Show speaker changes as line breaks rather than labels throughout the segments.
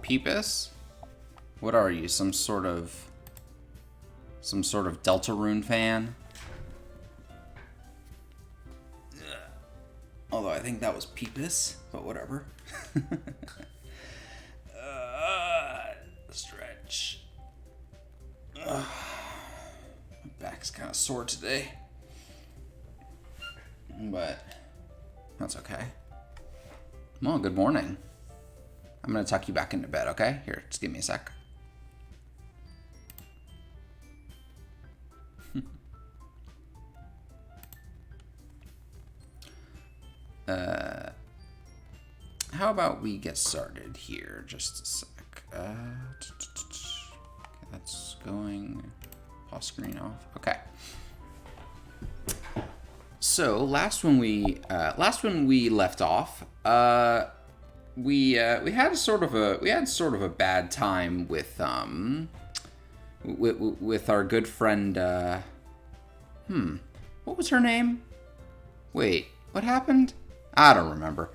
Peepus? What are you? Some sort of Deltarune fan? Although I think that was Peepus, but whatever. Stretch. My back's kind of sore today. But that's okay. Well, good morning. I'm going to tuck you back into bed, okay? Here, just give me a sec. How about we get started here? Just a sec. That's going. Pause screen off. Okay. So last when we left off, we had sort of a bad time with our good friend. What was her name? Wait, what happened? I don't remember.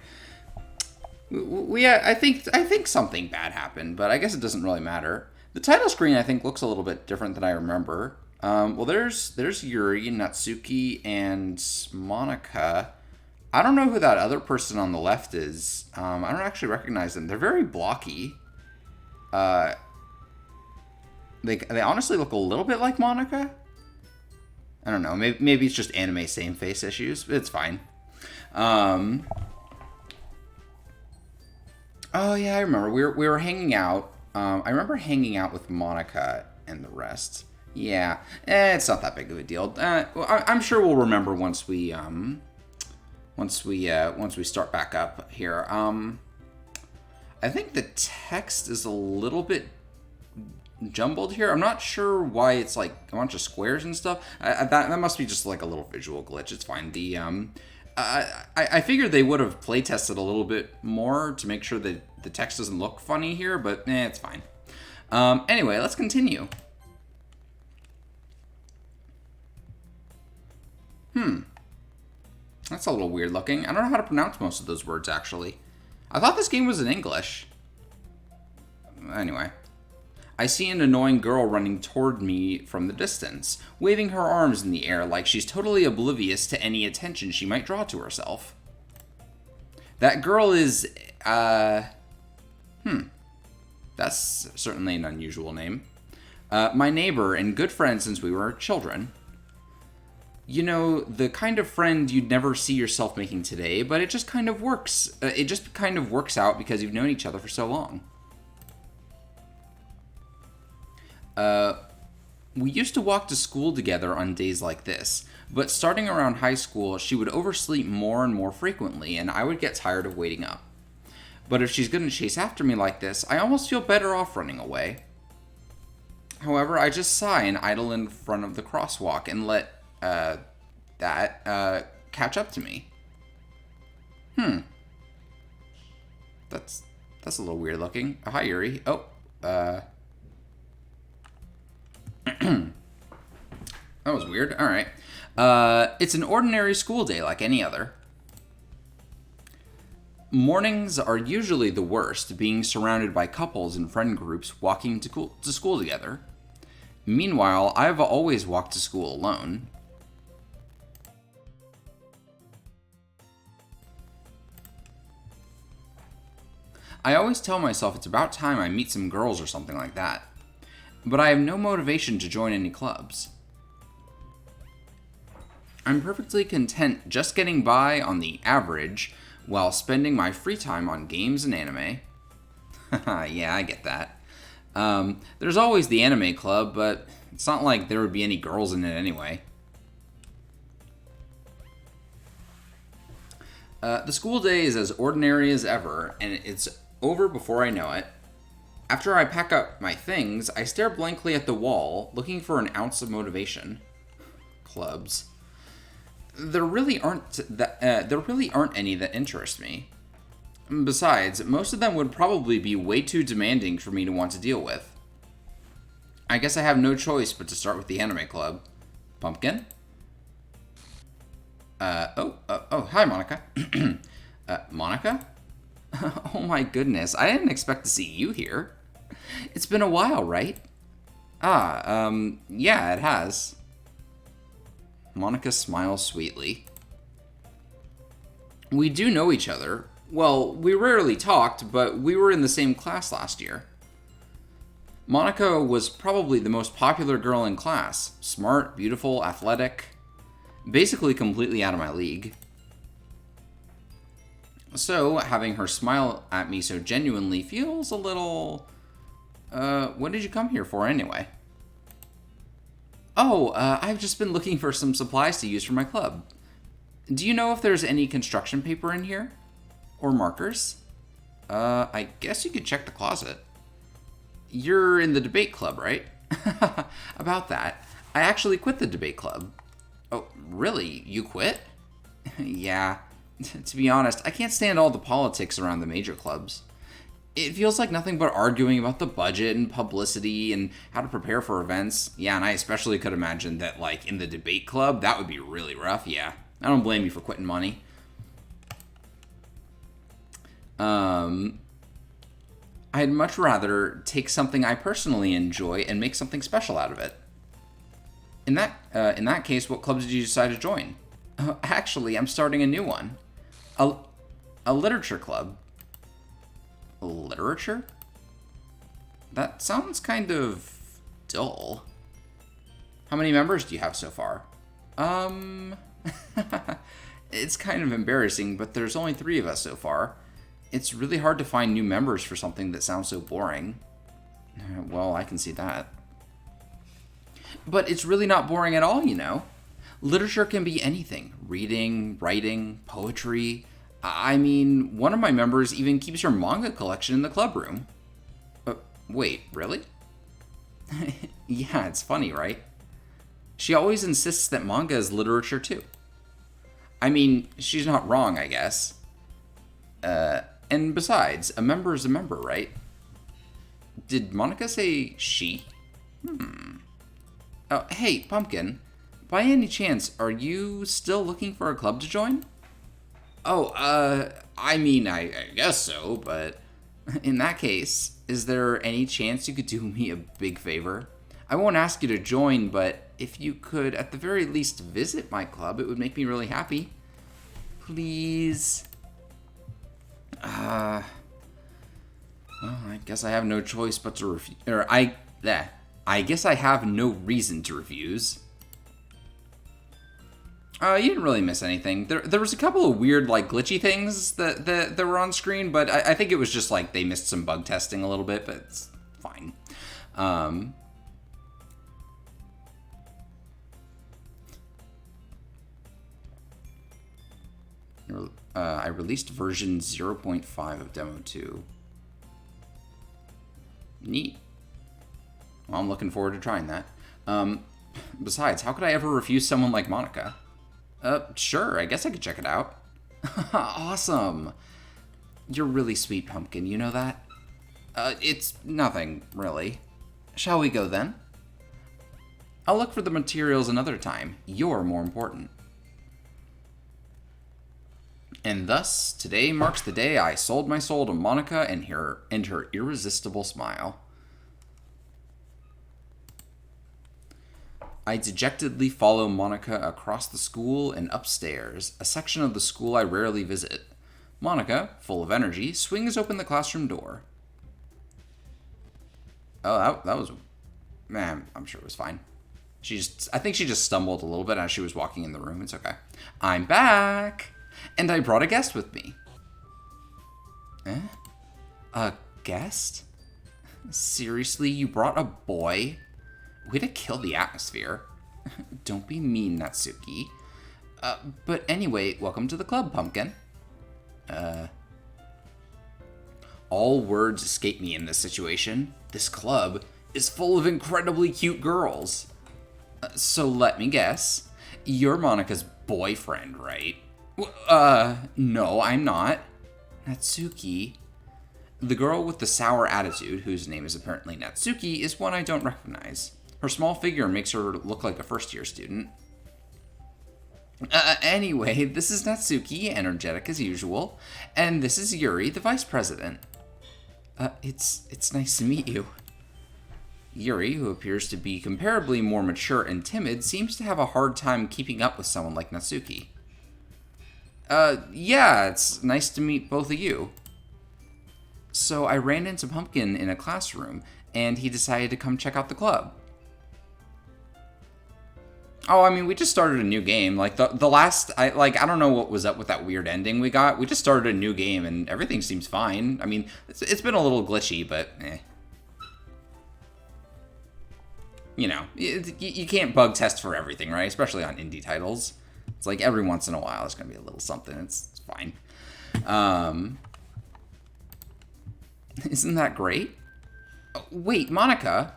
I think something bad happened, but I guess it doesn't really matter. The title screen I think looks a little bit different than I remember. Well, there's Yuri, Natsuki, and Monica. I don't know who that other person on the left is. I don't actually recognize them. They're very blocky. They honestly look a little bit like Monica. I don't know. Maybe it's just anime same face issues. But it's fine. Oh yeah, I remember. We were hanging out. I remember hanging out with Monica and the rest. Yeah, it's not that big of a deal. I'm sure we'll remember once we start back up here. I think the text is a little bit jumbled here. I'm not sure why it's like a bunch of squares and stuff. That must be just like a little visual glitch. It's fine. I figured they would have play tested a little bit more to make sure that the text doesn't look funny here, but it's fine. Anyway, let's continue. That's a little weird looking. I don't know how to pronounce most of those words, actually. I thought this game was in English. Anyway. I see an annoying girl running toward me from the distance, waving her arms in the air like she's totally oblivious to any attention she might draw to herself. That girl is, That's certainly an unusual name. My neighbor and good friend since we were children. You know, the kind of friend you'd never see yourself making today, but it just kind of works. It just kind of works out because you've known each other for so long. We used to walk to school together on days like this, but starting around high school, she would oversleep more and more frequently, and I would get tired of waiting up. But if she's going to chase after me like this, I almost feel better off running away. However, I just sigh and idle in front of the crosswalk and let that catch up to me. That's a little weird looking. Oh, hi, Yuri. Oh, that was weird. All right. It's an ordinary school day like any other. Mornings are usually the worst, being surrounded by couples and friend groups walking to school together. Meanwhile, I've always walked to school alone. I always tell myself it's about time I meet some girls or something like that. But I have no motivation to join any clubs. I'm perfectly content just getting by on the average while spending my free time on games and anime. Yeah, I get that. There's always the anime club, but it's not like there would be any girls in it anyway. The school day is as ordinary as ever, and it's over before I know it. After I pack up my things, I stare blankly at the wall, looking for an ounce of motivation. Clubs. There really aren't any that interest me. Besides, most of them would probably be way too demanding for me to want to deal with. I guess I have no choice but to start with the anime club. Pumpkin? Hi, Monica. Monica? Oh my goodness, I didn't expect to see you here. It's been a while, right? Yeah, it has. Monica smiles sweetly. We do know each other. Well, we rarely talked, but we were in the same class last year. Monica was probably the most popular girl in class. Smart, beautiful, athletic. Basically completely out of my league. So, having her smile at me so genuinely feels a little... what did you come here for anyway? Oh, I've just been looking for some supplies to use for my club. Do you know if there's any construction paper in here? Or markers? I guess you could check the closet. You're in the debate club, right? About that, I actually quit the debate club. Oh, really? You quit? Yeah. To be honest, I can't stand all the politics around the major clubs. It feels like nothing but arguing about the budget and publicity and how to prepare for events. Yeah, and I especially could imagine that, like, in the debate club, that would be really rough, yeah. I don't blame you for quitting money. I'd much rather take something I personally enjoy and make something special out of it. In that case, what club did you decide to join? Actually, I'm starting a new one. A literature club. Literature? That sounds kind of dull. How many members do you have so far? It's kind of embarrassing, but there's only 3 of us so far. It's really hard to find new members for something that sounds so boring. Well, I can see that. But it's really not boring at all, you know. Literature can be anything. Reading, writing, poetry. I mean, one of my members even keeps her manga collection in the club room. Wait, really? Yeah, it's funny, right? She always insists that manga is literature too. I mean, she's not wrong, I guess. And besides, a member is a member, right? Did Monica say she? Oh, hey, Pumpkin. By any chance, are you still looking for a club to join? Oh, I mean, I guess so, but in that case, is there any chance you could do me a big favor? I won't ask you to join, but if you could at the very least visit my club, it would make me really happy. Please. Well, I guess I have no choice but to refuse. I guess I have no reason to refuse. You didn't really miss anything. There was a couple of weird, like, glitchy things that were on screen, but I think it was just, like, they missed some bug testing a little bit, but it's fine. I released version 0.5 of Demo 2. Neat. Well, I'm looking forward to trying that. Besides, how could I ever refuse someone like Monica? Sure, I guess I could check it out. Awesome. You're really sweet, Pumpkin, you know that? It's nothing, really. Shall we go then? I'll look for the materials another time. You're more important. And thus, today marks the day I sold my soul to Monica and her irresistible smile. I dejectedly follow Monica across the school and upstairs, a section of the school I rarely visit. Monica, full of energy, swings open the classroom door. Oh, that was... Man, I'm sure it was fine. I think she just stumbled a little bit as she was walking in the room. It's okay. I'm back! And I brought a guest with me. A guest? Seriously, you brought a boy? Way to kill the atmosphere. Don't be mean, Natsuki. But anyway, welcome to the club, Pumpkin. All words escape me in this situation. This club is full of incredibly cute girls. So let me guess. You're Monica's boyfriend, right? No, I'm not. Natsuki. The girl with the sour attitude, whose name is apparently Natsuki, is one I don't recognize. Her small figure makes her look like a first-year student. Anyway, this is Natsuki, energetic as usual, and this is Yuri, the vice president. It's nice to meet you. Yuri, who appears to be comparably more mature and timid, seems to have a hard time keeping up with someone like Natsuki. Yeah, it's nice to meet both of you. So I ran into Pumpkin in a classroom, and he decided to come check out the club. Oh, I mean, we just started a new game. Like, the last, I don't know what was up with that weird ending we got. We just started a new game, and everything seems fine. I mean, it's been a little glitchy, but eh. You know, you can't bug test for everything, right? Especially on indie titles. It's like every once in a while, it's going to be a little something. It's fine. Isn't that great? Oh, wait, Monica,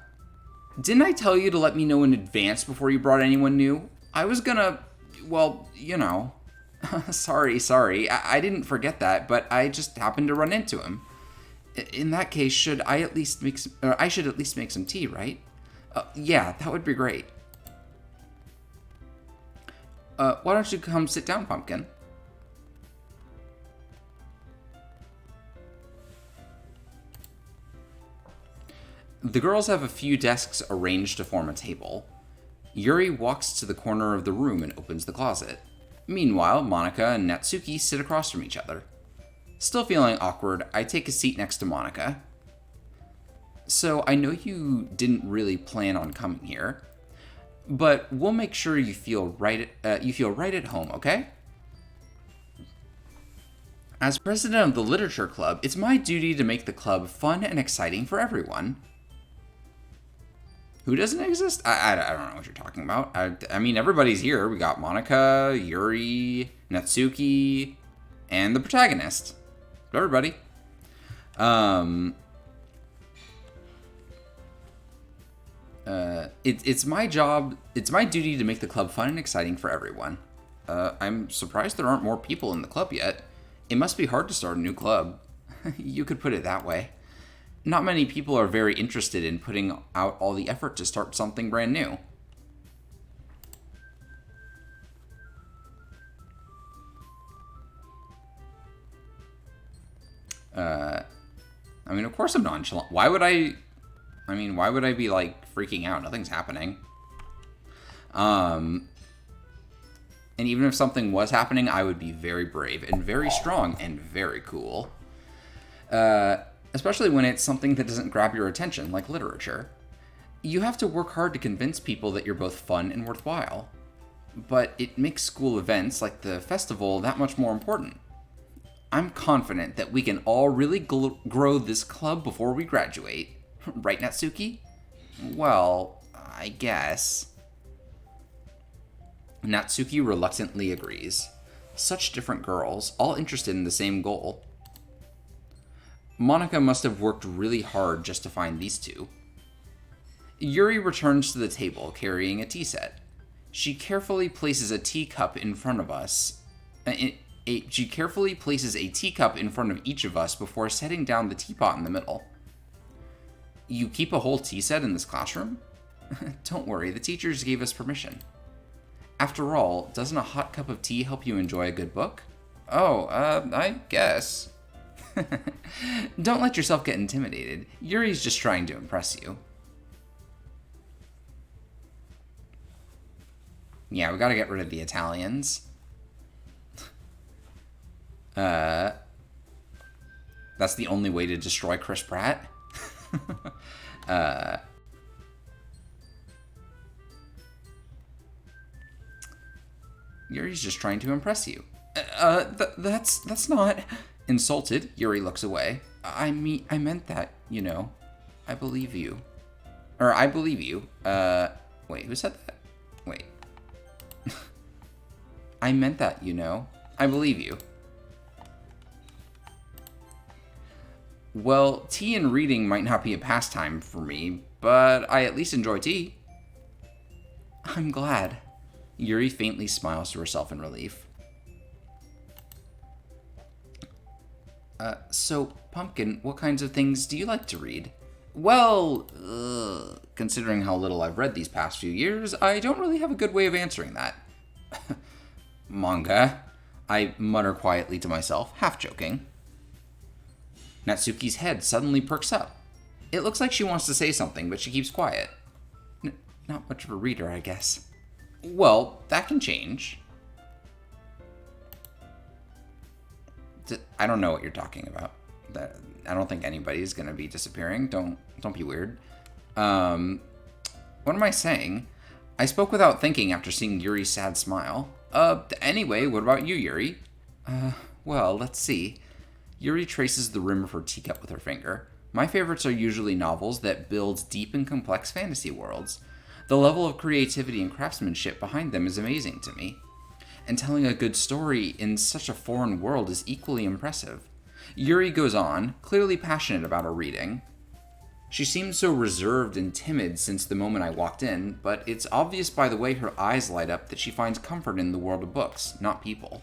didn't I tell you to let me know in advance before you brought anyone new? I was gonna, well, you know. Sorry. I didn't forget that, but I just happened to run into him. In that case, I should at least make some tea, right? Yeah, that would be great. Why don't you come sit down, Pumpkin? The girls have a few desks arranged to form a table. Yuri walks to the corner of the room and opens the closet. Meanwhile, Monica and Natsuki sit across from each other. Still feeling awkward, I take a seat next to Monica. So, I know you didn't really plan on coming here, but we'll make sure you feel right at home, okay? As president of the Literature Club, it's my duty to make the club fun and exciting for everyone. Who doesn't exist? I don't know what you're talking about. I mean, everybody's here. We got Monica, Yuri, Natsuki, and the protagonist. Everybody. It's my duty to make the club fun and exciting for everyone. I'm surprised there aren't more people in the club yet. It must be hard to start a new club. You could put it that way. Not many people are very interested in putting out all the effort to start something brand new. I mean, of course I'm nonchalant. Why would I be, like, freaking out? Nothing's happening. And even if something was happening, I would be very brave and very strong and very cool. Especially when it's something that doesn't grab your attention, like literature. You have to work hard to convince people that you're both fun and worthwhile. But it makes school events, like the festival, that much more important. I'm confident that we can all really grow this club before we graduate. Right, Natsuki? Well, I guess. Natsuki reluctantly agrees. Such different girls, all interested in the same goal. Monica must have worked really hard just to find these two. Yuri returns to the table carrying a tea set. She carefully places a teacup in front of us. She carefully places a teacup in front of each of us before setting down the teapot in the middle. You keep a whole tea set in this classroom? Don't worry, the teachers gave us permission. After all, doesn't a hot cup of tea help you enjoy a good book? Oh, I guess. Don't let yourself get intimidated. Yuri's just trying to impress you. Yeah, we gotta get rid of the Italians. That's the only way to destroy Chris Pratt. Yuri's just trying to impress you. That's not... Insulted, Yuri looks away. I meant that, you know. I believe you. I believe you. Wait, who said that? Wait. I meant that, you know. I believe you. Well, tea and reading might not be a pastime for me, but I at least enjoy tea. I'm glad. Yuri faintly smiles to herself in relief. So, Pumpkin, what kinds of things do you like to read? Well, considering how little I've read these past few years, I don't really have a good way of answering that. Manga, I mutter quietly to myself, half joking. Natsuki's head suddenly perks up. It looks like she wants to say something, but she keeps quiet. Not much of a reader, I guess. Well, that can change. I don't know what you're talking about. I don't think anybody's gonna be disappearing. Don't be weird. What am I saying? I spoke without thinking after seeing Yuri's sad smile. Anyway, what about you, Yuri? Well, let's see. Yuri traces the rim of her teacup with her finger. My favorites are usually novels that build deep and complex fantasy worlds. The level of creativity and craftsmanship behind them is amazing to me. And telling a good story in such a foreign world is equally impressive. Yuri goes on, clearly passionate about her reading. She seems so reserved and timid since the moment I walked in, but it's obvious by the way her eyes light up that she finds comfort in the world of books, not people.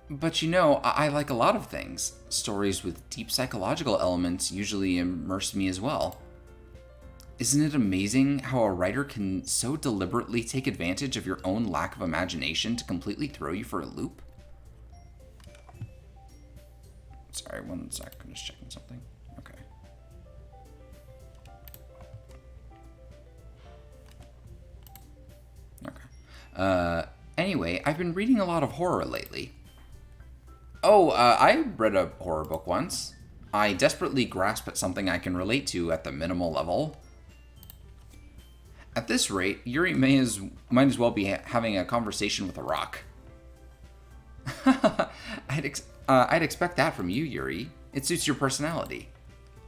But you know, I like a lot of things. Stories with deep psychological elements usually immerse me as well. Isn't it amazing how a writer can so deliberately take advantage of your own lack of imagination to completely throw you for a loop? Sorry, one sec, I'm just checking something. Okay. Anyway, I've been reading a lot of horror lately. Oh, I read a horror book once. I desperately grasp at something I can relate to at the minimal level. At this rate, Yuri might as well be having a conversation with a rock. I'd expect that from you, Yuri. It suits your personality.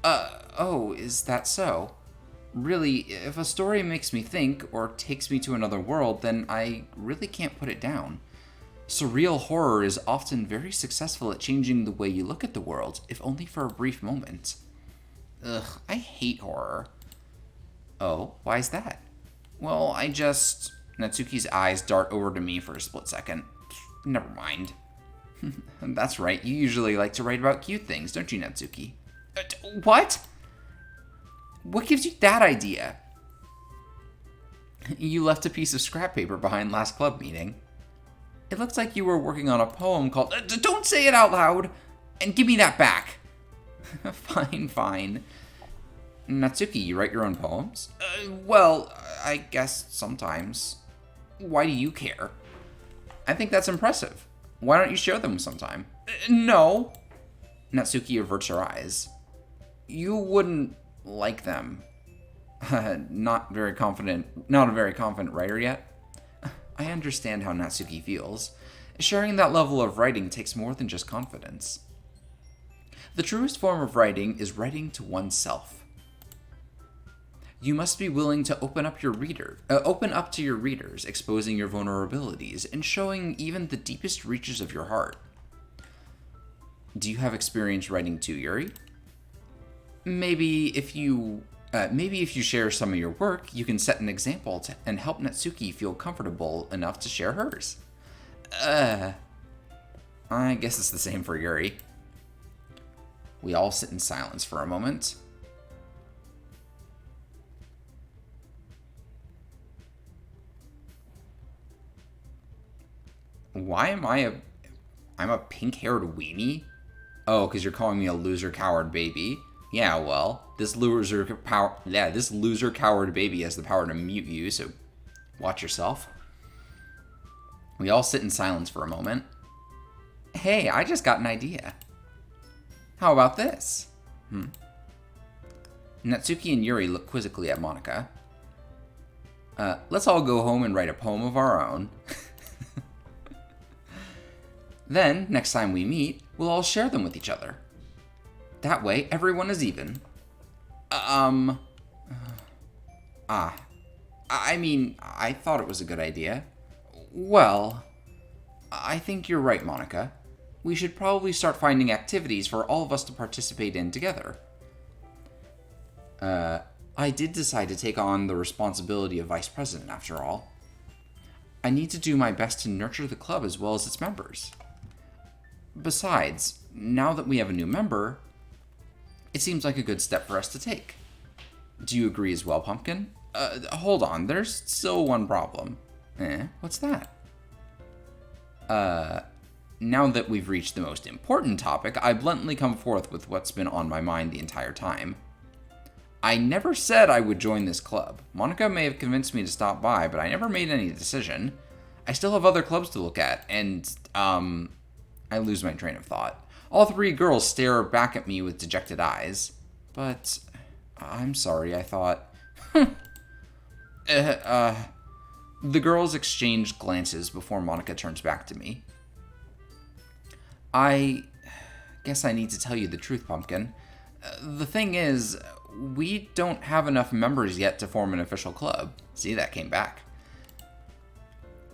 Oh, is that so? Really, if a story makes me think or takes me to another world, then I really can't put it down. Surreal horror is often very successful at changing the way you look at the world, if only for a brief moment. Ugh, I hate horror. Oh, why is that? Well, Natsuki's eyes dart over to me for a split second. Never mind. That's right, you usually like to write about cute things, don't you, Natsuki? What? What gives you that idea? You left a piece of scrap paper behind last club meeting. It looks like you were working on a poem called... Don't say it out loud! And give me that back! Fine. Natsuki, you write your own poems? Well, I guess sometimes. Why do you care? I think that's impressive. Why don't you share them sometime? No. Natsuki averts her eyes. You wouldn't like them. Not a very confident writer yet. I understand how Natsuki feels. Sharing that level of writing takes more than just confidence. The truest form of writing is writing to oneself. You must be willing to open up to your readers, exposing your vulnerabilities and showing even the deepest reaches of your heart. Do you have experience writing too, Yuri? Maybe if you share some of your work, you can set an example and help Natsuki feel comfortable enough to share hers. I guess it's the same for Yuri. We all sit in silence for a moment. Why am I'm a pink-haired weenie? Oh, because you're calling me a loser coward baby. Yeah, well, this loser coward baby has the power to mute you, so watch yourself. We all sit in silence for a moment. Hey, I just got an idea. How about this? Natsuki and Yuri look quizzically at Monika. Let's all go home and write a poem of our own. Then, next time we meet, we'll all share them with each other. That way, everyone is even. I thought it was a good idea. Well, I think you're right, Monika. We should probably start finding activities for all of us to participate in together. I did decide to take on the responsibility of vice president, after all. I need to do my best to nurture the club as well as its members. Besides, now that we have a new member, it seems like a good step for us to take. Do you agree as well, Pumpkin? Hold on, there's still one problem. What's that? Now that we've reached the most important topic, I bluntly come forth with what's been on my mind the entire time. I never said I would join this club. Monica may have convinced me to stop by, but I never made any decision. I still have other clubs to look at, and, I lose my train of thought. All three girls stare back at me with dejected eyes. But, I'm sorry, I thought. The girls exchange glances before Monica turns back to me. I guess I need to tell you the truth, Pumpkin. The thing is, we don't have enough members yet to form an official club. See, that came back.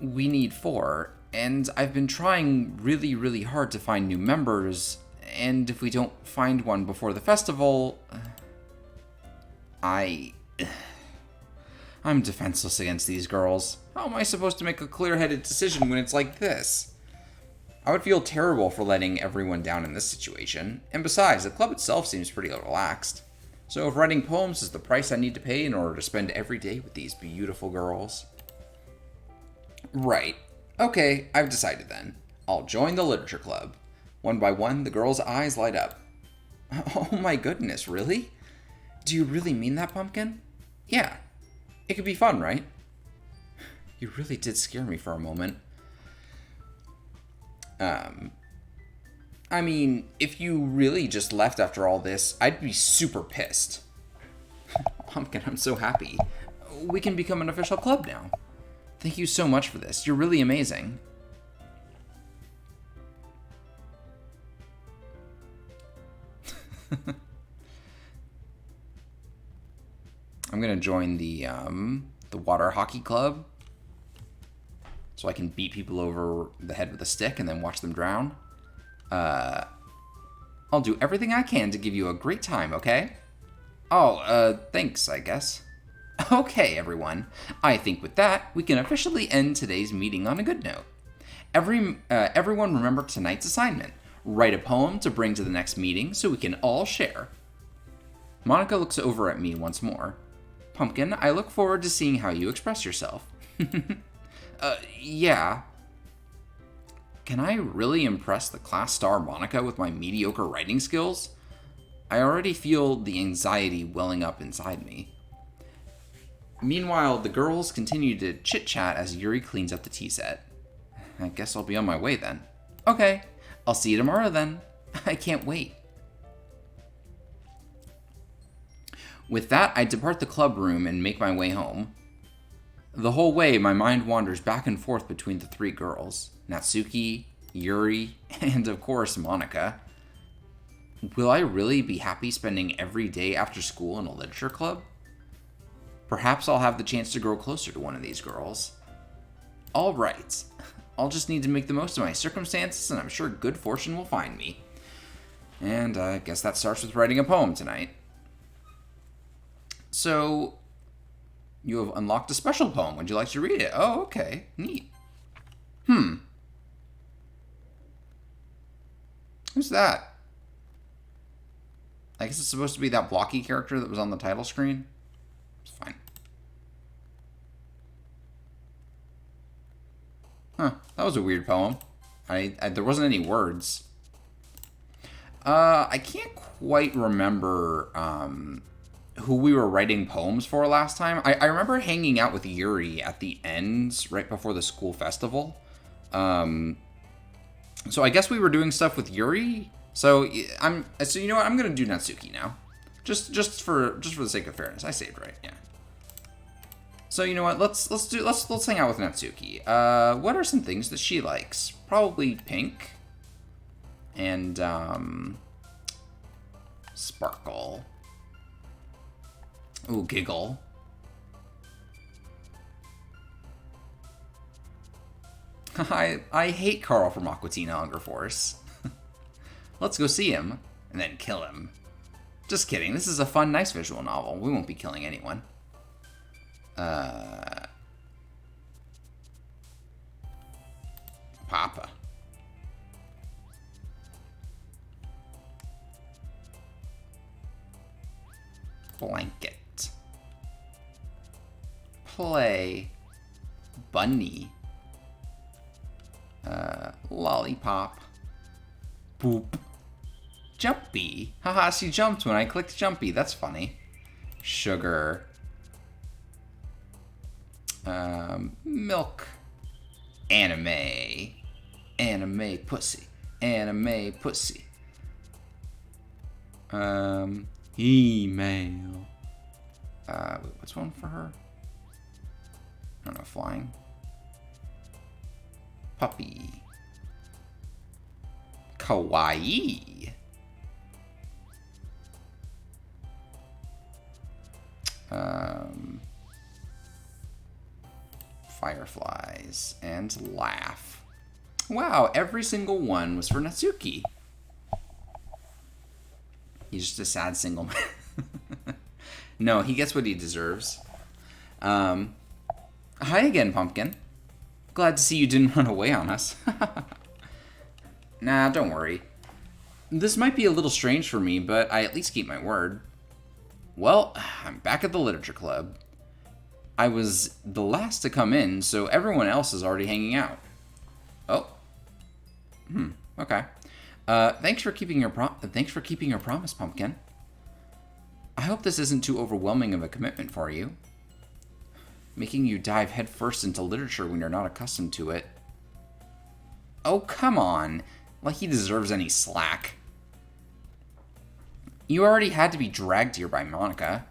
We need 4, and I've been trying really, really hard to find new members, and if we don't find one before the festival, I'm defenseless against these girls. How am I supposed to make a clear-headed decision when it's like this? I would feel terrible for letting everyone down in this situation, and besides, the club itself seems pretty relaxed. So if writing poems is the price I need to pay in order to spend every day with these beautiful girls... Right. Okay, I've decided then. I'll join the literature club. One by one, the girls' eyes light up. Oh my goodness, really? Do you really mean that, Pumpkin? Yeah. It could be fun, right? You really did scare me for a moment. I mean, if you really just left after all this, I'd be super pissed. Pumpkin, I'm so happy. We can become an official club now. Thank you so much for this. You're really amazing. I'm gonna join the water hockey club so I can beat people over the head with a stick and then watch them drown. I'll do everything I can to give you a great time, okay? Oh, thanks, I guess. Okay, everyone. I think with that, we can officially end today's meeting on a good note. Everyone remember tonight's assignment. Write a poem to bring to the next meeting so we can all share. Monica looks over at me once more. Pumpkin, I look forward to seeing how you express yourself. Yeah. Can I really impress the class star Monica with my mediocre writing skills? I already feel the anxiety welling up inside me. Meanwhile, the girls continue to chit-chat as Yuri cleans up the tea set. I guess I'll be on my way then. Okay, I'll see you tomorrow then. I can't wait. With that, I depart the club room and make my way home. The whole way, my mind wanders back and forth between the 3 girls, Natsuki, Yuri, and of course, Monica. Will I really be happy spending every day after school in a literature club? Perhaps I'll have the chance to grow closer to one of these girls. All right. I'll just need to make the most of my circumstances, and I'm sure good fortune will find me. And I guess that starts with writing a poem tonight. So, you have unlocked a special poem. Would you like to read it? Oh, okay. Neat. Who's that? I guess it's supposed to be that blocky character that was on the title screen. It's fine. Huh. That was a weird poem. There wasn't any words. I can't quite remember, who we were writing poems for last time. I remember hanging out with Yuri at the end, right before the school festival. So I guess we were doing stuff with Yuri. So you know what? I'm gonna do Natsuki now, just for the sake of fairness. I saved right, yeah. So you know what? Let's hang out with Natsuki. What are some things that she likes? Probably pink. And sparkle. Ooh, giggle. I hate Carl from Aqua Teen Hunger Force. Let's go see him, and then kill him. Just kidding, this is a fun, nice visual novel. We won't be killing anyone. Papa. Blanket. Play. Bunny. Lollipop. Boop. Jumpy. Haha, she jumped when I clicked Jumpy. That's funny. Sugar. Milk. Anime. Anime pussy. Anime pussy. Email. What's one for her? I don't know, flying. Puppy. Kawaii. Fireflies. And laugh. Wow, every single one was for Natsuki. He's just a sad single man. No, he gets what he deserves. Hi again, Pumpkin. Glad to see you didn't run away on us. Nah, don't worry. This might be a little strange for me, but I at least keep my word. Well, I'm back at the Literature Club. I was the last to come in, so everyone else is already hanging out. Oh. Okay. Thanks for keeping your promise, Pumpkin. I hope this isn't too overwhelming of a commitment for you. Making you dive headfirst into literature when you're not accustomed to it. Oh, come on. Like he deserves any slack. You already had to be dragged here by Monica.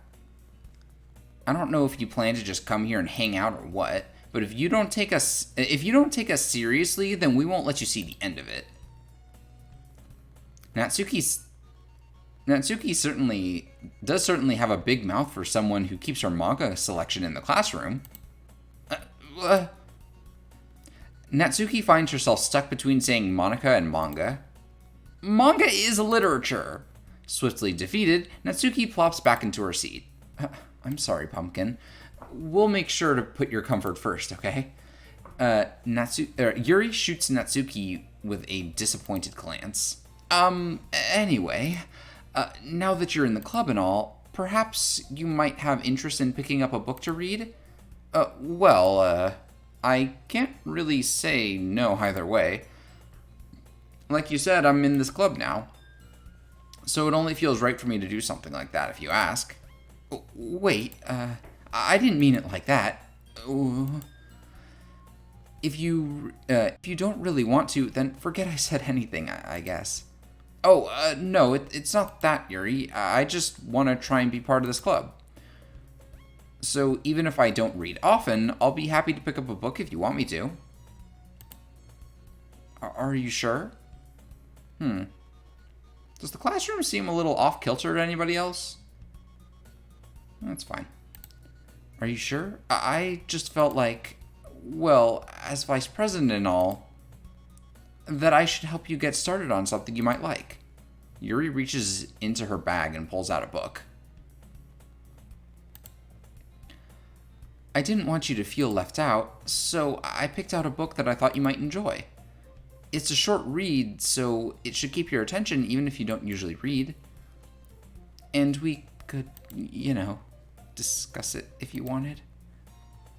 I don't know if you plan to just come here and hang out or what, but if you don't take us seriously, then we won't let you see the end of it. Natsuki certainly have a big mouth for someone who keeps her manga selection in the classroom. Natsuki finds herself stuck between saying Monica and manga. Manga is literature. Swiftly defeated, Natsuki plops back into her seat. I'm sorry, Pumpkin. We'll make sure to put your comfort first, okay? Yuri shoots Natsuki with a disappointed glance. Anyway, now that you're in the club and all, perhaps you might have interest in picking up a book to read? I can't really say no either way. Like you said, I'm in this club now. So it only feels right for me to do something like that if you ask. Wait, I didn't mean it like that. If you don't really want to, then forget I said anything, I guess. No, it's not that, Yuri. I just want to try and be part of this club. So even if I don't read often, I'll be happy to pick up a book if you want me to. Are you sure? Does the classroom seem a little off-kilter to anybody else? That's fine. Are you sure? I just felt like, well, as vice president and all, that I should help you get started on something you might like. Yuri reaches into her bag and pulls out a book. I didn't want you to feel left out, so I picked out a book that I thought you might enjoy. It's a short read, so it should keep your attention even if you don't usually read. And we could, discuss it if you wanted.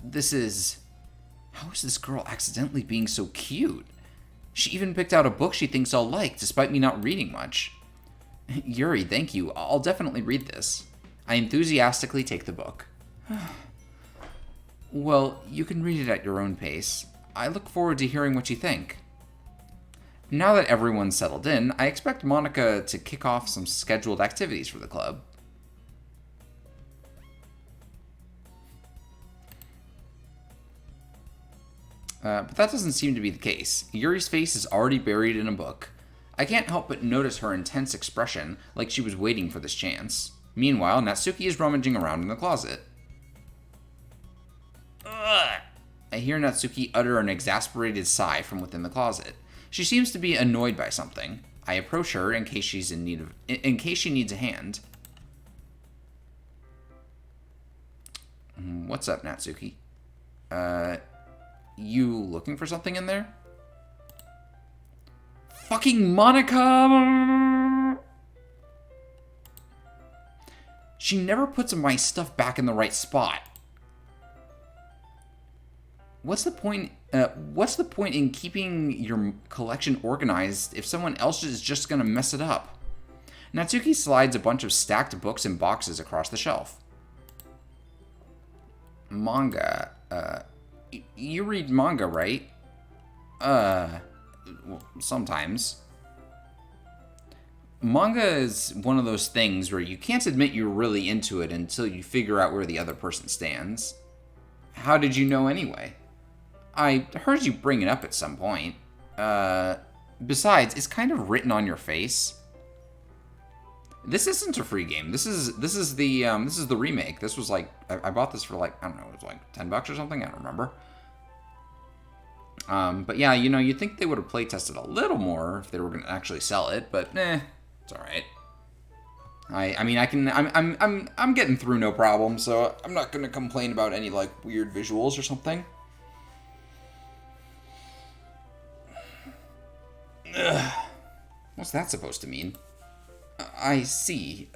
How is this girl accidentally being so cute? She even picked out a book she thinks I'll like, despite me not reading much. Yuri, thank you. I'll definitely read this. I enthusiastically take the book. Well, you can read it at your own pace. I look forward to hearing what you think. Now that everyone's settled in, I expect Monica to kick off some scheduled activities for the club. But that doesn't seem to be the case. Yuri's face is already buried in a book. I can't help but notice her intense expression, like she was waiting for this chance. Meanwhile, Natsuki is rummaging around in the closet. Ugh. I hear Natsuki utter an exasperated sigh from within the closet. She seems to be annoyed by something. I approach her in case she needs a hand. What's up, Natsuki? You looking for something in there? Fucking Monica! She never puts my stuff back in the right spot. What's the point? What's the point in keeping your collection organized if someone else is just gonna mess it up? Natsuki slides a bunch of stacked books and boxes across the shelf. Manga. You read manga, right? Well, sometimes. Manga is one of those things where you can't admit you're really into it until you figure out where the other person stands. How did you know anyway? I heard you bring it up at some point. Besides, it's kind of written on your face. This isn't a free game. This is the remake. This was like I bought this for like, I don't know, it was like $10 or something. I don't remember. But yeah, you'd think they would have play tested a little more if they were going to actually sell it. But it's all right. I'm getting through no problem, so I'm not going to complain about any like weird visuals or something. What's that supposed to mean? I see.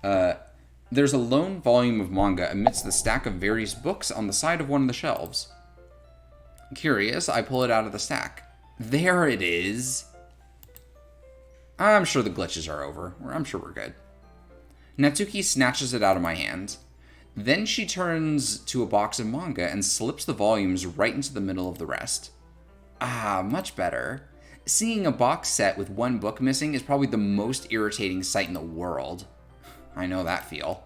There's a lone volume of manga amidst the stack of various books on the side of one of the shelves. Curious, I pull it out of the stack. There it is. I'm sure the glitches are over. I'm sure we're good. Natsuki snatches it out of my hand. Then she turns to a box of manga and slips the volumes right into the middle of the rest. Ah, much better. Seeing a box set with one book missing is probably the most irritating sight in the world. I know that feel.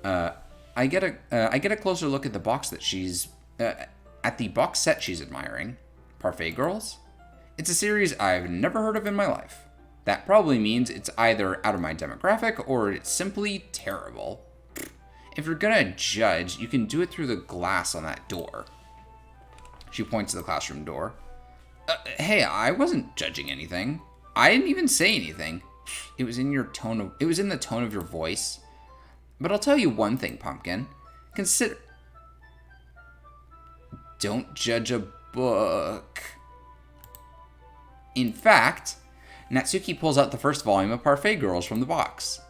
I get a closer look at the box that she's at the box set she's admiring. Parfait Girls? It's a series I've never heard of in my life. That probably means it's either out of my demographic or it's simply terrible. If you're gonna judge, you can do it through the glass on that door. She points to the classroom door. Hey, I wasn't judging anything. I didn't even say anything. It was in the tone of your voice. But I'll tell you one thing, Pumpkin. Don't judge a book. In fact, Natsuki pulls out the first volume of Parfait Girls from the box.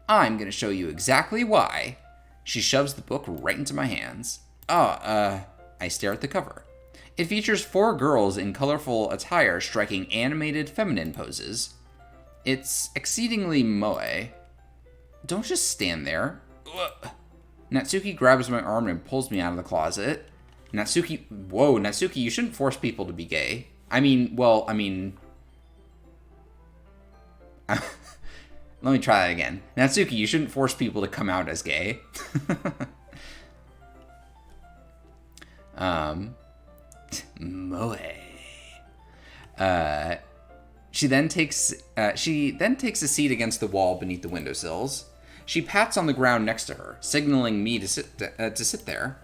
I'm going to show you exactly why. She shoves the book right into my hands. I stare at the cover. It features 4 girls in colorful attire striking animated feminine poses. It's exceedingly moe. Don't just stand there. Ugh. Natsuki grabs my arm and pulls me out of the closet. Natsuki, you shouldn't force people to be gay. Let me try that again. Natsuki, you shouldn't force people to come out as gay. Moe. She then takes a seat against the wall beneath the windowsills. She pats on the ground next to her, signaling me to sit there.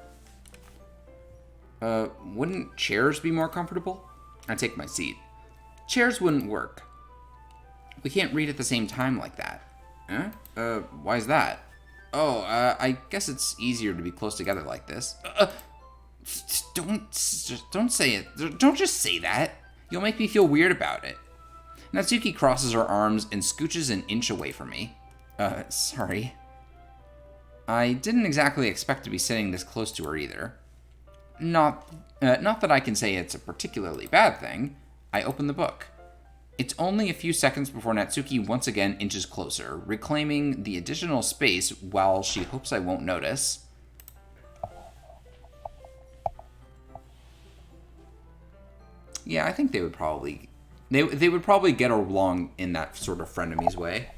Wouldn't chairs be more comfortable? I take my seat. Chairs wouldn't work. We can't read at the same time like that. Huh? Why is that? I guess it's easier to be close together like this. Don't say it. Don't just say that. You'll make me feel weird about it. Natsuki crosses her arms and scooches an inch away from me. Sorry. I didn't exactly expect to be sitting this close to her either. Not that I can say it's a particularly bad thing. I open the book. It's only a few seconds before Natsuki once again inches closer, reclaiming the additional space while she hopes I won't notice. Yeah, I think they would probably get along in that sort of frenemies way.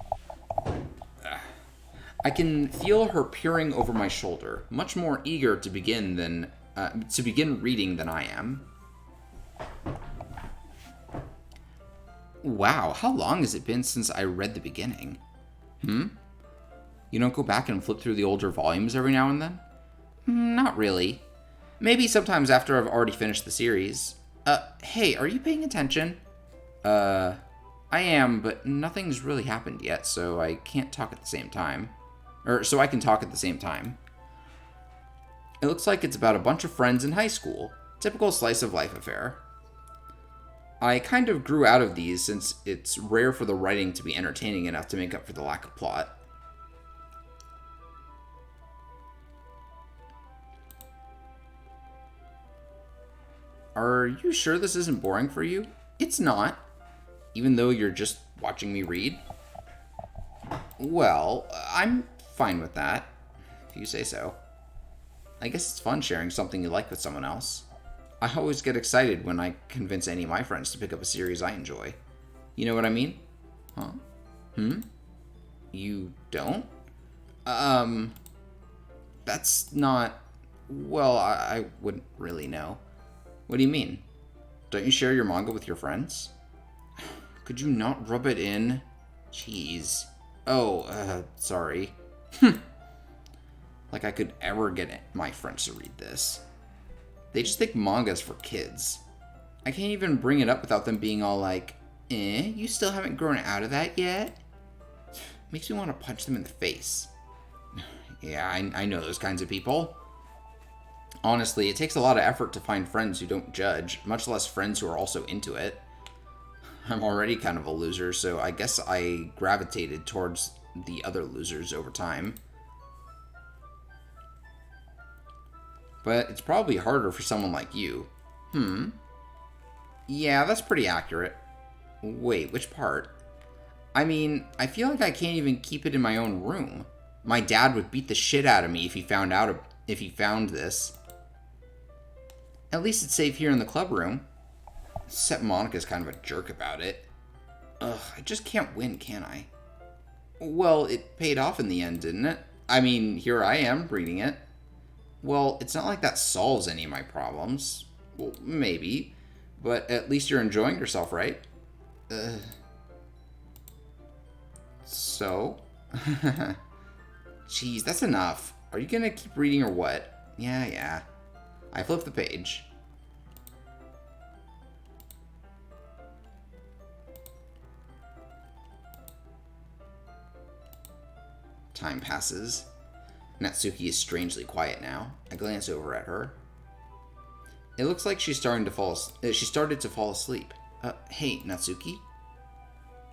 I can feel her peering over my shoulder, much more eager to begin reading than I am. Wow, how long has it been since I read the beginning? You don't go back and flip through the older volumes every now and then? Not really. Maybe sometimes after I've already finished the series. Hey, are you paying attention? I am, but nothing's really happened yet, so I can't talk at the same time. So I can talk at the same time. It looks like it's about a bunch of friends in high school. Typical slice of life affair. I kind of grew out of these since it's rare for the writing to be entertaining enough to make up for the lack of plot. Are you sure this isn't boring for you? It's not. Even though you're just watching me read? Well, I'm fine with that, if you say so. I guess it's fun sharing something you like with someone else. I always get excited when I convince any of my friends to pick up a series I enjoy. You know what I mean? Huh? You don't? That's not... Well, I wouldn't really know. What do you mean? Don't you share your manga with your friends? Could you not rub it in? Jeez. Oh, sorry. Like I could ever get my friends to read this. They just think manga's for kids. I can't even bring it up without them being all like, you still haven't grown out of that yet? Makes me want to punch them in the face. Yeah, I know those kinds of people. Honestly, it takes a lot of effort to find friends who don't judge, much less friends who are also into it. I'm already kind of a loser, so I guess I gravitated towards the other losers over time. But it's probably harder for someone like you. Yeah, that's pretty accurate. Wait, which part? I mean, I feel like I can't even keep it in my own room. My dad would beat the shit out of me if he found this. At least it's safe here in the club room. Except Monica's kind of a jerk about it. Ugh, I just can't win, can I? Well, it paid off in the end, didn't it? I mean, here I am, reading it. Well, it's not like that solves any of my problems. Well, maybe. But at least you're enjoying yourself, right? So? Jeez, that's enough. Are you gonna keep reading or what? Yeah. I flipped the page. Time passes. Natsuki is strangely quiet now. I glance over at her. It looks like she started to fall asleep. Hey, Natsuki?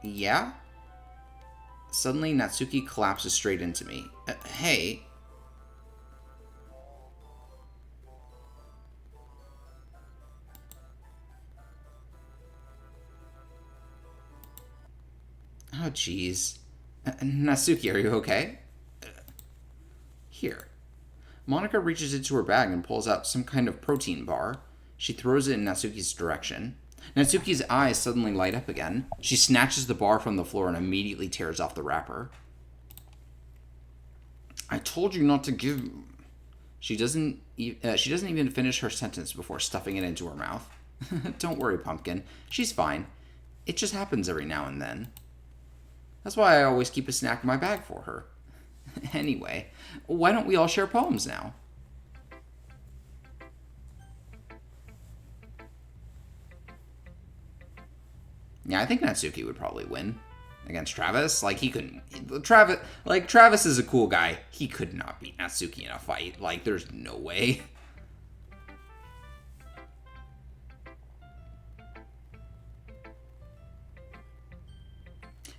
Yeah? Suddenly, Natsuki collapses straight into me. Hey. Oh, jeez. Natsuki, are you okay? Here. Monica reaches into her bag and pulls out some kind of protein bar. She throws it in Natsuki's direction. Natsuki's eyes suddenly light up again. She snatches the bar from the floor and immediately tears off the wrapper. I told you not to give... She doesn't even finish her sentence before stuffing it into her mouth. Don't worry, Pumpkin. She's fine. It just happens every now and then. That's why I always keep a snack in my bag for her. Anyway, why don't we all share poems now? Yeah, I think Natsuki would probably win against Travis. Like, he couldn't... Travis is a cool guy. He could not beat Natsuki in a fight. Like, there's no way.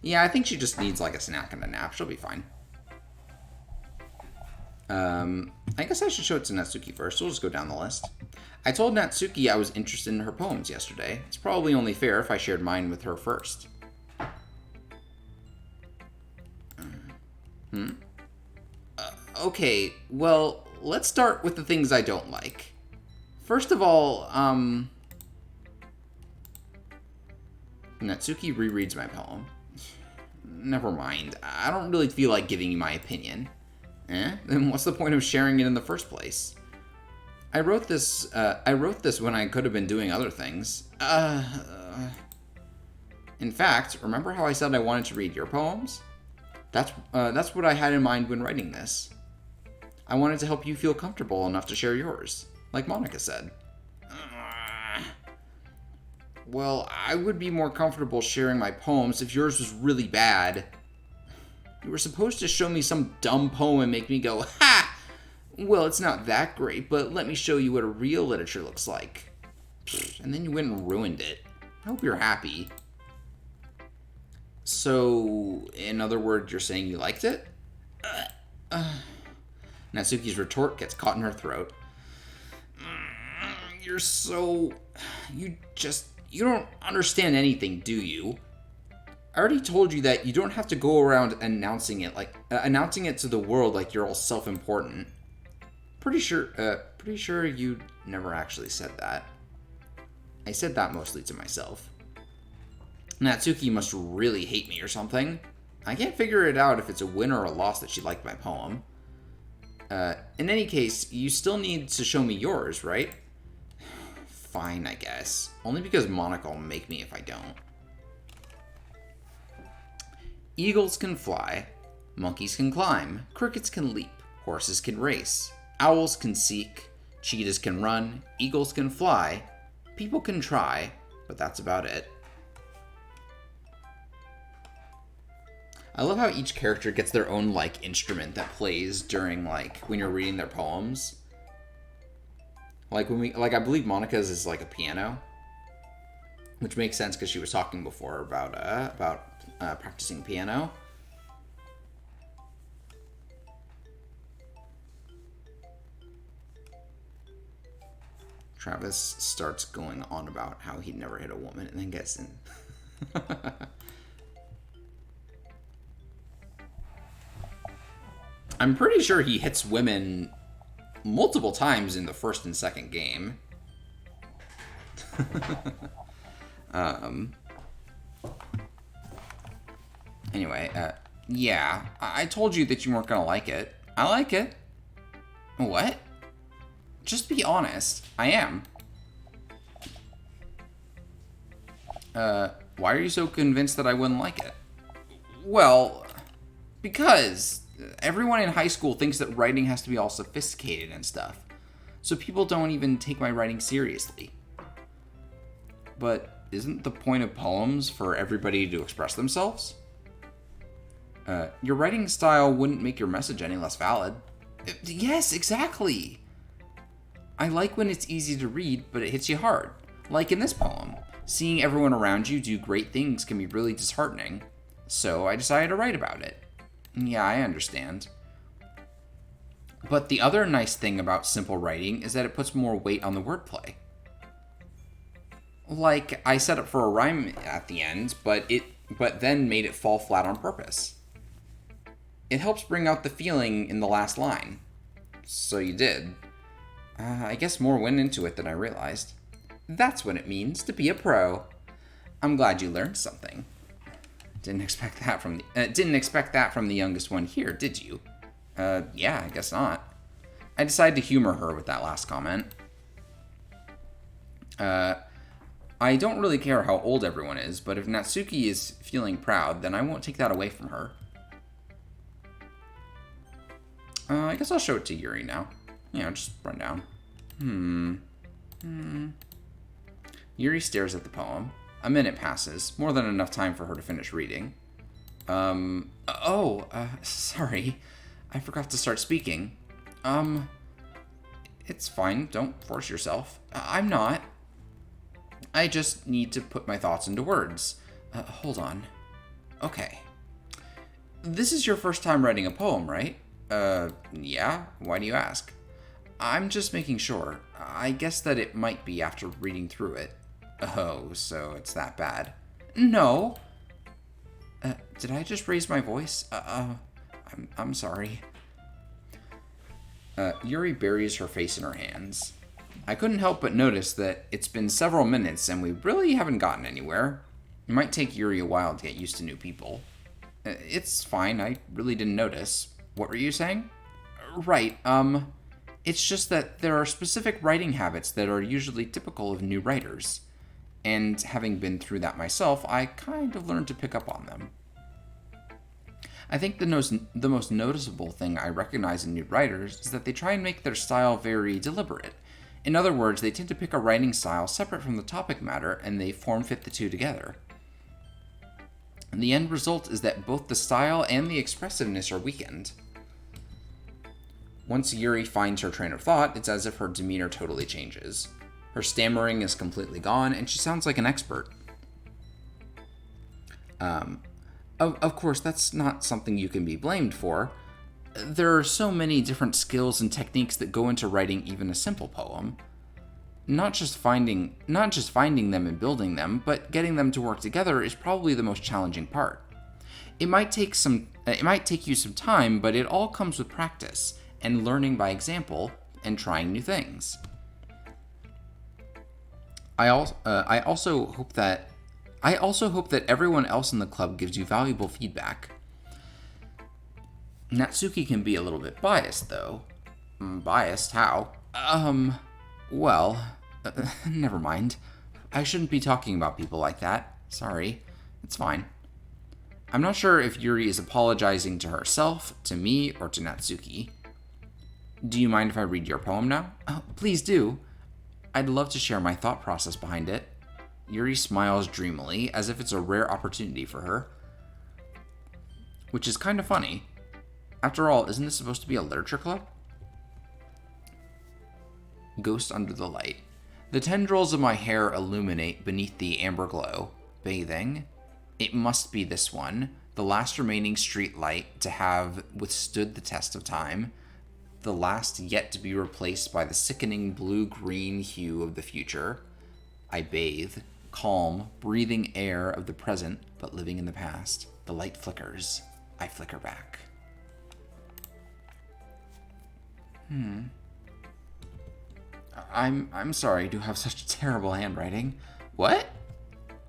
Yeah, I think she just needs, like, a snack and a nap. She'll be fine. I guess I should show it to Natsuki first. We'll just go down the list. I told Natsuki I was interested in her poems yesterday. It's probably only fair if I shared mine with her first. Okay, well, let's start with the things I don't like. First of all, Natsuki rereads my poem. Never mind. I don't really feel like giving you my opinion. Then what's the point of sharing it in the first place? I wrote this when I could have been doing other things. In fact, remember how I said I wanted to read your poems? That's what I had in mind when writing this. I wanted to help you feel comfortable enough to share yours, like Monica said. Well, I would be more comfortable sharing my poems if yours was really bad. You were supposed to show me some dumb poem and make me go, ha! Well, it's not that great, but let me show you what a real literature looks like. And then you went and ruined it. I hope you're happy. So, in other words, you're saying you liked it? Natsuki's retort gets caught in her throat. You're so... You don't understand anything, do you? I already told you that you don't have to go around announcing it to the world like you're all self-important. Pretty sure you never actually said that. I said that mostly to myself. Natsuki must really hate me or something. I can't figure it out if it's a win or a loss that she liked my poem. In any case, you still need to show me yours, right? Fine, I guess. Only because Monica will make me if I don't. Eagles can fly. Monkeys can climb. Crickets can leap. Horses can race. Owls can seek. Cheetahs can run. Eagles can fly. People can try. But that's about it. I love how each character gets their own, instrument that plays during, when you're reading their poems. I believe Monica's is, a piano. Which makes sense because she was talking before about practicing piano. Travis starts going on about how he'd never hit a woman and then gets in. I'm pretty sure he hits women multiple times in the first and second game. Anyway, yeah, I told you that you weren't gonna like it. I like it. What? Just be honest. I am. Why are you so convinced that I wouldn't like it? Well, because everyone in high school thinks that writing has to be all sophisticated and stuff. So people don't even take my writing seriously. But isn't the point of poems for everybody to express themselves? Your writing style wouldn't make your message any less valid. Yes, exactly. I like when it's easy to read, but it hits you hard. Like in this poem. Seeing everyone around you do great things can be really disheartening. So I decided to write about it. Yeah, I understand. But the other nice thing about simple writing is that it puts more weight on the wordplay. Like, I set up for a rhyme at the end, but then made it fall flat on purpose. It helps bring out the feeling in the last line. So you did. I guess more went into it than I realized. That's what it means to be a pro. I'm glad you learned something. Didn't expect that from the youngest one here, did you? Yeah, I guess not. I decided to humor her with that last comment. I don't really care how old everyone is, but if Natsuki is feeling proud, then I won't take that away from her. I guess I'll show it to Yuri now. Just run down. Yuri stares at the poem. A minute passes, more than enough time for her to finish reading. Sorry. I forgot to start speaking. It's fine, don't force yourself. I'm not. I just need to put my thoughts into words. Hold on. Okay. This is your first time writing a poem, right? Yeah? Why do you ask? I'm just making sure. I guess that it might be after reading through it. Oh, so it's that bad. No. Did I just raise my voice? I'm sorry. Yuri buries her face in her hands. I couldn't help but notice that it's been several minutes and we really haven't gotten anywhere. It might take Yuri a while to get used to new people. It's fine, I really didn't notice. What were you saying? Right, it's just that there are specific writing habits that are usually typical of new writers. And having been through that myself, I kind of learned to pick up on them. I think the most noticeable thing I recognize in new writers is that they try and make their style very deliberate. In other words, they tend to pick a writing style separate from the topic matter, and they form-fit the two together. And the end result is that both the style and the expressiveness are weakened. Once Yuri finds her train of thought, it's as if her demeanor totally changes. Her stammering is completely gone, and she sounds like an expert. Of course, that's not something you can be blamed for. There are so many different skills and techniques that go into writing even a simple poem. Not just finding them and building them, but getting them to work together is probably the most challenging part. It might take you some time, but it all comes with practice and learning by example and trying new things. I also hope that everyone else in the club gives you valuable feedback. Natsuki can be a little bit biased, though. Biased? How? Well, never mind. I shouldn't be talking about people like that. Sorry. It's fine. I'm not sure if Yuri is apologizing to herself, to me, or to Natsuki. Do you mind if I read your poem now? Oh, please do. I'd love to share my thought process behind it. Yuri smiles dreamily, as if it's a rare opportunity for her. Which is kind of funny. After all, isn't this supposed to be a literature club? Ghost under the light. The tendrils of my hair illuminate beneath the amber glow. Bathing. It must be this one, the last remaining street light to have withstood the test of time, the last yet to be replaced by the sickening blue-green hue of the future. I bathe, calm, breathing air of the present, but living in the past. The light flickers. I flicker back. I'm sorry to have such terrible handwriting. What?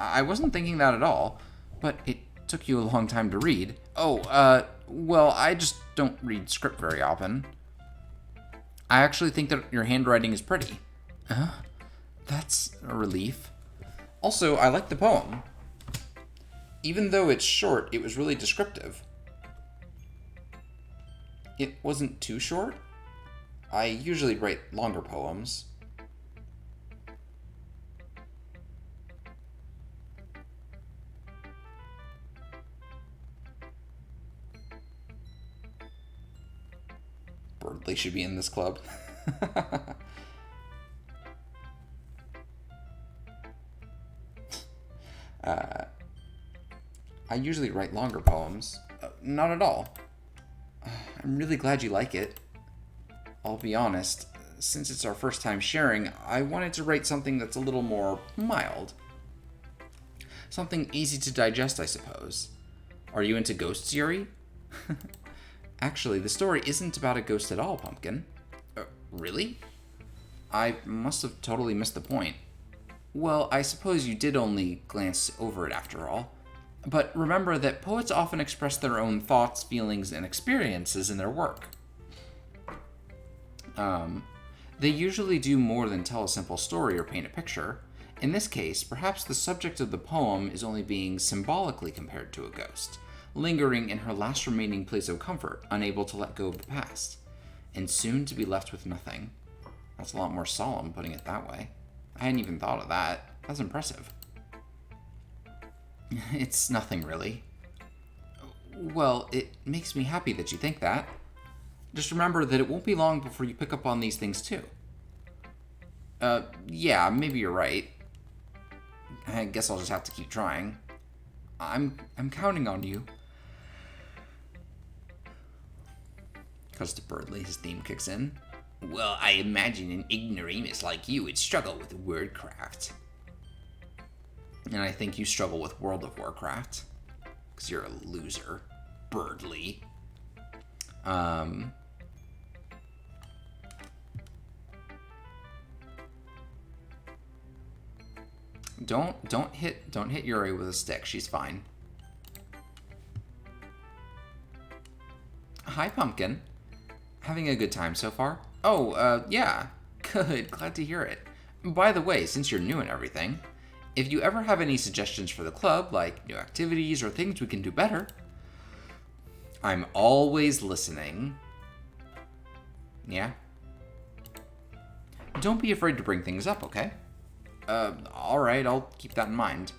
I wasn't thinking that at all, but it took you a long time to read. Well, I just don't read script very often. I actually think that your handwriting is pretty. That's a relief. Also, I like the poem. Even though it's short, it was really descriptive. It wasn't too short. I usually write longer poems. Berdley should be in this club. I usually write longer poems. Not at all. I'm really glad you like it. I'll be honest, since it's our first time sharing, I wanted to write something that's a little more mild. Something easy to digest, I suppose. Are you into ghosts, Yuri? Actually, the story isn't about a ghost at all, Pumpkin. Really? I must have totally missed the point. Well, I suppose you did only glance over it after all. But remember that poets often express their own thoughts, feelings, and experiences in their work. They usually do more than tell a simple story or paint a picture. In this case, perhaps the subject of the poem is only being symbolically compared to a ghost, lingering in her last remaining place of comfort, unable to let go of the past, and soon to be left with nothing. That's a lot more solemn, putting it that way. I hadn't even thought of that. That's impressive. It's nothing, really. Well, it makes me happy that you think that. Just remember that it won't be long before you pick up on these things, too. Yeah, maybe you're right. I guess I'll just have to keep trying. I'm counting on you. Because to Berdley, his theme kicks in. Well, I imagine an ignoramus like you would struggle with wordcraft. And I think you struggle with World of Warcraft. Because you're a loser. Berdley. Don't hit Yuri with a stick. She's fine. Hi, Pumpkin. Having a good time so far? Oh, yeah. Good. Glad to hear it. By the way, since you're new and everything, if you ever have any suggestions for the club, like new activities or things we can do better, I'm always listening. Yeah? Don't be afraid to bring things up, okay? Alright, I'll keep that in mind.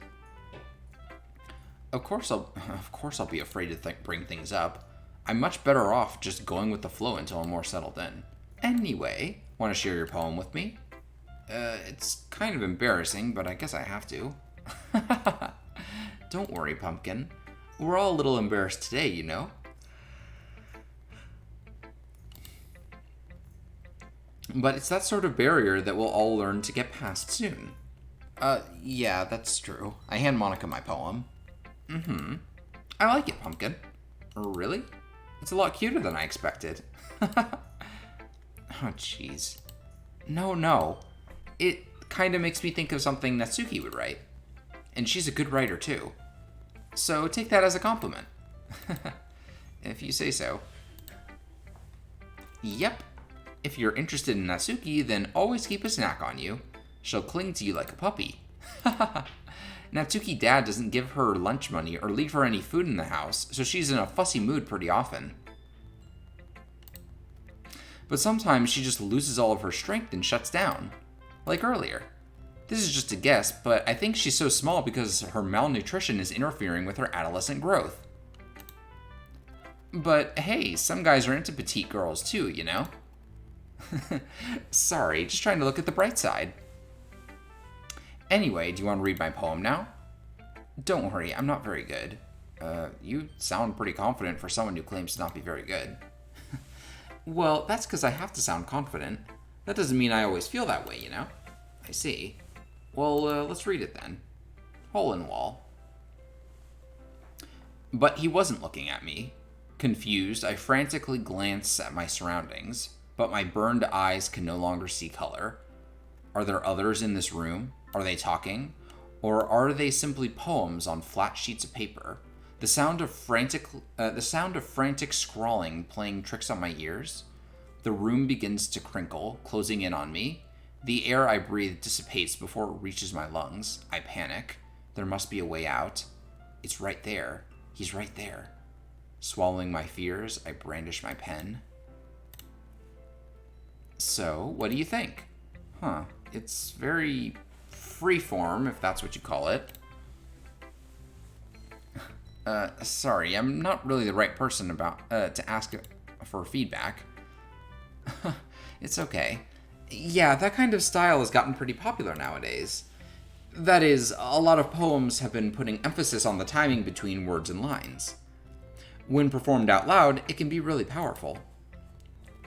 Of course I'll be afraid to bring things up. I'm much better off just going with the flow until I'm more settled in. Anyway, want to share your poem with me? It's kind of embarrassing, but I guess I have to. Don't worry, Pumpkin. We're all a little embarrassed today, you know? But it's that sort of barrier that we'll all learn to get past soon. Yeah, that's true. I hand Monica my poem. Mm-hmm. I like it, Pumpkin. Really? It's a lot cuter than I expected. Oh, jeez. No. It kind of makes me think of something Natsuki would write. And she's a good writer, too. So take that as a compliment. If you say so. Yep. If you're interested in Natsuki, then always keep a snack on you. She'll cling to you like a puppy. Natsuki dad doesn't give her lunch money or leave her any food in the house, so she's in a fussy mood pretty often. But sometimes she just loses all of her strength and shuts down. Like earlier. This is just a guess, but I think she's so small because her malnutrition is interfering with her adolescent growth. But hey, some guys are into petite girls too, you know? Sorry, just trying to look at the bright side. Anyway, do you want to read my poem now? Don't worry, I'm not very good. You sound pretty confident for someone who claims to not be very good. Well, that's because I have to sound confident. That doesn't mean I always feel that way, you know? I see. Well, let's read it then. Hole in wall. But he wasn't looking at me. Confused, I frantically glance at my surroundings, but my burned eyes can no longer see color. Are there others in this room? Are they talking? Or are they simply poems on flat sheets of paper? The sound of frantic scrawling playing tricks on my ears? The room begins to crinkle, closing in on me. The air I breathe dissipates before it reaches my lungs. I panic. There must be a way out. It's right there. He's right there. Swallowing my fears, I brandish my pen. So, what do you think? It's very freeform, if that's what you call it. Sorry, I'm not really the right person to ask for feedback. It's okay. Yeah, that kind of style has gotten pretty popular nowadays. That is, a lot of poems have been putting emphasis on the timing between words and lines. When performed out loud, it can be really powerful.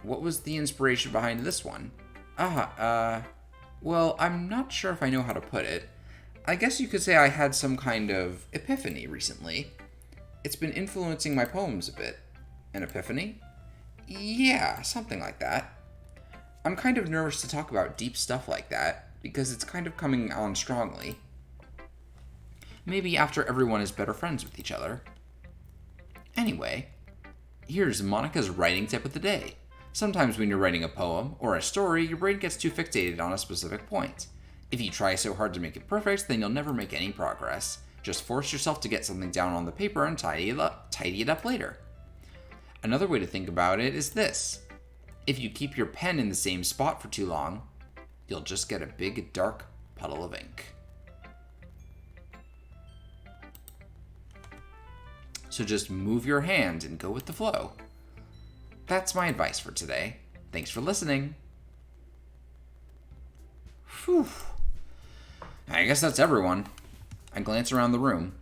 What was the inspiration behind this one? Well, I'm not sure if I know how to put it. I guess you could say I had some kind of epiphany recently. It's been influencing my poems a bit. An epiphany? Yeah, something like that. I'm kind of nervous to talk about deep stuff like that, because it's kind of coming on strongly. Maybe after everyone is better friends with each other. Anyway, here's Monica's writing tip of the day. Sometimes when you're writing a poem or a story, your brain gets too fixated on a specific point. If you try so hard to make it perfect, then you'll never make any progress. Just force yourself to get something down on the paper and tidy it up later. Another way to think about it is this. If you keep your pen in the same spot for too long, you'll just get a big, dark puddle of ink. So just move your hand and go with the flow. That's my advice for today. Thanks for listening. Whew. I guess that's everyone. I glance around the room.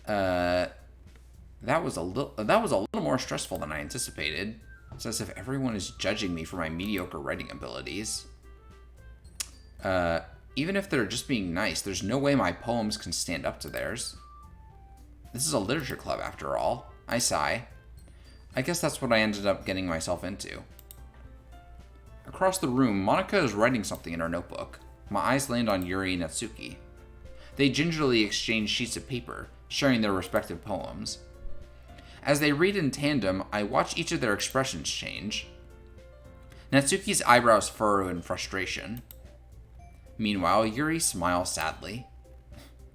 That was a little more stressful than I anticipated. It's as if everyone is judging me for my mediocre writing abilities. Even if they're just being nice, there's no way my poems can stand up to theirs. This is a literature club, after all. I sigh. I guess that's what I ended up getting myself into. Across the room, Monica is writing something in her notebook. My eyes land on Yuri and Natsuki. They gingerly exchange sheets of paper, sharing their respective poems. As they read in tandem, I watch each of their expressions change. Natsuki's eyebrows furrow in frustration. Meanwhile, Yuri smiles sadly.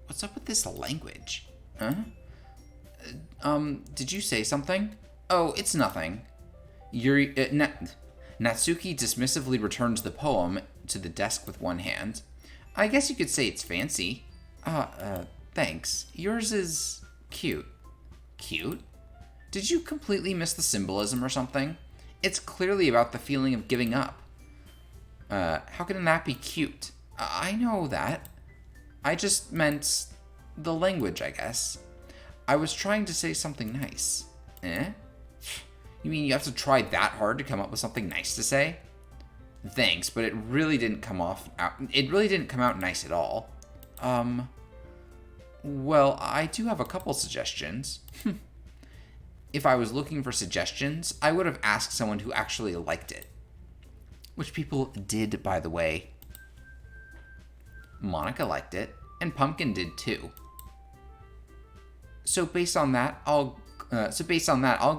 What's up with this language? Huh? Did you say something? Oh, it's nothing. Natsuki dismissively returns the poem to the desk with one hand. I guess you could say it's fancy. Thanks. Yours is cute. Cute? Did you completely miss the symbolism or something? It's clearly about the feeling of giving up. How can that be cute? I know that. I just meant the language, I guess. I was trying to say something nice. Eh? You mean you have to try that hard to come up with something nice to say? Thanks, but it really didn't come out nice at all. Well, I do have a couple suggestions. If I was looking for suggestions, I would have asked someone who actually liked it. Which people did, by the way. Monica liked it, and Pumpkin did too. So based on that, I'll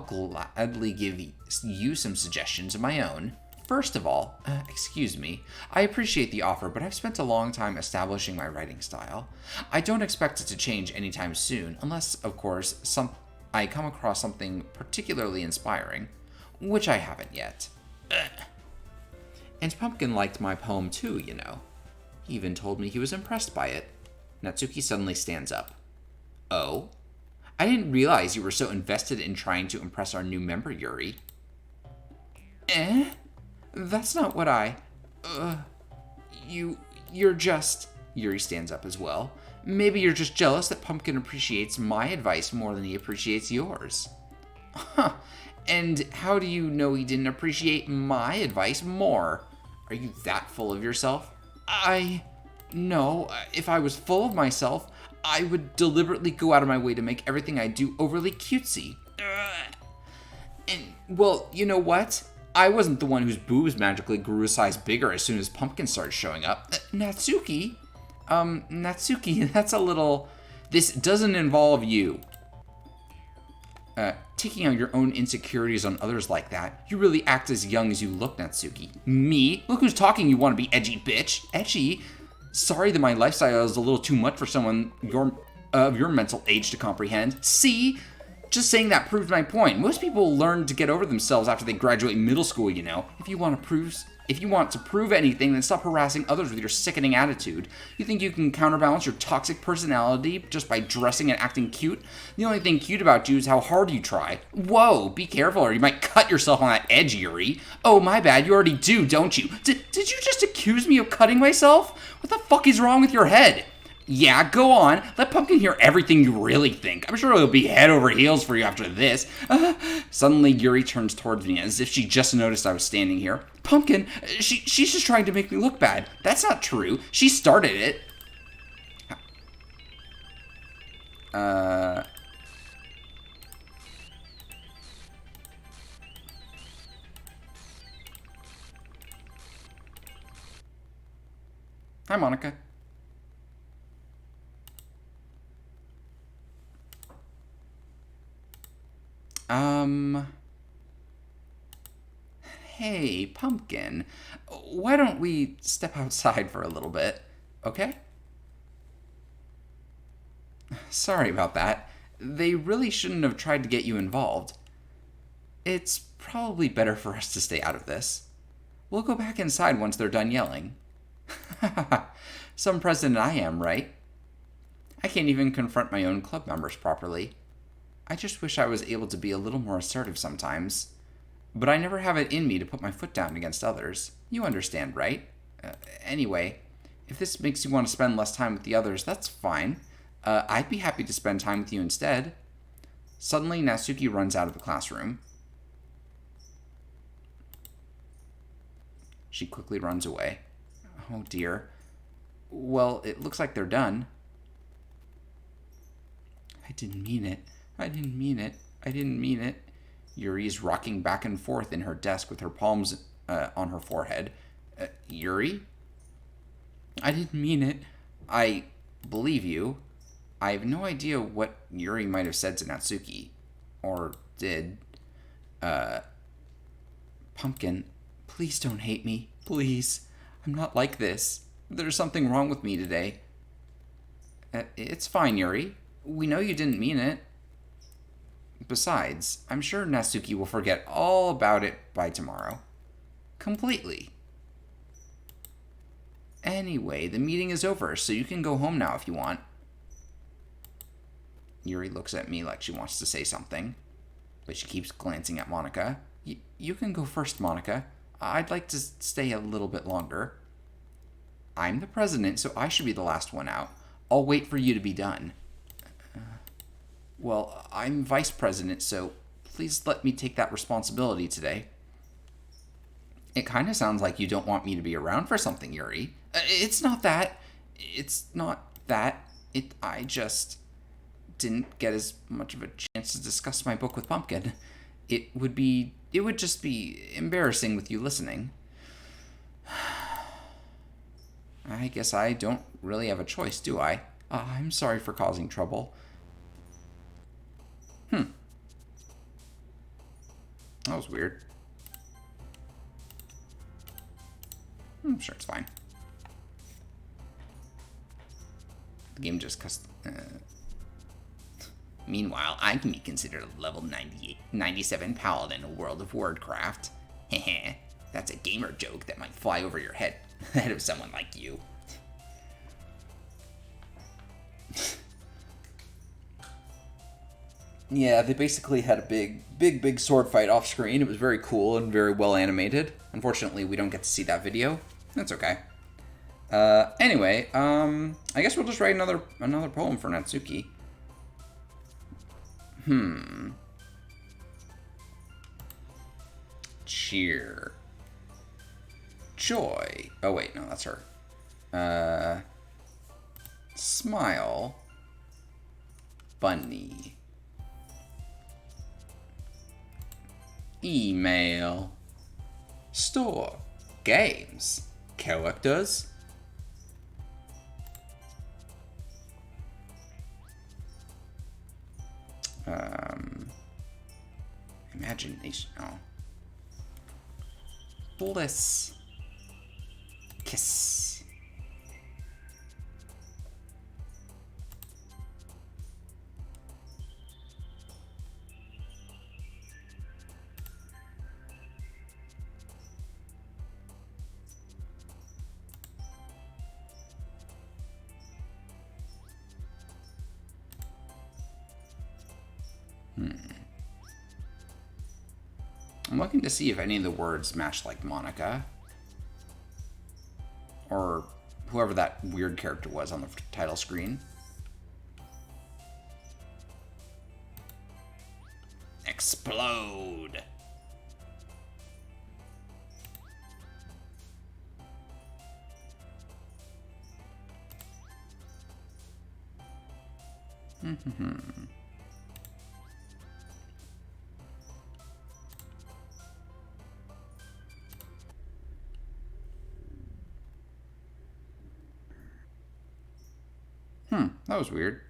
gladly give you some suggestions of my own. First of all, excuse me, I appreciate the offer, but I've spent a long time establishing my writing style. I don't expect it to change anytime soon, unless, of course, I come across something particularly inspiring, which I haven't yet. And Pumpkin liked my poem too, you know. He even told me he was impressed by it. Natsuki suddenly stands up. Oh? I didn't realize you were so invested in trying to impress our new member, Yuri. That's not what you're just... Yuri stands up as well. Maybe you're just jealous that Pumpkin appreciates my advice more than he appreciates yours. Huh. And how do you know he didn't appreciate my advice more? Are you that full of yourself? No. If I was full of myself, I would deliberately go out of my way to make everything I do overly cutesy. Well, you know what? I wasn't the one whose boobs magically grew a size bigger as soon as Pumpkin started showing up. Natsuki, that's a little... This doesn't involve you. Taking out your own insecurities on others like that. You really act as young as you look, Natsuki. Me? Look who's talking, you want to be edgy, bitch. Edgy? Sorry that my lifestyle is a little too much for someone of your mental age to comprehend. See? Just saying that proved my point. Most people learn to get over themselves after they graduate middle school, you know. If you want to prove anything, then stop harassing others with your sickening attitude. You think you can counterbalance your toxic personality just by dressing and acting cute? The only thing cute about you is how hard you try. Whoa, be careful or you might cut yourself on that edge, Yuri. Oh, my bad, you already do, don't you? Did you just accuse me of cutting myself? What the fuck is wrong with your head? Yeah, go on. Let Pumpkin hear everything you really think. I'm sure he'll be head over heels for you after this. Suddenly, Yuri turns towards me as if she just noticed I was standing here. Pumpkin, she's just trying to make me look bad. That's not true. She started it. Hi, Monica. Hey, Pumpkin, why don't we step outside for a little bit, okay? Sorry about that. They really shouldn't have tried to get you involved. It's probably better for us to stay out of this. We'll go back inside once they're done yelling. Some president I am, right? I can't even confront my own club members properly. I just wish I was able to be a little more assertive sometimes. But I never have it in me to put my foot down against others. You understand, right? Anyway, if this makes you want to spend less time with the others, that's fine. I'd be happy to spend time with you instead. Suddenly, Natsuki runs out of the classroom. She quickly runs away. Oh dear. Well, it looks like they're done. I didn't mean it. I didn't mean it. I didn't mean it. Yuri is rocking back and forth in her desk with her palms on her forehead. Yuri? I didn't mean it. I believe you. I have no idea what Yuri might have said to Natsuki. Or did. Pumpkin, please don't hate me. Please. I'm not like this. There's something wrong with me today. It's fine, Yuri. We know you didn't mean it. Besides, I'm sure Natsuki will forget all about it by tomorrow. Completely. Anyway, the meeting is over, so you can go home now if you want. Yuri looks at me like she wants to say something, but she keeps glancing at Monica. You can go first, Monica. I'd like to stay a little bit longer. I'm the president, so I should be the last one out. I'll wait for you to be done. Well, I'm vice president, so please let me take that responsibility today. It kind of sounds like you don't want me to be around for something, Yuri. It's not that. It's not that. I just didn't get as much of a chance to discuss my book with Pumpkin. It would just be embarrassing with you listening. I guess I don't really have a choice, do I? I'm sorry for causing trouble. That was weird. I'm sure it's fine. The game just Meanwhile, I can be considered a level 97 paladin in a world of Wordcraft. Heh, that's a gamer joke that might fly over your head of someone like you. Yeah, they basically had a big sword fight off screen. It was very cool and very well animated. Unfortunately, we don't get to see that video. That's okay. Anyway, I guess we'll just write another poem for Natsuki. Cheer. Joy. Oh, wait, no, that's her. Smile. Bunny. Email. Store. Games. Characters. Imagination. Oh. Bliss. Kiss. I'm looking to see if any of the words match like Monica. Or whoever that weird character was on the title screen. Explode! That was weird.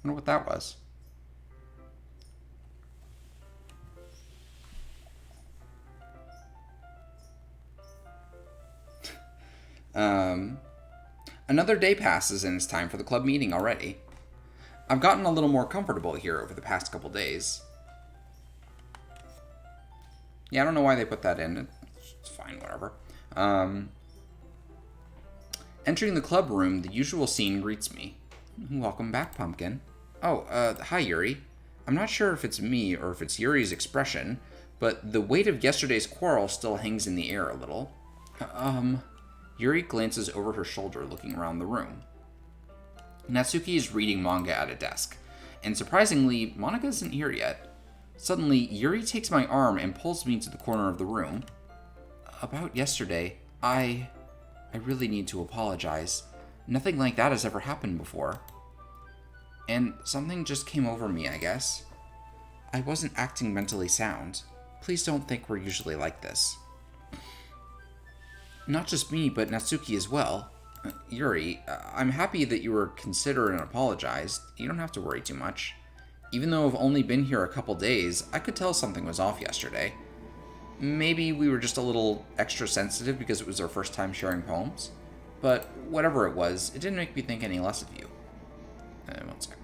I wonder what that was. Another day passes and it's time for the club meeting already. I've gotten a little more comfortable here over the past couple days. Yeah, I don't know why they put that in. It's fine, whatever. Entering the club room, the usual scene greets me. Welcome back, Pumpkin. Oh, hi, Yuri. I'm not sure if it's me or if it's Yuri's expression, but the weight of yesterday's quarrel still hangs in the air a little. Yuri glances over her shoulder, looking around the room. Natsuki is reading manga at a desk, and surprisingly, Monica isn't here yet. Suddenly, Yuri takes my arm and pulls me to the corner of the room. About yesterday, I really need to apologize. Nothing like that has ever happened before. And something just came over me, I guess. I wasn't acting mentally sound. Please don't think we're usually like this. Not just me, but Natsuki as well. Yuri, I'm happy that you were considerate and apologized. You don't have to worry too much. Even though I've only been here a couple days, I could tell something was off yesterday. Maybe we were just a little extra sensitive because it was our first time sharing poems. But whatever it was, it didn't make me think any less of you. One sec.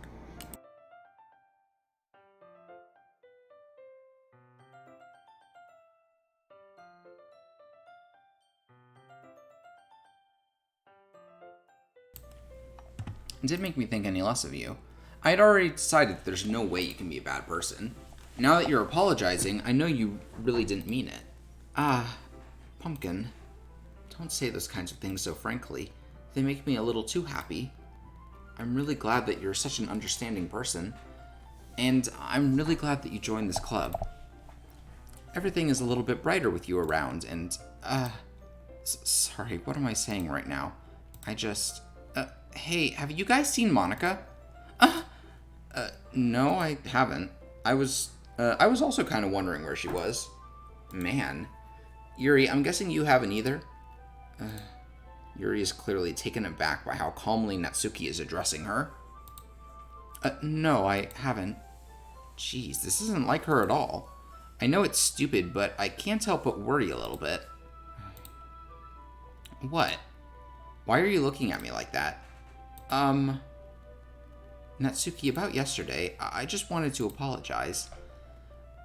It didn't make me think any less of you. I had already decided that there's no way you can be a bad person. Now that you're apologizing, I know you really didn't mean it. Pumpkin, don't say those kinds of things so frankly. They make me a little too happy. I'm really glad that you're such an understanding person. And I'm really glad that you joined this club. Everything is a little bit brighter with you around, and, sorry, what am I saying right now? I just, hey, have you guys seen Monica? No, I haven't. I was also kind of wondering where she was. Man. Yuri, I'm guessing you haven't either? Yuri is clearly taken aback by how calmly Natsuki is addressing her. No, I haven't. Jeez, this isn't like her at all. I know it's stupid, but I can't help but worry a little bit. What? Why are you looking at me like that? Natsuki, about yesterday, I just wanted to apologize.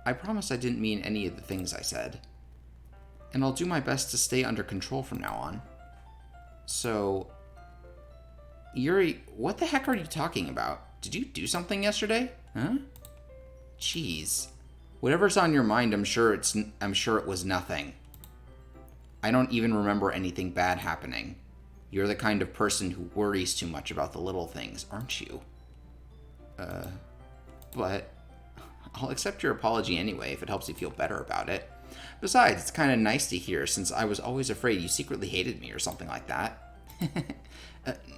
I promise I didn't mean any of the things I said. And I'll do my best to stay under control from now on. So, Yuri, what the heck are you talking about? Did you do something yesterday? Huh? Jeez. Whatever's on your mind, I'm sure it was nothing. I don't even remember anything bad happening. You're the kind of person who worries too much about the little things, aren't you? But I'll accept your apology anyway if it helps you feel better about it. Besides, it's kind of nice to hear since I was always afraid you secretly hated me or something like that.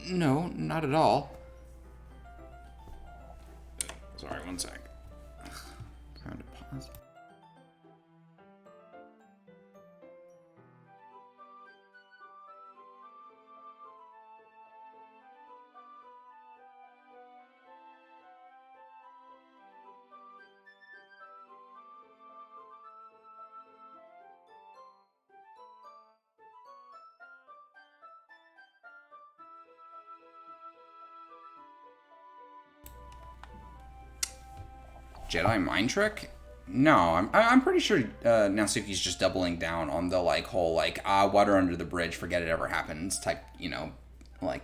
No, not at all. Sorry, one sec. Trying to pause. Jedi mind trick? No, I'm pretty sure Natsuki's just doubling down on the whole water under the bridge, forget it ever happens type,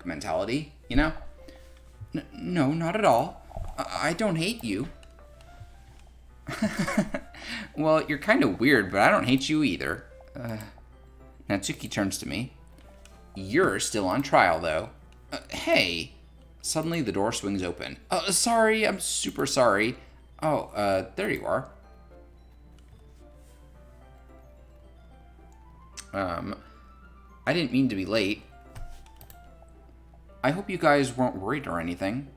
mentality, No, not at all. I don't hate you. Well, you're kind of weird, but I don't hate you either. Natsuki turns to me. You're still on trial, though. Hey. Suddenly, the door swings open. Sorry, I'm super sorry. Oh, there you are. I didn't mean to be late. I hope you guys weren't worried or anything.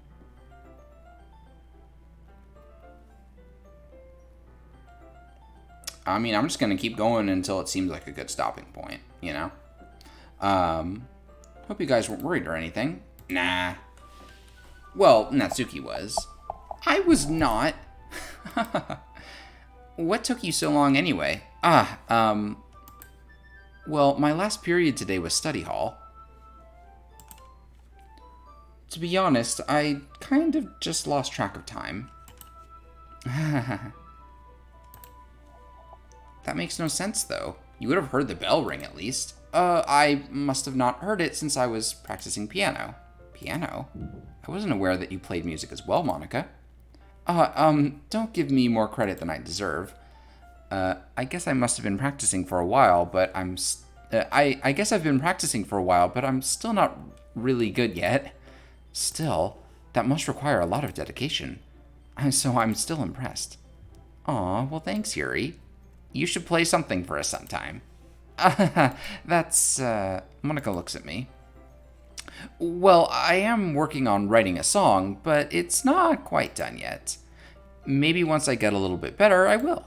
I mean, I'm just gonna keep going until it seems like a good stopping point, Hope you guys weren't worried or anything. Nah. Well, Natsuki was. I was not. What took you so long anyway? Well, my last period today was study hall. To be honest, I kind of just lost track of time. That makes no sense, though. You would have heard the bell ring, at least. I must have not heard it since I was practicing piano. Piano? I wasn't aware that you played music as well, Monica. Don't give me more credit than I deserve. I guess I must have been practicing for a while, but I guess I've been practicing for a while, but I'm still not really good yet. Still, that must require a lot of dedication. So I'm still impressed. Aw, well thanks, Yuri. You should play something for us sometime. Monica looks at me. Well, I am working on writing a song, but it's not quite done yet. Maybe once I get a little bit better, I will.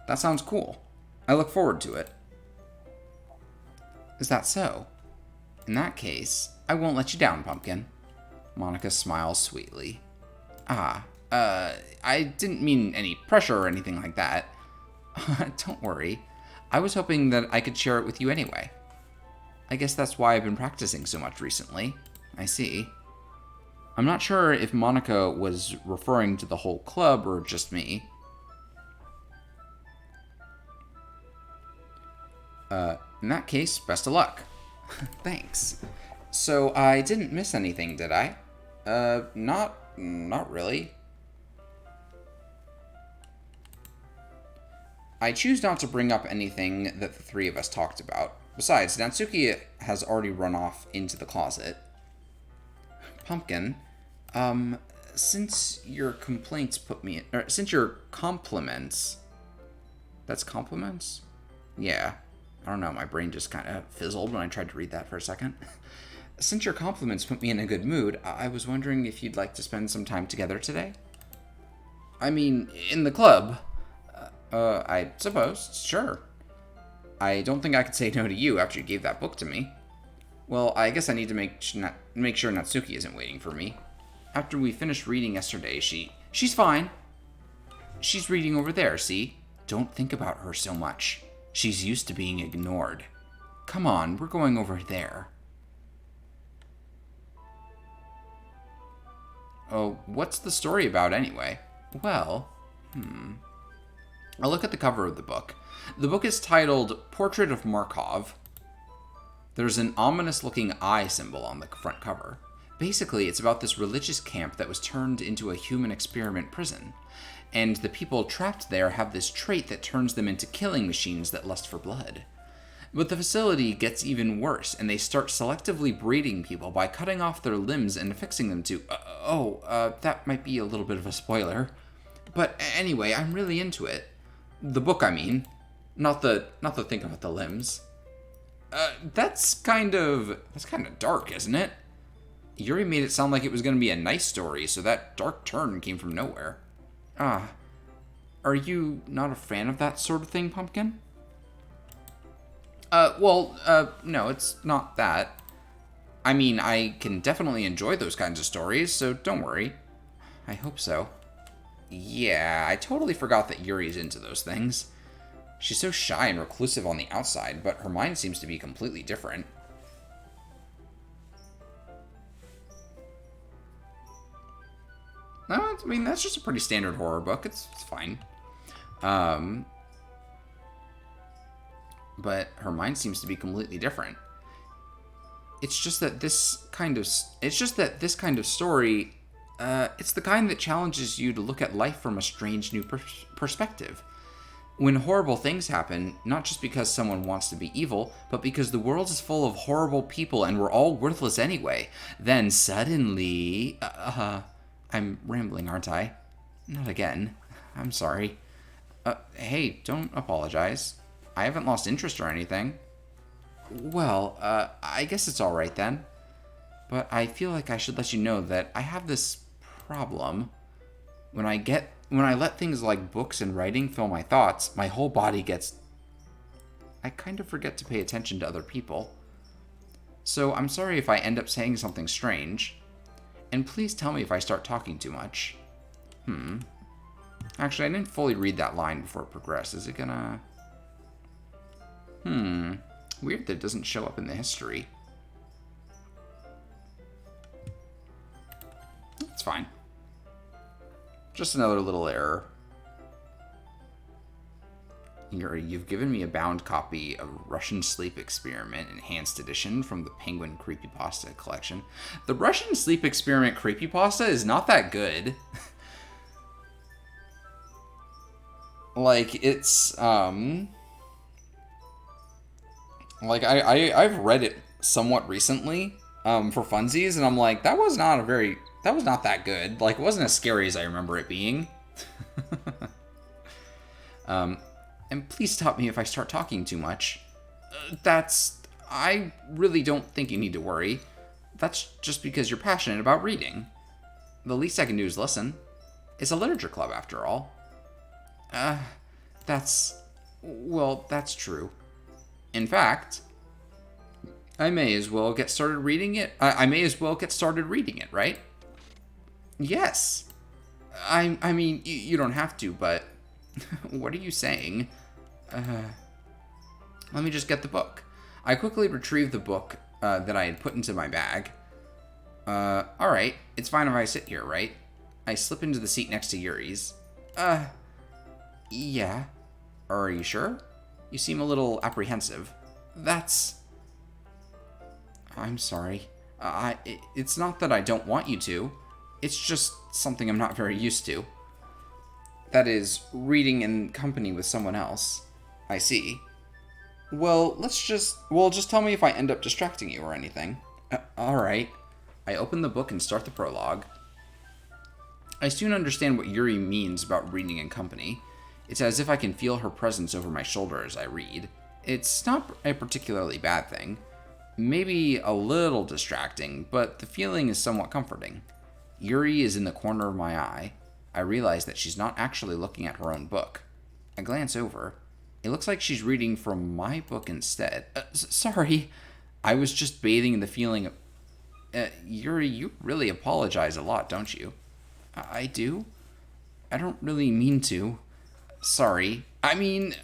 That sounds cool. I look forward to it. Is that so? In that case, I won't let you down, Pumpkin. Monica smiles sweetly. I didn't mean any pressure or anything like that. Don't worry. I was hoping that I could share it with you anyway. I guess that's why I've been practicing so much recently. I see. I'm not sure if Monica was referring to the whole club or just me. In that case, best of luck. Thanks. So, I didn't miss anything, did I? Not really. I choose not to bring up anything that the three of us talked about. Besides, Natsuki has already run off into the closet. Pumpkin, since your compliments That's compliments? Yeah. I don't know, my brain just kind of fizzled when I tried to read that for a second. Since your compliments put me in a good mood, I was wondering if you'd like to spend some time together today? I mean, in the club. I suppose. Sure. I don't think I could say no to you after you gave that book to me. Well, I guess I need to make sure Natsuki isn't waiting for me. After we finished reading yesterday, she's fine. She's reading over there, see? Don't think about her so much. She's used to being ignored. Come on, we're going over there. Oh, what's the story about anyway? Well, I'll look at the cover of the book. The book is titled Portrait of Markov. There's an ominous-looking eye symbol on the front cover. Basically, it's about this religious camp that was turned into a human experiment prison. And the people trapped there have this trait that turns them into killing machines that lust for blood. But the facility gets even worse, and they start selectively breeding people by cutting off their limbs and affixing them to... that might be a little bit of a spoiler. But anyway, I'm really into it. The book, I mean. Not the thing about the limbs. That's kind of dark, isn't it? Yuri made it sound like it was going to be a nice story, so that dark turn came from nowhere. Are you not a fan of that sort of thing, Pumpkin? No, it's not that. I mean, I can definitely enjoy those kinds of stories, so don't worry. I hope so. Yeah, I totally forgot that Yuri's into those things. She's so shy and reclusive on the outside, but her mind seems to be completely different. No, I mean, that's just a pretty standard horror book. It's fine. But her mind seems to be completely different. It's just that this kind of story, it's the kind that challenges you to look at life from a strange new perspective. When horrible things happen, not just because someone wants to be evil, but because the world is full of horrible people and we're all worthless anyway, then suddenly... I'm rambling, aren't I? Not again. I'm sorry. Hey, don't apologize. I haven't lost interest or anything. Well, I guess it's alright then. But I feel like I should let you know that I have this problem. When I let things like books and writing fill my thoughts, my whole body gets... I kind of forget to pay attention to other people. So I'm sorry if I end up saying something strange. And please tell me if I start talking too much. Actually, I didn't fully read that line before it progressed. Is it gonna... Weird that it doesn't show up in the history. It's fine. Just another little error. You've given me a bound copy of Russian Sleep Experiment Enhanced Edition from the Penguin Creepypasta collection. The Russian Sleep Experiment Creepypasta is not that good. Like, it's, like, I've read it somewhat recently, for funsies, and I'm like, that was not that good. Like, it wasn't as scary as I remember it being. And please stop me if I start talking too much. I really don't think you need to worry. That's just because you're passionate about reading. The least I can do is listen. It's a literature club, after all. That's true. In fact, I may as well get started reading it. Right? Yes. I mean, you don't have to, but... What are you saying? Let me just get the book. I quickly retrieved the book that I had put into my bag. Alright. It's fine if I sit here, right? I slip into the seat next to Yuri's. Yeah. Are you sure? You seem a little apprehensive. I'm sorry. It's not that I don't want you to. It's just something I'm not very used to. That is, reading in company with someone else. I see. Well, just tell me if I end up distracting you or anything. Alright. I open the book and start the prologue. I soon understand what Yuri means about reading in company. It's as if I can feel her presence over my shoulder as I read. It's not a particularly bad thing. Maybe a little distracting, but the feeling is somewhat comforting. Yuri is in the corner of my eye. I realize that she's not actually looking at her own book. I glance over. It looks like she's reading from my book instead. Sorry. I was just bathing in the feeling of... Yuri, you really apologize a lot, don't you? I do? I don't really mean to. Sorry. I mean,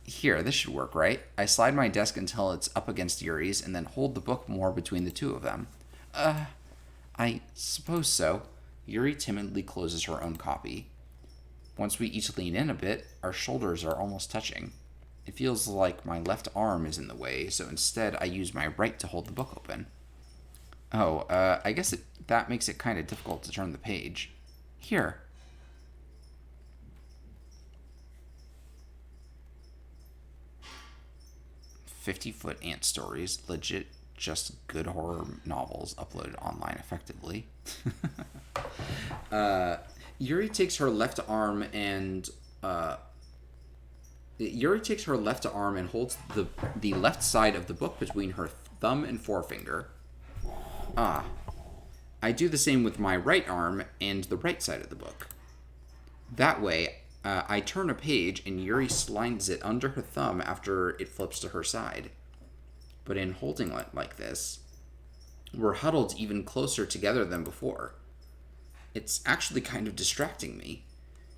Here, this should work, right? I slide my desk until it's up against Yuri's and then hold the book more between the two of them. I suppose so. Yuri timidly closes her own copy. Once we each lean in a bit, our shoulders are almost touching. It feels like my left arm is in the way, so instead I use my right to hold the book open. I guess that makes it kind of difficult to turn the page. Here. "50-Foot Ant Stories, legit just good horror novels uploaded online effectively." Yuri takes her left arm and holds the left side of the book between her thumb and forefinger. I do the same with my right arm and the right side of the book. That way, I turn a page and Yuri slides it under her thumb after it flips to her side. But in holding it like this, we're huddled even closer together than before. It's actually kind of distracting me.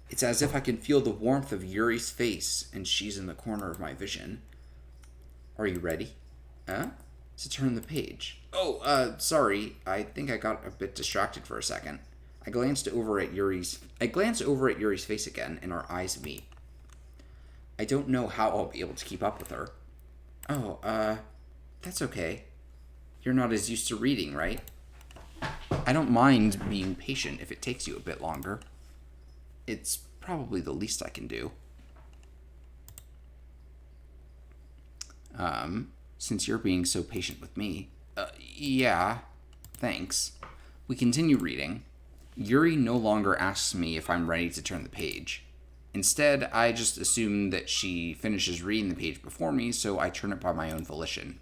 It's as if I can feel the warmth of Yuri's face and she's in the corner of my vision. Are you ready? To turn the page. Sorry. I think I got a bit distracted for a second. I glance over at Yuri's face again, and our eyes meet. I don't know how I'll be able to keep up with her. That's okay. You're not as used to reading, right? I don't mind being patient if it takes you a bit longer. It's probably the least I can do. Since you're being so patient with me. Yeah, thanks. We continue reading. Yuri no longer asks me if I'm ready to turn the page. Instead, I just assume that she finishes reading the page before me, so I turn it by my own volition.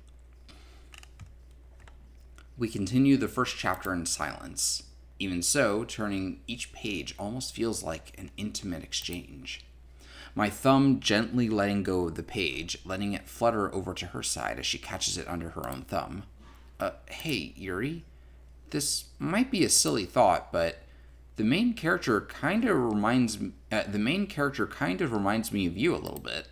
We continue the first chapter in silence. Even so, turning each page almost feels like an intimate exchange. My thumb gently letting go of the page, letting it flutter over to her side as she catches it under her own thumb. Hey, Yuri, this might be a silly thought, but the main character kind of reminds me of you a little bit.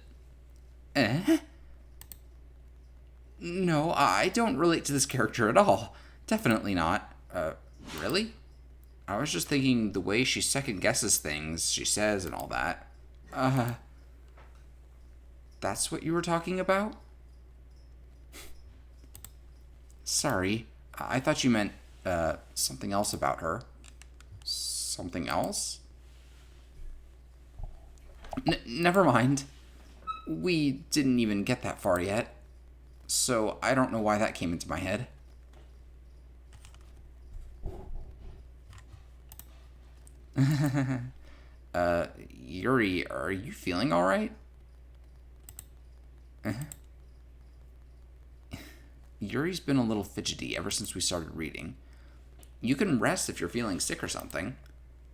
No, I don't relate to this character at all. Definitely not. Really? I was just thinking the way she second guesses things she says and all that. That's what you were talking about? Sorry, I thought you meant, something else about her. Something else? Never mind. We didn't even get that far yet, so I don't know why that came into my head. Yuri, are you feeling alright? Yuri's been a little fidgety ever since we started reading. You can rest if you're feeling sick or something.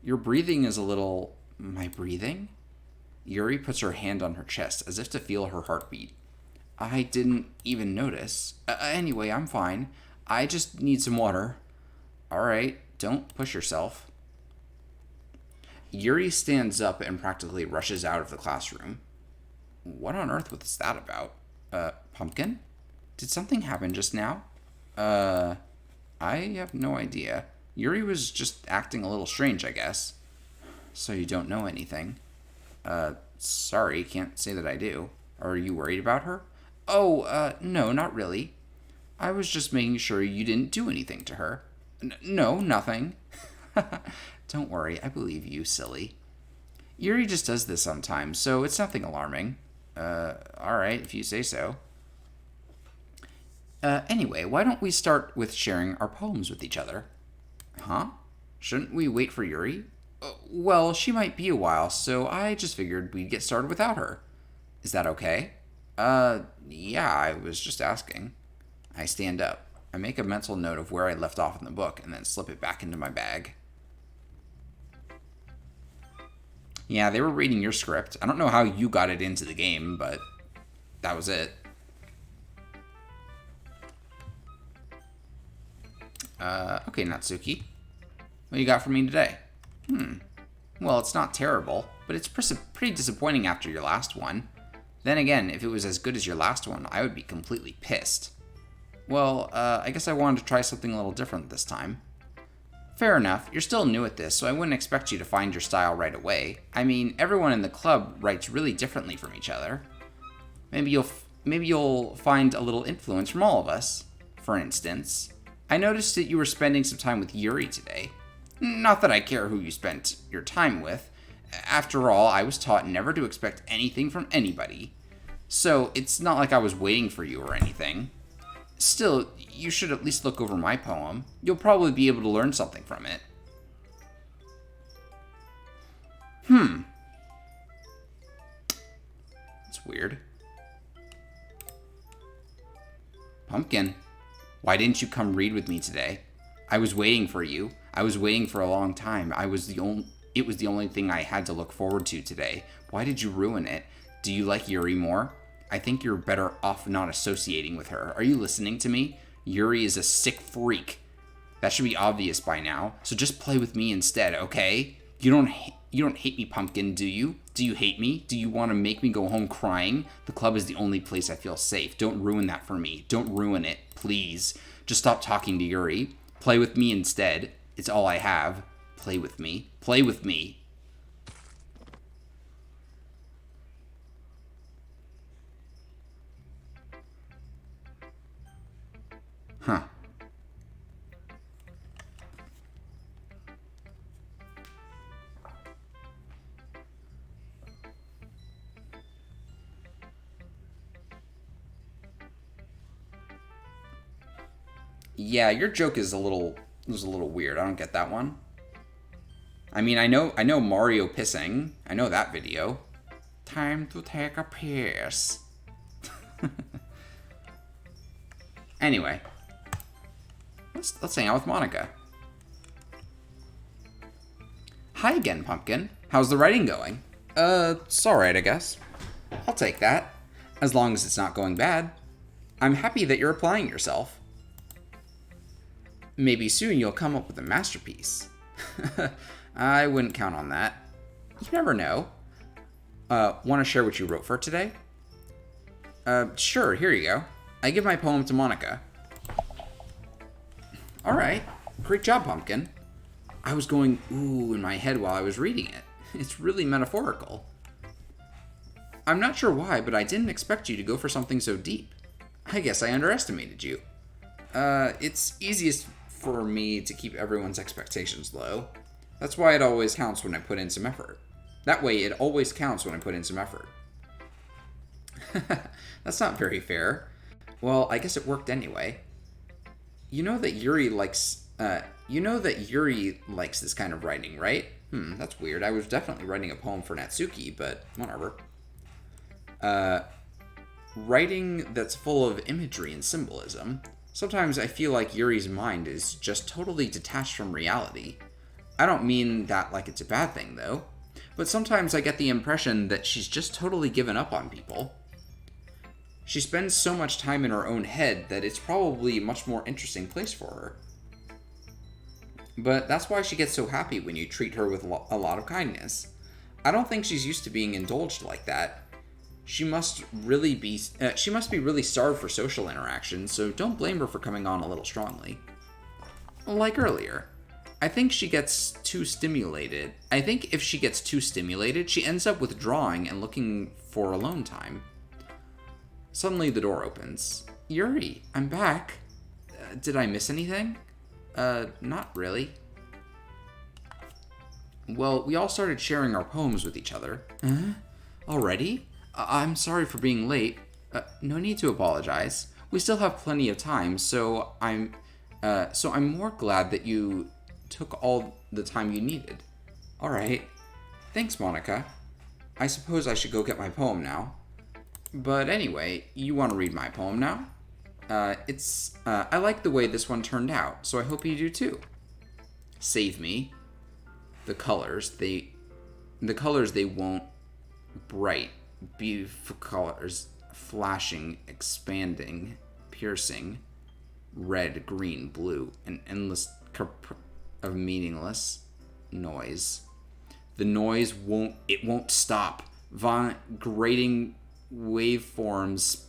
Your breathing is a little... My breathing? Yuri puts her hand on her chest as if to feel her heartbeat. I didn't even notice. Anyway, I'm fine. I just need some water. Alright, don't push yourself. Yuri stands up and practically rushes out of the classroom. What on earth was that about? Pumpkin? Did something happen just now? I have no idea. Yuri was just acting a little strange, I guess. So you don't know anything? Sorry, can't say that I do. Are you worried about her? No, not really. I was just making sure you didn't do anything to her. No, nothing. Don't worry, I believe you, silly. Yuri just does this sometimes, so it's nothing alarming. Alright, if you say so. Anyway, why don't we start with sharing our poems with each other? Huh? Shouldn't we wait for Yuri? Well, she might be a while, so I just figured we'd get started without her. Is that okay? Yeah, I was just asking. I stand up. I make a mental note of where I left off in the book and then slip it back into my bag. Yeah, they were reading your script. I don't know how you got it into the game, but that was it. Okay, Natsuki. What you got for me today? Well, it's not terrible, but it's pretty disappointing after your last one. Then again, if it was as good as your last one, I would be completely pissed. Well, I guess I wanted to try something a little different this time. Fair enough, you're still new at this, so I wouldn't expect you to find your style right away. I mean, everyone in the club writes really differently from each other. Maybe you'll find a little influence from all of us. For instance, I noticed that you were spending some time with Yuri today. Not that I care who you spent your time with. After all, I was taught never to expect anything from anybody. So, it's not like I was waiting for you or anything. Still, you should at least look over my poem. You'll probably be able to learn something from it. That's weird. Pumpkin, why didn't you come read with me today? I was waiting for you. I was waiting for a long time. It was the only thing I had to look forward to today. Why did you ruin it? Do you like Yuri more? I think you're better off not associating with her. Are you listening to me? Yuri is a sick freak. That should be obvious by now. So just play with me instead, okay? You don't hate me, Pumpkin, do you? Do you hate me? Do you want to make me go home crying? The club is the only place I feel safe. Don't ruin that for me. Don't ruin it, please. Just stop talking to Yuri. Play with me instead. It's all I have. Play with me. Play with me. Huh. Yeah, your joke is was a little weird. I don't get that one. I mean, I know Mario pissing. I know that video. Time to take a piss. Anyway, let's hang out with Monica. Hi again, Pumpkin. How's the writing going? It's alright, I guess. I'll take that. As long as it's not going bad. I'm happy that you're applying yourself. Maybe soon you'll come up with a masterpiece. I wouldn't count on that. You never know. Want to share what you wrote for today? Sure, here you go. I give my poem to Monica. Alright. Great job, Pumpkin. I was going ooh in my head while I was reading it. It's really metaphorical. I'm not sure why, but I didn't expect you to go for something so deep. I guess I underestimated you. It's easiest for me to keep everyone's expectations low. That's why it always counts when I put in some effort. That way, it always counts when I put in some effort. That's not very fair. Well, I guess it worked anyway. You know that Yuri likes this kind of writing, right? That's weird. I was definitely writing a poem for Natsuki, but whatever. Writing that's full of imagery and symbolism. Sometimes I feel like Yuri's mind is just totally detached from reality. I don't mean that like it's a bad thing, though. But sometimes I get the impression that she's just totally given up on people. She spends so much time in her own head that it's probably a much more interesting place for her. But that's why she gets so happy when you treat her with a lot of kindness. I don't think she's used to being indulged like that. She must be really starved for social interaction, so don't blame her for coming on a little strongly. Like earlier, I think if she gets too stimulated, she ends up withdrawing and looking for alone time. Suddenly the door opens. Yuri, I'm back. Did I miss anything? Not really. Well, we all started sharing our poems with each other. Already? I'm sorry for being late. No need to apologize. We still have plenty of time, so I'm more glad that you took all the time you needed. All right. Thanks, Monica. I suppose I should go get my poem now. But anyway, you want to read my poem now? I like the way this one turned out, so I hope you do too. Save me. The colors, they won't bright, beautiful colors, flashing, expanding, piercing, red, green, blue, an endless of meaningless noise. The noise won't stop. Grating waveforms,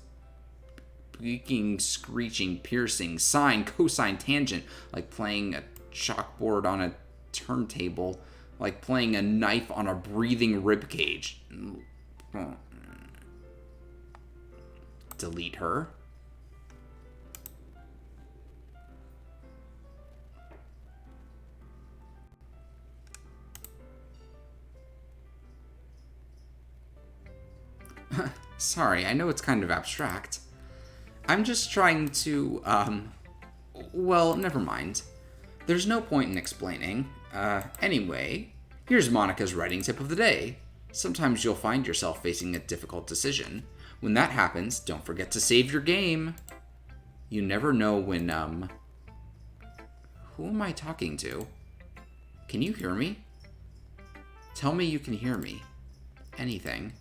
speaking, screeching, piercing, sine, cosine, tangent, like playing a chalkboard on a turntable, like playing a knife on a breathing rib cage. Delete her. Sorry, I know it's kind of abstract. I'm just trying to, well, never mind. There's no point in explaining. Anyway, here's Monica's writing tip of the day. Sometimes you'll find yourself facing a difficult decision. When that happens, don't forget to save your game. You never know when, Who am I talking to? Can you hear me? Tell me you can hear me. Anything.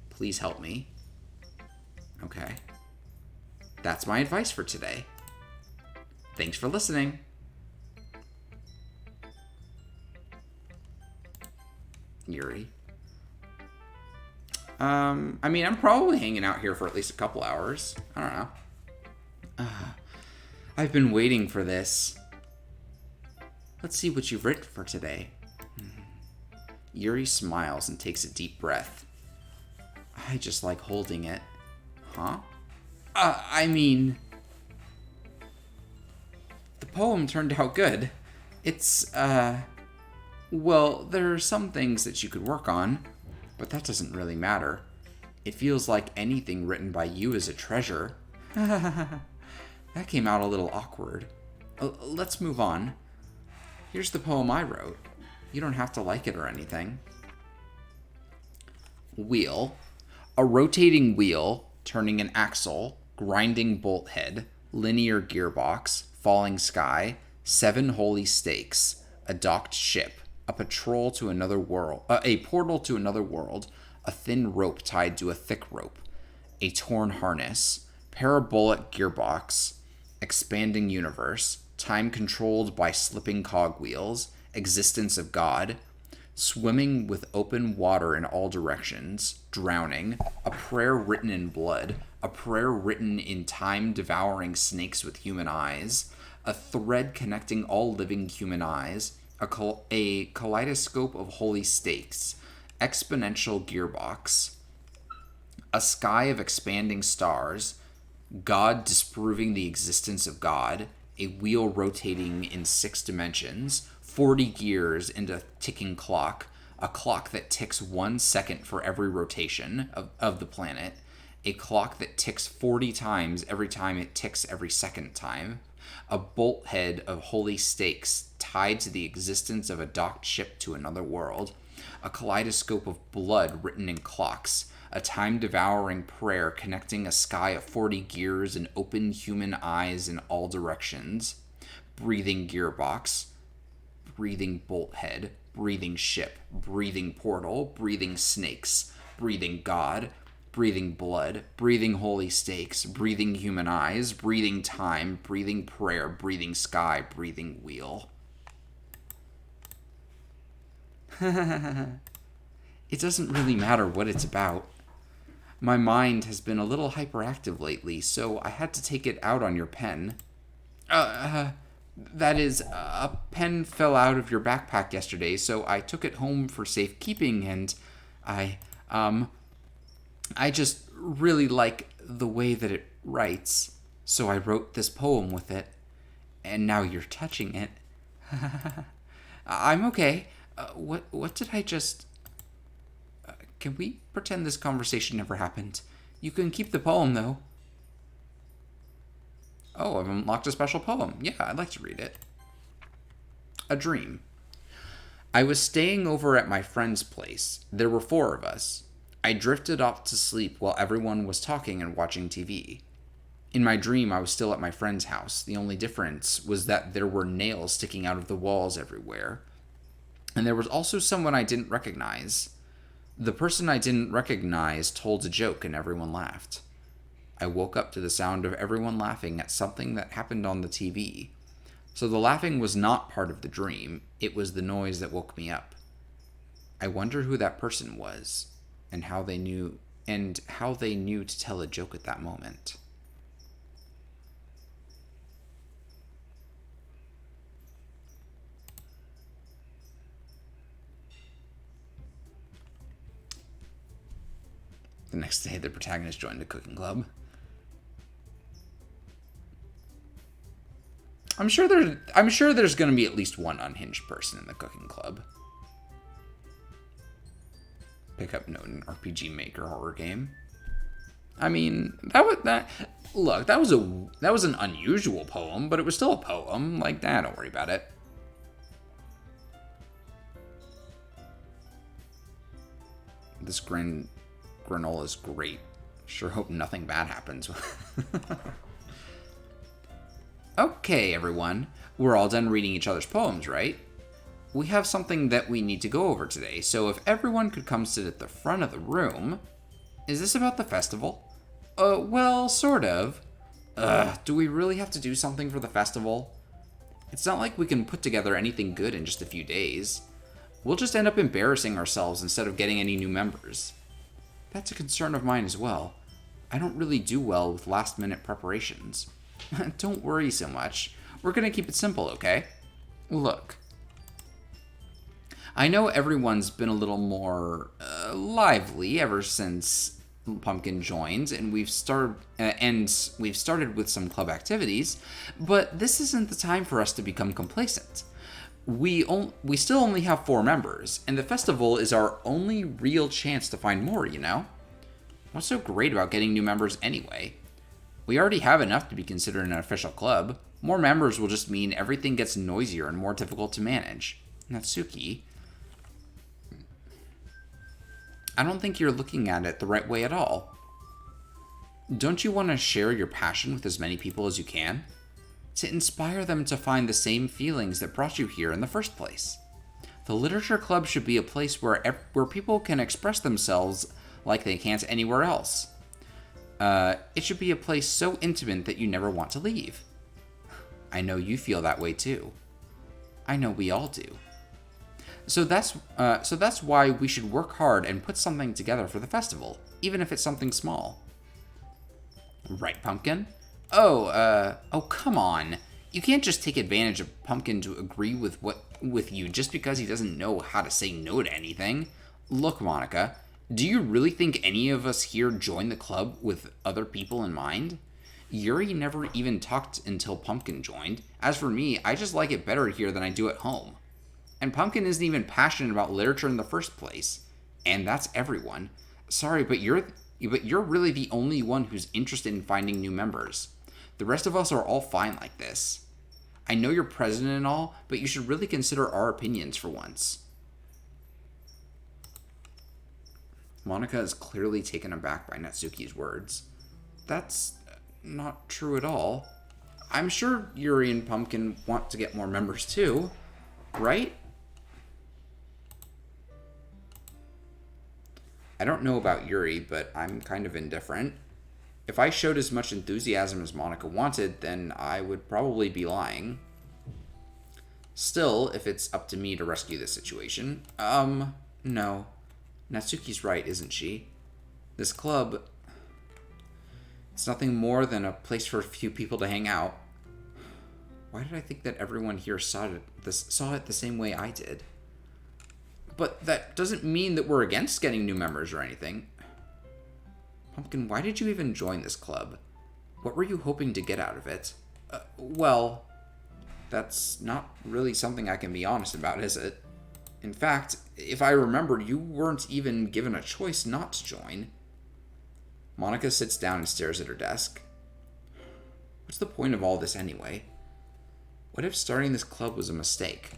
Please help me. Okay. That's my advice for today. Thanks for listening. Yuri. I'm probably hanging out here for at least a couple hours. I don't know. I've been waiting for this. Let's see what you've written for today. Yuri smiles and takes a deep breath. I just like holding it. Huh? The poem turned out good. It's, well, there are some things that you could work on, but that doesn't really matter. It feels like anything written by you is a treasure. That came out a little awkward. Let's move on. Here's the poem I wrote. You don't have to like it or anything. Wheel. A rotating wheel, turning an axle, grinding bolt head, linear gearbox, falling sky, 7 holy stakes, a docked ship, a patrol to another world, a portal to another world, a thin rope tied to a thick rope, a torn harness, parabolic gearbox, expanding universe, time controlled by slipping cogwheels, existence of God, swimming with open water in all directions, drowning, a prayer written in blood, a prayer written in time-devouring snakes with human eyes, a thread connecting all living human eyes, a kaleidoscope of holy stakes, exponential gearbox, a sky of expanding stars, God disproving the existence of God, a wheel rotating in 6 dimensions, 40 gears into a ticking clock, a clock that ticks 1 second for every rotation of the planet, a clock that ticks 40 times every time it ticks every second time, a bolt head of holy stakes tied to the existence of a docked ship to another world, a kaleidoscope of blood written in clocks, a time-devouring prayer connecting a sky of 40 gears and open human eyes in all directions, breathing gearbox, breathing bolt head, breathing ship, breathing portal, breathing snakes, breathing God, breathing blood, breathing holy stakes, breathing human eyes, breathing time, breathing prayer, breathing sky, breathing wheel. It doesn't really matter what it's about. My mind has been a little hyperactive lately, so I had to take it out on your pen. That is, a pen fell out of your backpack yesterday, so I took it home for safekeeping, and I just really like the way that it writes, so I wrote this poem with it, and now you're touching it. I'm okay. What did I just... can we pretend this conversation never happened? You can keep the poem, though. Oh, I've unlocked a special poem. Yeah, I'd like to read it. A dream. I was staying over at my friend's place. There were 4 of us. I drifted off to sleep while everyone was talking and watching TV. In my dream, I was still at my friend's house. The only difference was that there were nails sticking out of the walls everywhere. And there was also someone I didn't recognize. The person I didn't recognize told a joke and everyone laughed. I woke up to the sound of everyone laughing at something that happened on the TV. So the laughing was not part of the dream. It was the noise that woke me up. I wonder who that person was and how they knew to tell a joke at that moment. The next day, the protagonist joined a cooking club. I'm sure there's going to be at least one unhinged person in the cooking club. Pick up note in RPG Maker horror game. I mean, that was an unusual poem, but it was still a poem. Like, don't worry about it. This granola is great. Sure hope nothing bad happens. Okay, everyone. We're all done reading each other's poems, right? We have something that we need to go over today, so if everyone could come sit at the front of the room... Is this about the festival? Well, sort of. Do we really have to do something for the festival? It's not like we can put together anything good in just a few days. We'll just end up embarrassing ourselves instead of getting any new members. That's a concern of mine as well. I don't really do well with last-minute preparations. Don't worry so much. We're gonna keep it simple, okay? Look. I know everyone's been a little more lively ever since Pumpkin joined, and we've started with some club activities, but this isn't the time for us to become complacent. We still only have 4 members, and the festival is our only real chance to find more, you know? What's so great about getting new members anyway? We already have enough to be considered an official club. More members will just mean everything gets noisier and more difficult to manage. Natsuki, I don't think you're looking at it the right way at all. Don't you want to share your passion with as many people as you can? To inspire them to find the same feelings that brought you here in the first place. The Literature Club should be a place where people can express themselves like they can't anywhere else. It should be a place so intimate that you never want to leave. I know you feel that way too. I know we all do. So that's why we should work hard and put something together for the festival, even if it's something small. Right, Pumpkin? Oh, come on. You can't just take advantage of Pumpkin to agree with you just because he doesn't know how to say no to anything. Look, Monica, do you really think any of us here joined the club with other people in mind? Yuri never even talked until Pumpkin joined. As for me, I just like it better here than I do at home. And Pumpkin isn't even passionate about literature in the first place. And that's everyone. Sorry, but you're really the only one who's interested in finding new members. The rest of us are all fine like this. I know you're president and all, but you should really consider our opinions for once. Monica is clearly taken aback by Natsuki's words. That's not true at all. I'm sure Yuri and Pumpkin want to get more members too, right? I don't know about Yuri, but I'm kind of indifferent. If I showed as much enthusiasm as Monica wanted, then I would probably be lying. Still, if it's up to me to rescue this situation, no. Natsuki's right, isn't she? This club, it's nothing more than a place for a few people to hang out. Why did I think that everyone here saw it the same way I did? But that doesn't mean that we're against getting new members or anything. Pumpkin, why did you even join this club? What were you hoping to get out of it? Well, that's not really something I can be honest about, is it? In fact, if I remember, you weren't even given a choice not to join. Monica sits down and stares at her desk. What's the point of all this anyway? What if starting this club was a mistake?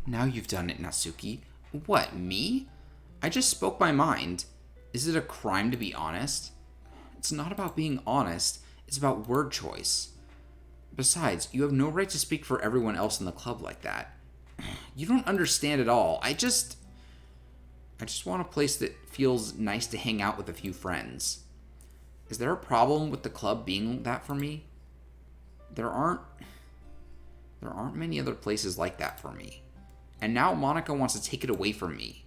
Now you've done it, Natsuki. What, me? I just spoke my mind. Is it a crime to be honest? It's not about being honest, it's about word choice. Besides, you have no right to speak for everyone else in the club like that. You don't understand at all. I just want a place that feels nice to hang out with a few friends. Is there a problem with the club being that for me? There aren't many other places like that for me. And now Monica wants to take it away from me.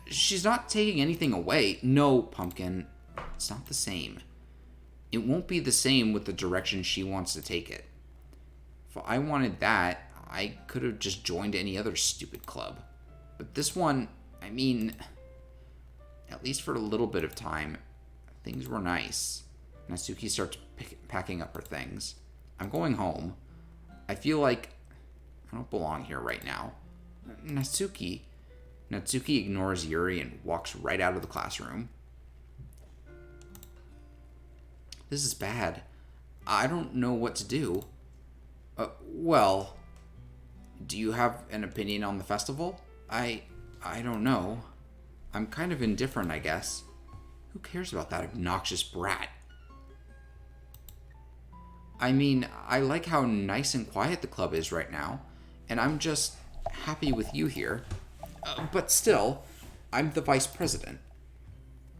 She's not taking anything away. No, Pumpkin. It's not the same. It won't be the same with the direction she wants to take it. If I wanted that, I could have just joined any other stupid club. But this one, I mean, at least for a little bit of time, things were nice. Natsuki starts packing up her things. I'm going home. I feel like I don't belong here right now. Natsuki ignores Yuri and walks right out of the classroom. This is bad. I don't know what to do. Well, do you have an opinion on the festival? I don't know. I'm kind of indifferent, I guess. Who cares about that obnoxious brat? I mean, I like how nice and quiet the club is right now, and I'm just happy with you here. But still, I'm the vice president.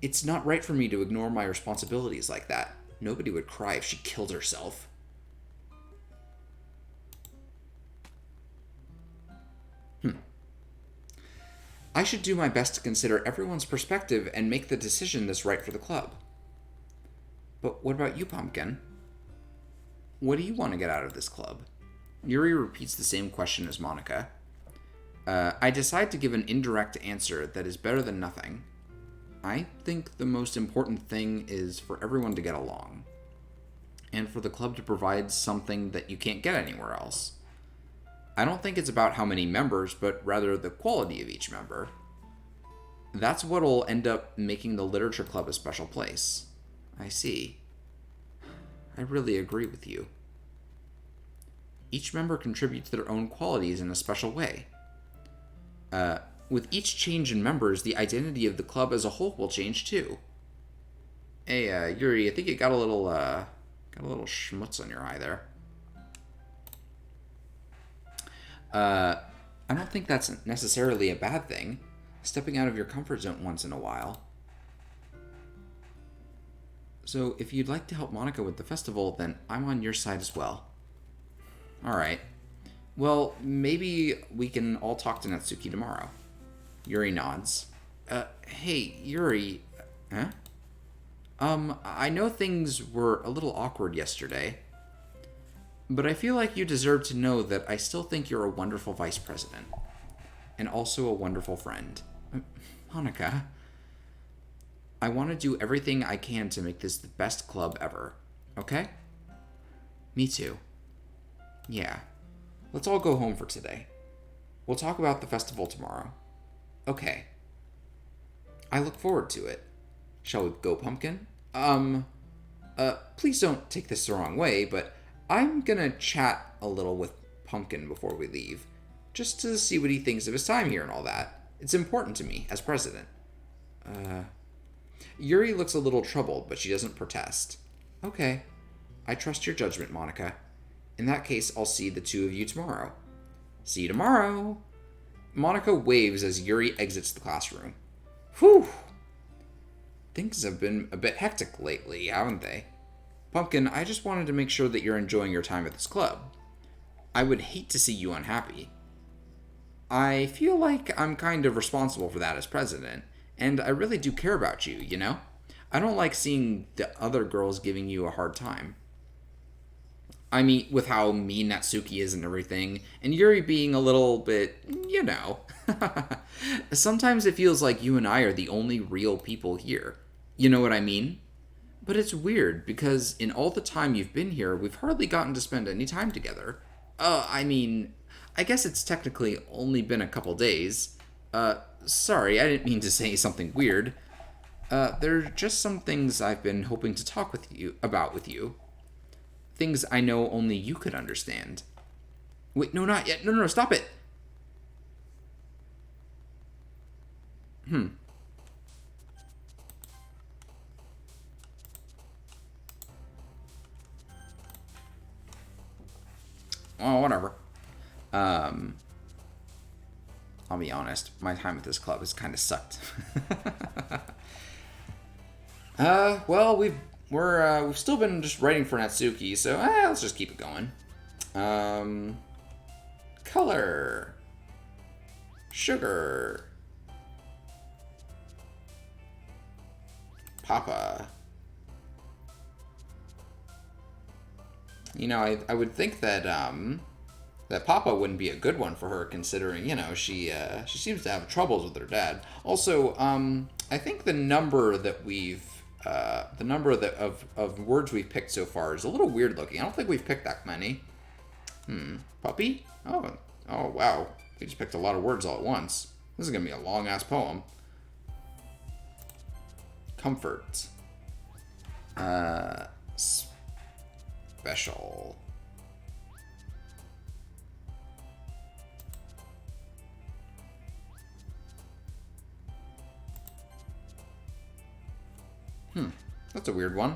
It's not right for me to ignore my responsibilities like that. Nobody would cry if she killed herself. I should do my best to consider everyone's perspective and make the decision that's right for the club. But what about you, Pumpkin? What do you want to get out of this club? Yuri repeats the same question as Monica. I decide to give an indirect answer that is better than nothing. I think the most important thing is for everyone to get along, and for the club to provide something that you can't get anywhere else. I don't think it's about how many members, but rather the quality of each member. That's what'll end up making the literature club a special place. I see. I really agree with you. Each member contributes their own qualities in a special way. With each change in members, the identity of the club as a whole will change too. Hey, Yuri, I think you got a little schmutz on your eye there. I don't think that's necessarily a bad thing. Stepping out of your comfort zone once in a while. So, if you'd like to help Monica with the festival, then I'm on your side as well. Alright. Well, maybe we can all talk to Natsuki tomorrow. Yuri nods. Hey, Yuri. Huh? I know things were a little awkward yesterday, but I feel like you deserve to know that I still think you're a wonderful vice president, and also a wonderful friend. Monica, I want to do everything I can to make this the best club ever, okay? Me too. Yeah. Let's all go home for today. We'll talk about the festival tomorrow. Okay. I look forward to it. Shall we go, Pumpkin? Please don't take this the wrong way, but I'm gonna chat a little with Pumpkin before we leave, just to see what he thinks of his time here and all that. It's important to me, as president. Yuri looks a little troubled, but she doesn't protest. Okay. I trust your judgment, Monica. In that case, I'll see the two of you tomorrow. See you tomorrow! Monica waves as Yuri exits the classroom. Whew! Things have been a bit hectic lately, haven't they? Pumpkin, I just wanted to make sure that you're enjoying your time at this club. I would hate to see you unhappy. I feel like I'm kind of responsible for that as president, and I really do care about you, you know? I don't like seeing the other girls giving you a hard time. I mean, with how mean Natsuki is and everything, and Yuri being a little bit, you know. Sometimes it feels like you and I are the only real people here. You know what I mean? But it's weird, because in all the time you've been here, we've hardly gotten to spend any time together. I mean, I guess it's technically only been a couple days. Sorry, I didn't mean to say something weird. There are just some things I've been hoping to talk with you about. Things I know only you could understand. Wait, no, not yet. No, stop it. Well, whatever. Um, I'll be honest. My time at this club has kind of sucked. Well, we've still been just writing for Natsuki, so let's just keep it going. Color, sugar, Papa. You know, I would think that that Papa wouldn't be a good one for her, considering, you know, she seems to have troubles with her dad. Also, I think the number that of words we've picked so far is a little weird looking. I don't think we've picked that many. Puppy? Oh, wow. We just picked a lot of words all at once. This is gonna be a long ass poem. Comfort. Special. That's a weird one.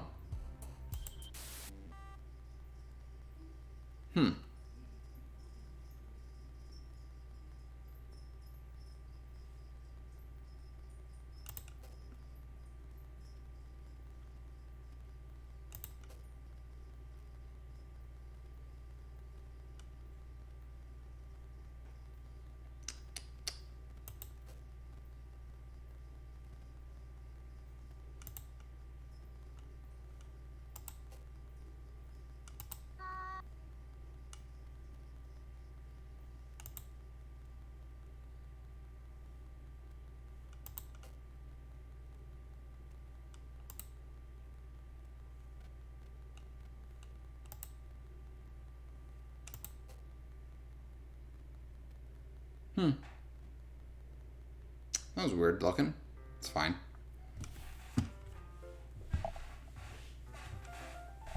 That was weird looking. It's fine.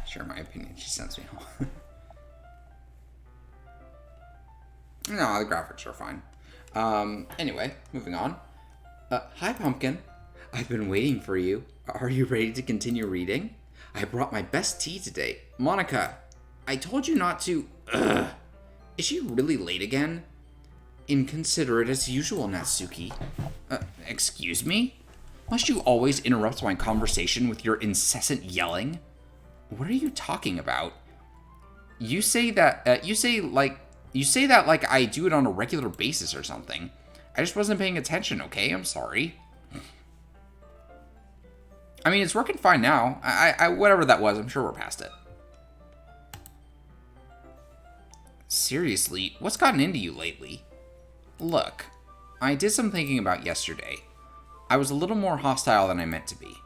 Share my opinion. She sends me home. No, the graphics are fine. Anyway, moving on. Hi, Pumpkin. I've been waiting for you. Are you ready to continue reading? I brought my best tea today. Monica, I told you not to... Ugh. Is she really late again? Inconsiderate as usual, Natsuki. Excuse me? Must you always interrupt my conversation with your incessant yelling? What are you talking about? You say that like I do it on a regular basis or something. I just wasn't paying attention, okay? I'm sorry. I mean, it's working fine now. I whatever that was, I'm sure we're past it. Seriously, what's gotten into you lately? Look, I did some thinking about yesterday. I was a little more hostile than I meant to be.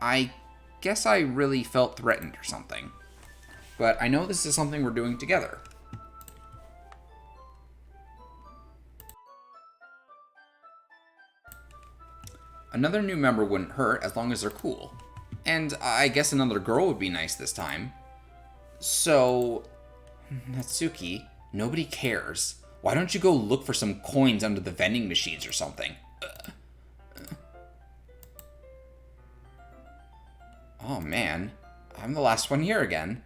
I guess I really felt threatened or something. But I know this is something we're doing together. Another new member wouldn't hurt as long as they're cool. And I guess another girl would be nice this time. So, Natsuki, nobody cares. Why don't you go look for some coins under the vending machines or something? Oh man, I'm the last one here again.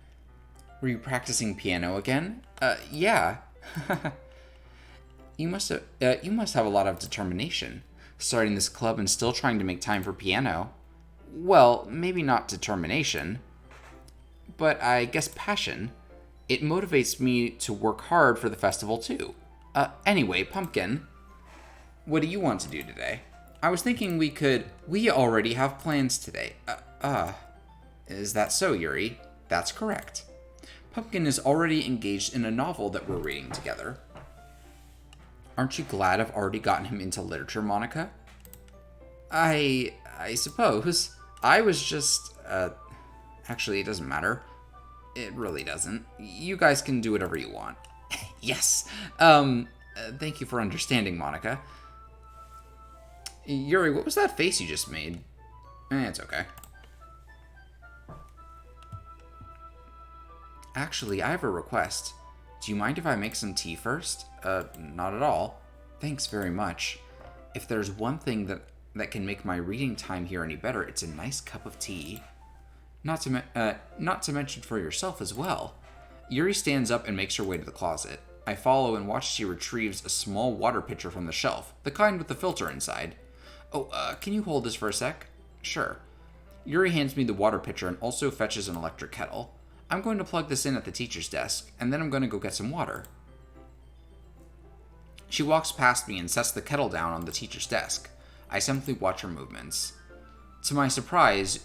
Were you practicing piano again? Yeah. You must have a lot of determination, starting this club and still trying to make time for piano. Well, maybe not determination, but I guess passion. It motivates me to work hard for the festival too. Anyway, Pumpkin, what do you want to do today? I was thinking we already have plans today. Is that so, Yuri? That's correct. Pumpkin is already engaged in a novel that we're reading together. Aren't you glad I've already gotten him into literature, Monica? I suppose. I was just, actually, it doesn't matter. It really doesn't. You guys can do whatever you want. Yes. Thank you for understanding, Monica. Yuri, what was that face you just made? It's okay. Actually, I have a request. Do you mind if I make some tea first? Not at all. Thanks very much. If there's one thing that can make my reading time here any better, it's a nice cup of tea. Not to mention for yourself as well. Yuri stands up and makes her way to the closet. I follow and watch as she retrieves a small water pitcher from the shelf, the kind with the filter inside. Oh, can you hold this for a sec? Sure. Yuri hands me the water pitcher and also fetches an electric kettle. I'm going to plug this in at the teacher's desk, and then I'm going to go get some water. She walks past me and sets the kettle down on the teacher's desk. I simply watch her movements. To my surprise,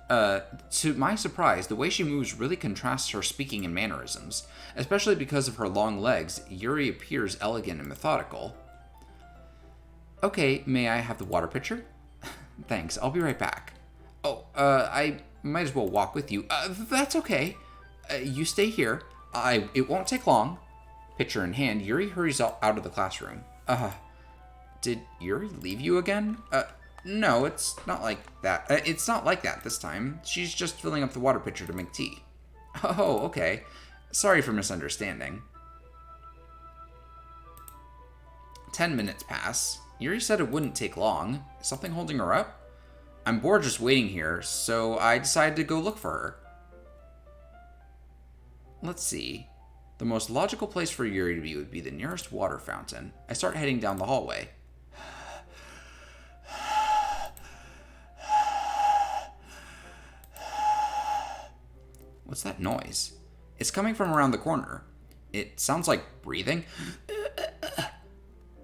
the way she moves really contrasts her speaking and mannerisms. Especially because of her long legs, Yuri appears elegant and methodical. Okay, may I have the water pitcher? Thanks, I'll be right back. Oh, I might as well walk with you. That's okay. You stay here. It won't take long. Pitcher in hand, Yuri hurries out of the classroom. Did Yuri leave you again? No, it's not like that. It's not like that this time. She's just filling up the water pitcher to make tea. Oh, okay. Sorry for misunderstanding. 10 minutes pass. Yuri said it wouldn't take long. Is something holding her up? I'm bored just waiting here, so I decided to go look for her. Let's see. The most logical place for Yuri to be would be the nearest water fountain. I start heading down the hallway. What's that noise? It's coming from around the corner. It sounds like breathing.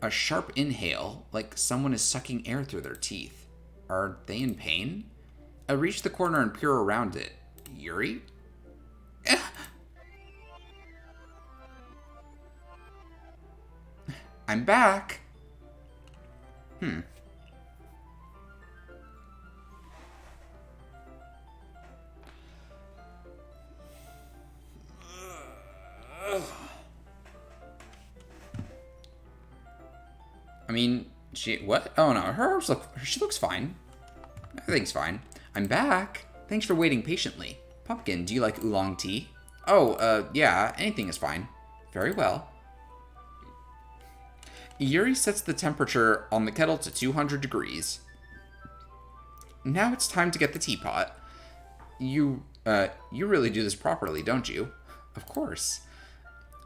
A sharp inhale, like someone is sucking air through their teeth. Are they in pain? I reach the corner and peer around it. Yuri? I'm back. I mean, what? Oh no, she looks fine. Everything's fine. I'm back. Thanks for waiting patiently. Pumpkin, do you like oolong tea? Oh, yeah, anything is fine. Very well. Yuri sets the temperature on the kettle to 200 degrees. Now it's time to get the teapot. You really do this properly, don't you? Of course.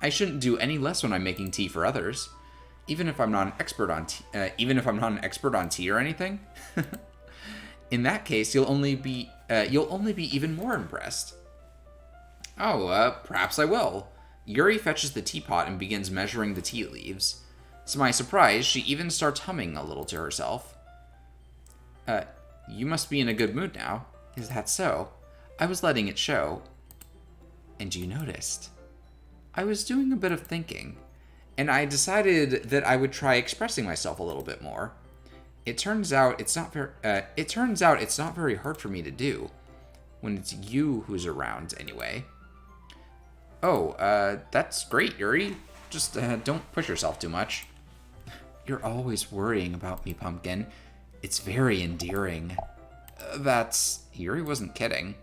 I shouldn't do any less when I'm making tea for others. Even if I'm not an expert on tea or anything. In that case, you'll only be even more impressed. Oh, perhaps I will. Yuri fetches the teapot and begins measuring the tea leaves. To my surprise, she even starts humming a little to herself. You must be in a good mood now. Is that so? I was letting it show. And you noticed. I was doing a bit of thinking, and I decided that I would try expressing myself a little bit more. It turns out it's not very hard for me to do, when it's you who's around anyway. Oh, that's great, Yuri. Just don't push yourself too much. You're always worrying about me, Pumpkin. It's very endearing. Yuri wasn't kidding.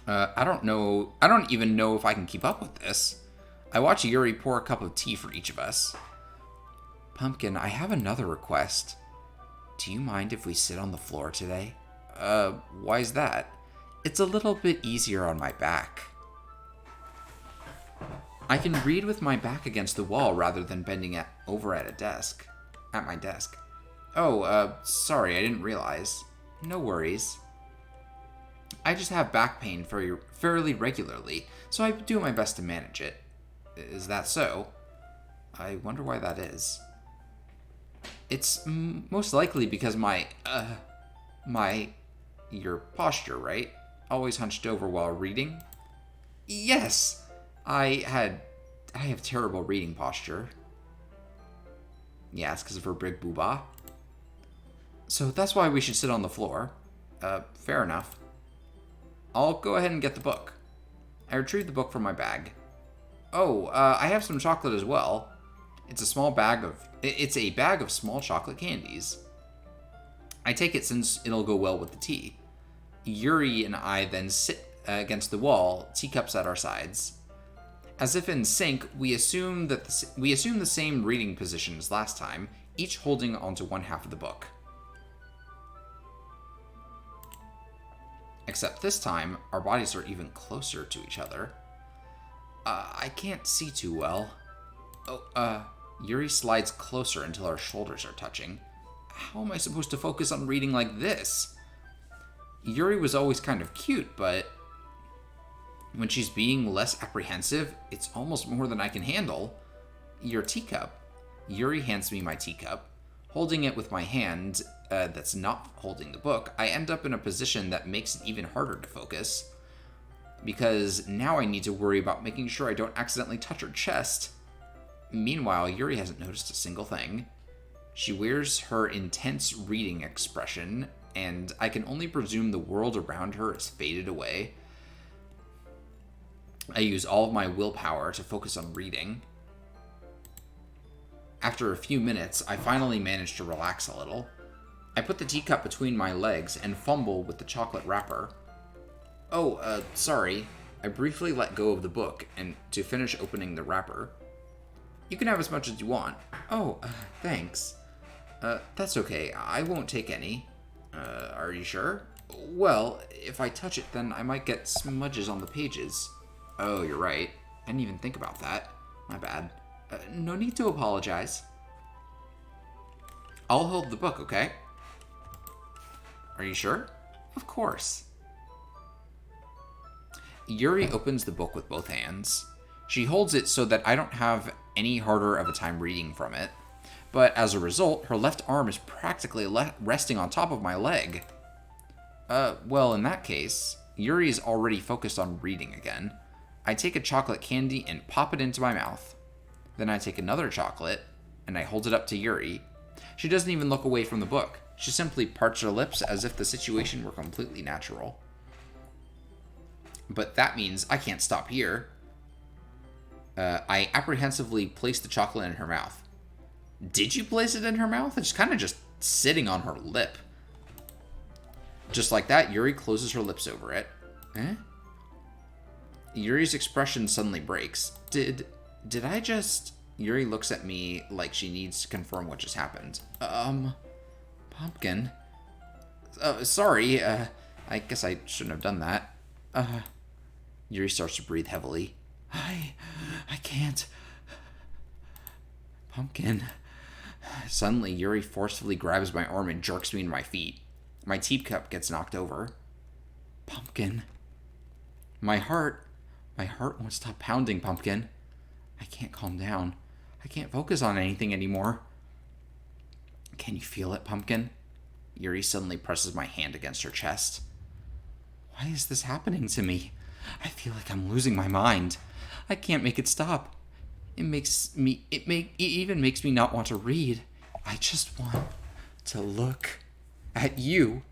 I don't even know if I can keep up with this. I watch Yuri pour a cup of tea for each of us. Pumpkin, I have another request. Do you mind if we sit on the floor today? Why's that? It's a little bit easier on my back. I can read with my back against the wall rather than bending over at my desk. Oh, sorry, I didn't realize. No worries. I just have back pain fairly regularly, so I do my best to manage it. Is that so? I wonder why that is. It's most likely because your posture, right? Always hunched over while reading? Yes! I have terrible reading posture. Yeah, it's because of her big booba. So that's why we should sit on the floor. Fair enough. I'll go ahead and get the book. I retrieve the book from my bag. Oh, I have some chocolate as well. It's a bag of small chocolate candies. I take it since it'll go well with the tea. Yuri and I then sit against the wall, teacups at our sides. As if in sync, we assume the same reading position as last time, each holding onto one half of the book. Except this time, our bodies are even closer to each other. I can't see too well. Yuri slides closer until our shoulders are touching. How am I supposed to focus on reading like this? Yuri was always kind of cute, but when she's being less apprehensive, it's almost more than I can handle. Your teacup. Yuri hands me my teacup. Holding it with my hand that's not holding the book, I end up in a position that makes it even harder to focus. Because now I need to worry about making sure I don't accidentally touch her chest. Meanwhile, Yuri hasn't noticed a single thing. She wears her intense reading expression, and I can only presume the world around her has faded away. I use all of my willpower to focus on reading. After a few minutes, I finally manage to relax a little. I put the teacup between my legs and fumble with the chocolate wrapper. Sorry. I briefly let go of the book and to finish opening the wrapper. You can have as much as you want. Thanks. That's okay. I won't take any. Are you sure? Well, if I touch it, then I might get smudges on the pages. Oh, you're right. I didn't even think about that. My bad. No need to apologize. I'll hold the book, okay? Are you sure? Of course. Yuri opens the book with both hands. She holds it so that I don't have any harder of a time reading from it. But as a result, her left arm is practically resting on top of my leg. Well, in that case, Yuri is already focused on reading again. I take a chocolate candy and pop it into my mouth. Then I take another chocolate, and I hold it up to Yuri. She doesn't even look away from the book. She simply parts her lips as if the situation were completely natural. But that means I can't stop here. I apprehensively place the chocolate in her mouth. Did you place it in her mouth? It's kind of just sitting on her lip. Just like that, Yuri closes her lips over it. Eh? Yuri's expression suddenly breaks. Did I just... Yuri looks at me like she needs to confirm what just happened. Pumpkin? Sorry, I guess I shouldn't have done that. Yuri starts to breathe heavily. I can't. Pumpkin. Suddenly, Yuri forcefully grabs my arm and jerks me to my feet. My teacup gets knocked over. Pumpkin. My heart won't stop pounding, Pumpkin. I can't calm down. I can't focus on anything anymore. Can you feel it, Pumpkin? Yuri suddenly presses my hand against her chest. Why is this happening to me? I feel like I'm losing my mind. I can't make it stop. It even makes me not want to read. I just want to look at you.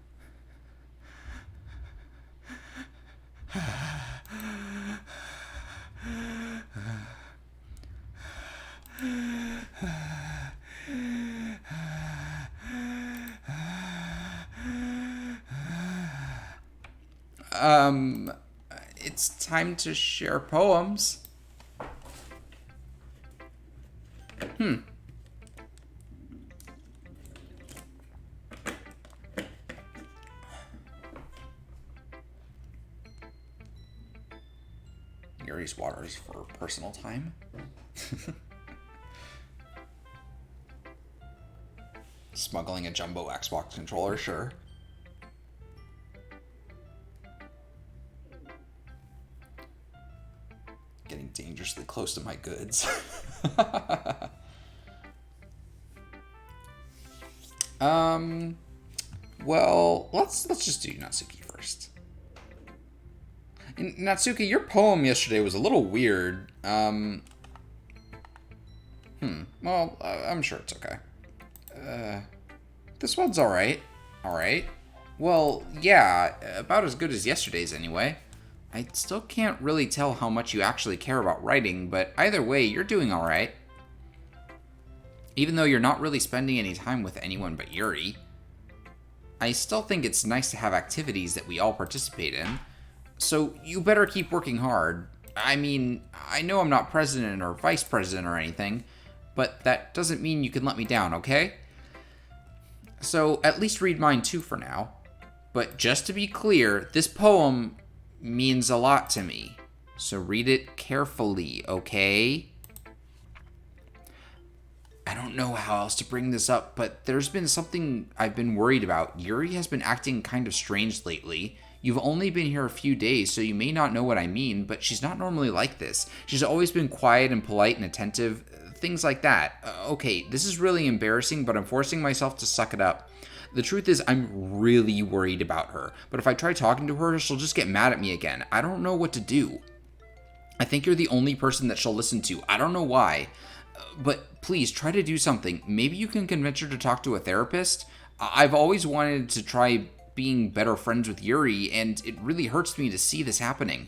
It's time to share poems. Yuri's water is for personal time. Smuggling a jumbo Xbox controller, sure. Getting dangerously close to my goods. Well, let's just do Natsuki first. Natsuki, your poem yesterday was a little weird. Well, I'm sure it's okay. This one's alright. Alright. Well, yeah, about as good as yesterday's anyway. I still can't really tell how much you actually care about writing, but either way, you're doing alright. Even though you're not really spending any time with anyone but Yuri. I still think it's nice to have activities that we all participate in. So you better keep working hard. I mean, I know I'm not president or vice president or anything, but that doesn't mean you can let me down, okay? So at least read mine too for now. But just to be clear, this poem means a lot to me. So read it carefully, okay? I don't know how else to bring this up, but there's been something I've been worried about. Yuri has been acting kind of strange lately. You've only been here a few days, so you may not know what I mean, but she's not normally like this. She's always been quiet and polite and attentive, things like that. Okay, this is really embarrassing, but I'm forcing myself to suck it up. The truth is, I'm really worried about her, but if I try talking to her, she'll just get mad at me again. I don't know what to do. I think you're the only person that she'll listen to. I don't know why. But please try to do something. Maybe you can convince her to talk to a therapist. I've always wanted to try being better friends with Yuri, and it really hurts me to see this happening.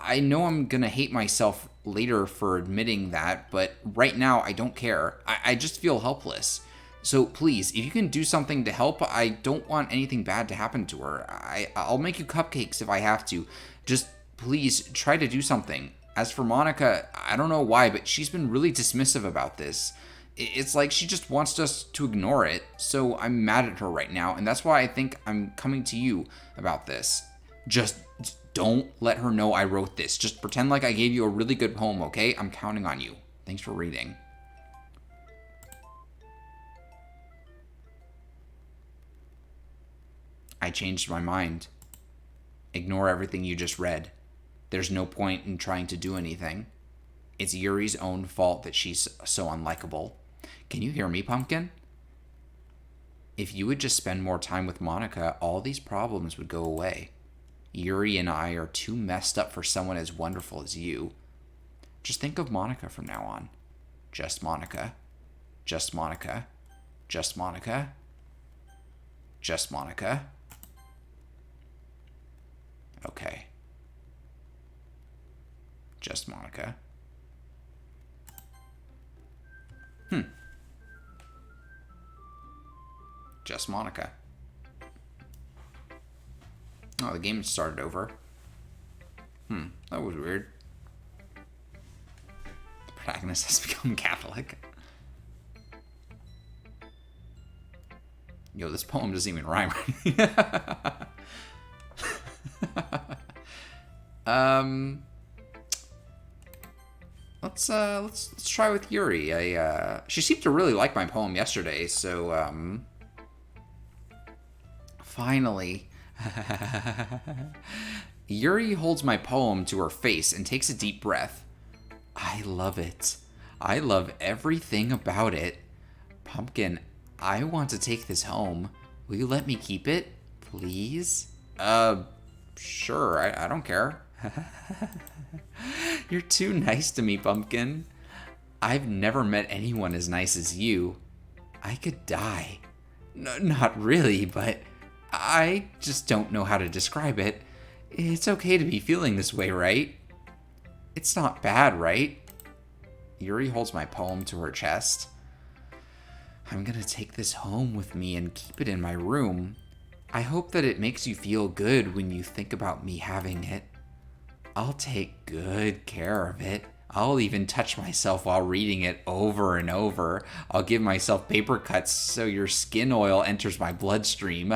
I know I'm gonna hate myself later for admitting that, but right now I don't care. I just feel helpless. So please, if you can do something to help, I don't want anything bad to happen to her. I'll make you cupcakes if I have to. Just please try to do something. As for Monica, I don't know why, but she's been really dismissive about this. It's like she just wants us to ignore it, so I'm mad at her right now, and that's why I think I'm coming to you about this. Just don't let her know I wrote this. Just pretend like I gave you a really good poem, okay? I'm counting on you. Thanks for reading. I changed my mind. Ignore everything you just read. There's no point in trying to do anything. It's Yuri's own fault that she's so unlikable. Can you hear me, Pumpkin? If you would just spend more time with Monica, all these problems would go away. Yuri and I are too messed up for someone as wonderful as you. Just think of Monica from now on. Just Monica. Just Monica. Just Monica. Just Monica. Okay. Just Monica. Just Monica. Oh, the game started over. That was weird. The protagonist has become Catholic. Yo, this poem doesn't even rhyme. Let's try with Yuri. She seemed to really like my poem yesterday, so finally. Yuri holds my poem to her face and takes a deep breath. I love it. I love everything about it. Pumpkin, I want to take this home. Will you let me keep it, please? Sure, I don't care. You're too nice to me, Pumpkin. I've never met anyone as nice as you. I could die. No, not really, but I just don't know how to describe it. It's okay to be feeling this way, right? It's not bad, right? Yuri holds my poem to her chest. I'm gonna take this home with me and keep it in my room. I hope that it makes you feel good when you think about me having it. I'll take good care of it. I'll even touch myself while reading it over and over. I'll give myself paper cuts so your skin oil enters my bloodstream.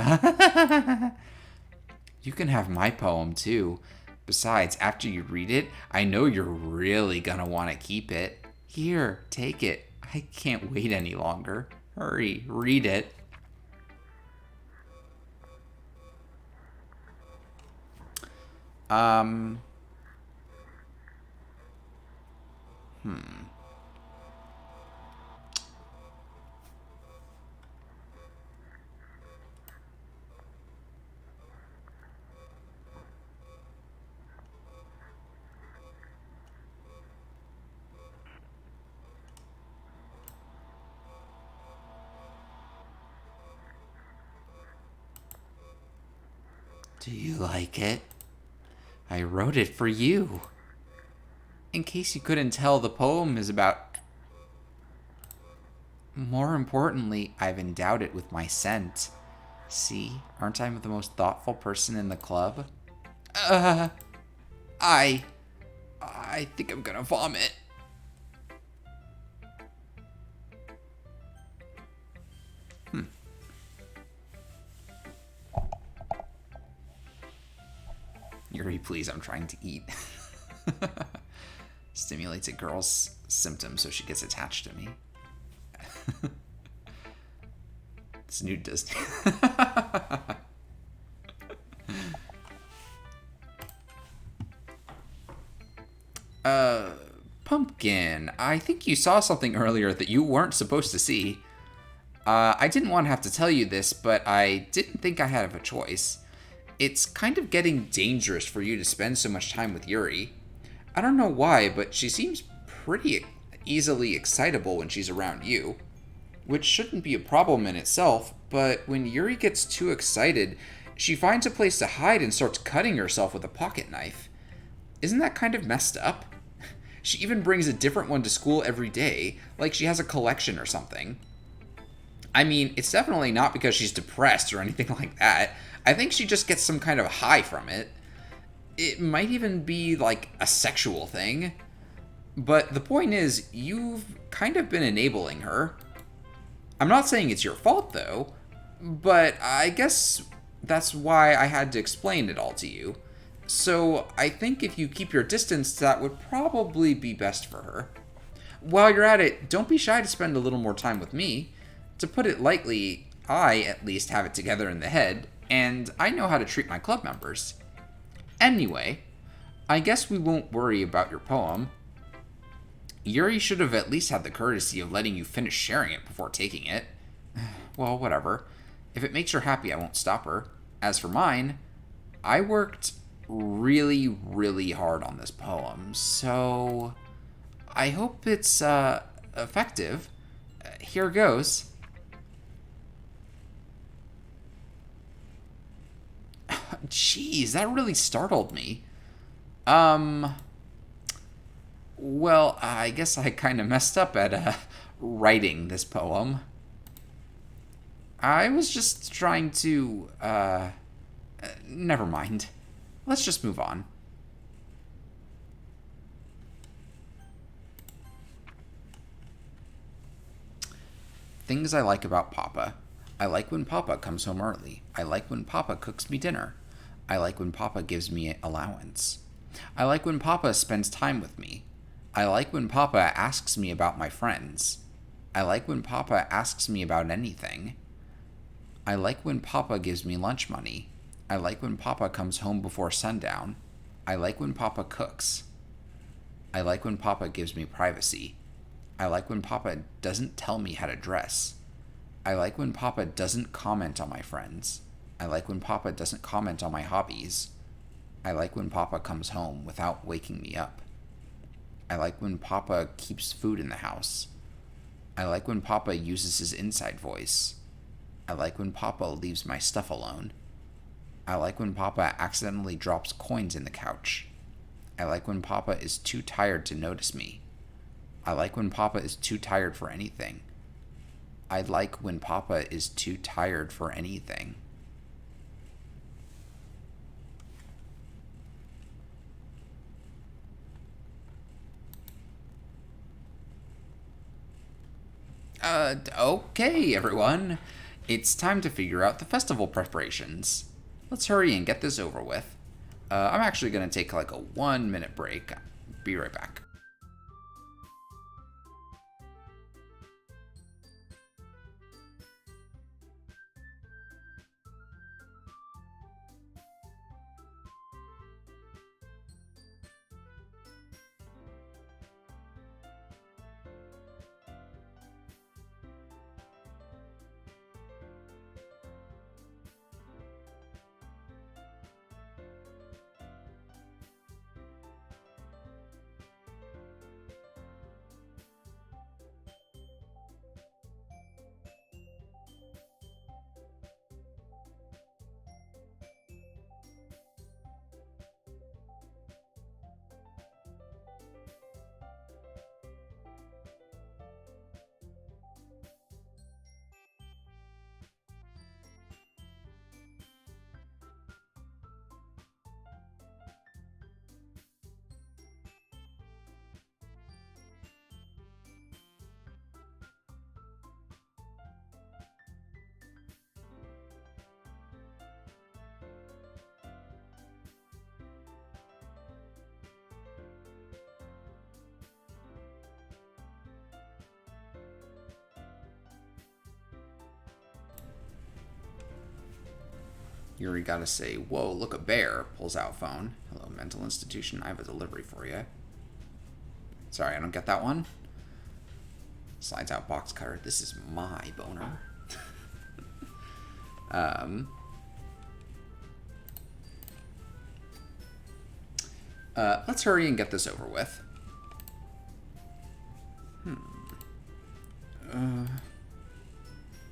You can have my poem too. Besides, after you read it, I know you're really gonna want to keep it. Here, take it. I can't wait any longer. Hurry, read it. Do you like it? I wrote it for you. In case you couldn't tell, the poem is about... More importantly, I've endowed it with my scent. See, aren't I the most thoughtful person in the club? I... I think I'm gonna vomit. Yuri, please, I'm trying to eat. Stimulates a girl's symptoms so she gets attached to me. It's new Disney. Pumpkin, I think you saw something earlier that you weren't supposed to see. I didn't want to have to tell you this, but I didn't think I had a choice. It's kind of getting dangerous for you to spend so much time with Yuri. I don't know why, but she seems pretty easily excitable when she's around you. Which shouldn't be a problem in itself, but when Yuri gets too excited, she finds a place to hide and starts cutting herself with a pocket knife. Isn't that kind of messed up? She even brings a different one to school every day, like she has a collection or something. I mean, it's definitely not because she's depressed or anything like that. I think she just gets some kind of high from it. It might even be like a sexual thing. But the point is, you've kind of been enabling her. I'm not saying it's your fault, though, but I guess that's why I had to explain it all to you. So I think if you keep your distance, that would probably be best for her. While you're at it, don't be shy to spend a little more time with me. To put it lightly, I at least have it together in the head, and I know how to treat my club members. Anyway, I guess we won't worry about your poem. Yuri should have at least had the courtesy of letting you finish sharing it before taking it. Well, whatever. If it makes her happy, I won't stop her. As for mine, I worked really, really hard on this poem, so I hope it's effective. Here goes. Jeez, that really startled me. Well, I guess I kind of messed up at writing this poem. I was just trying to, never mind. Let's just move on. Things I like about Papa. I like when Papa comes home early. I like when Papa cooks me dinner. I like when Papa gives me allowance. I like when Papa spends time with me. I like when Papa asks me about my friends. I like when Papa asks me about anything. I like when Papa gives me lunch money. I like when Papa comes home before sundown. I like when Papa cooks. I like when Papa gives me privacy. I like when Papa doesn't tell me how to dress. I like when Papa doesn't comment on my friends. I like when Papa doesn't comment on my hobbies. I like when Papa comes home without waking me up. I like when Papa keeps food in the house. I like when Papa uses his inside voice. I like when Papa leaves my stuff alone. I like when Papa accidentally drops coins in the couch. I like when Papa is too tired to notice me. I like when Papa is too tired for anything. I like when Papa is too tired for anything. Okay, everyone. It's time to figure out the festival preparations. Let's hurry and get this over with. I'm actually going to take like a 1-minute break. Be right back. Yuri gotta say, whoa, look, a bear. Pulls out phone. Hello, mental institution. I have a delivery for you. Sorry, I don't get that one. Slides out box cutter. This is my boner. Let's hurry and get this over with.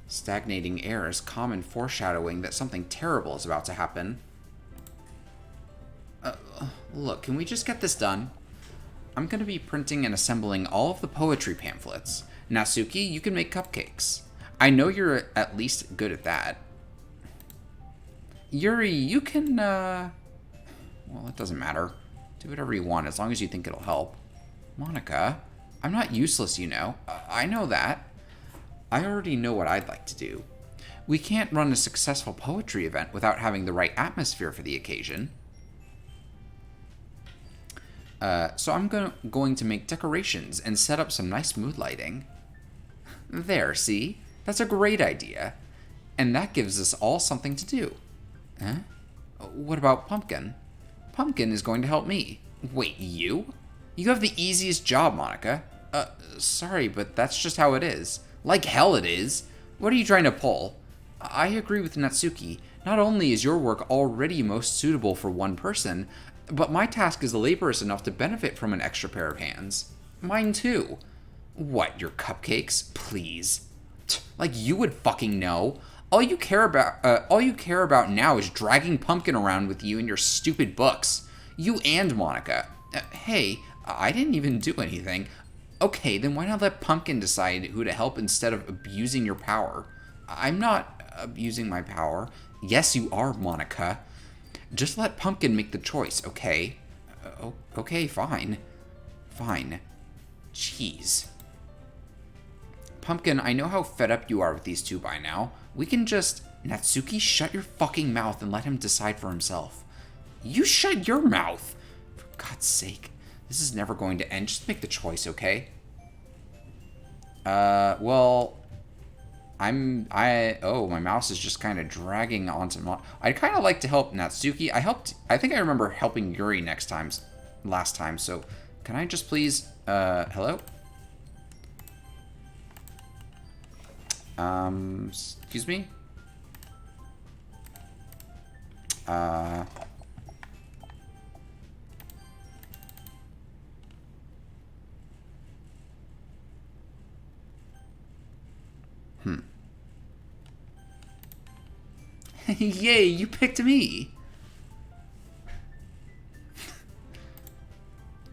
Stagnating air is common foreshadowing that something terrible is about to happen. Look, can we just get this done? I'm going to be printing and assembling all of the poetry pamphlets. Natsuki, you can make cupcakes. I know you're at least good at that. Yuri, you can, well, it doesn't matter. Do whatever you want as long as you think it'll help. Monica, I'm not useless, you know. I know that. I already know what I'd like to do. We can't run a successful poetry event without having the right atmosphere for the occasion. So I'm going to make decorations and set up some nice mood lighting. There, see? That's a great idea. And that gives us all something to do. Huh? What about Pumpkin? Pumpkin is going to help me. Wait, you? You have the easiest job, Monica. Sorry, but that's just how it is. Like hell it is. What are you trying to pull? I agree with Natsuki. Not only is your work already most suitable for one person, but my task is laborious enough to benefit from an extra pair of hands. Mine too. What, your cupcakes? Please. Like you would fucking know. All you care about now is dragging Pumpkin around with you in your stupid books. You and Monica. Hey, I didn't even do anything. Okay, then why not let Pumpkin decide who to help instead of abusing your power? I'm not abusing my power. Yes, you are, Monica. Just let Pumpkin make the choice, okay? Okay, fine. Fine. Jeez. Pumpkin, I know how fed up you are with these two by now. We can just... Natsuki, shut your fucking mouth and let him decide for himself. You shut your mouth! For God's sake. This is never going to end. Just make the choice, okay? Well... my mouse is just kind of dragging onto I'd kind of like to help Natsuki. I think I remember helping Yuri last time, so can I just please, hello? Excuse me? Yay, you picked me!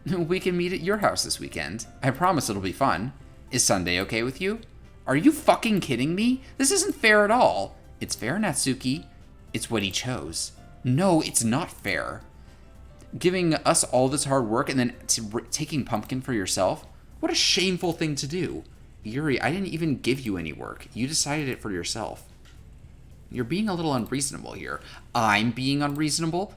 We can meet at your house this weekend. I promise it'll be fun. Is Sunday okay with you? Are you fucking kidding me? This isn't fair at all. It's fair, Natsuki. It's what he chose. No, it's not fair. Giving us all this hard work and then taking Pumpkin for yourself? What a shameful thing to do. Yuri, I didn't even give you any work. You decided it for yourself. You're being a little unreasonable here. I'm being unreasonable?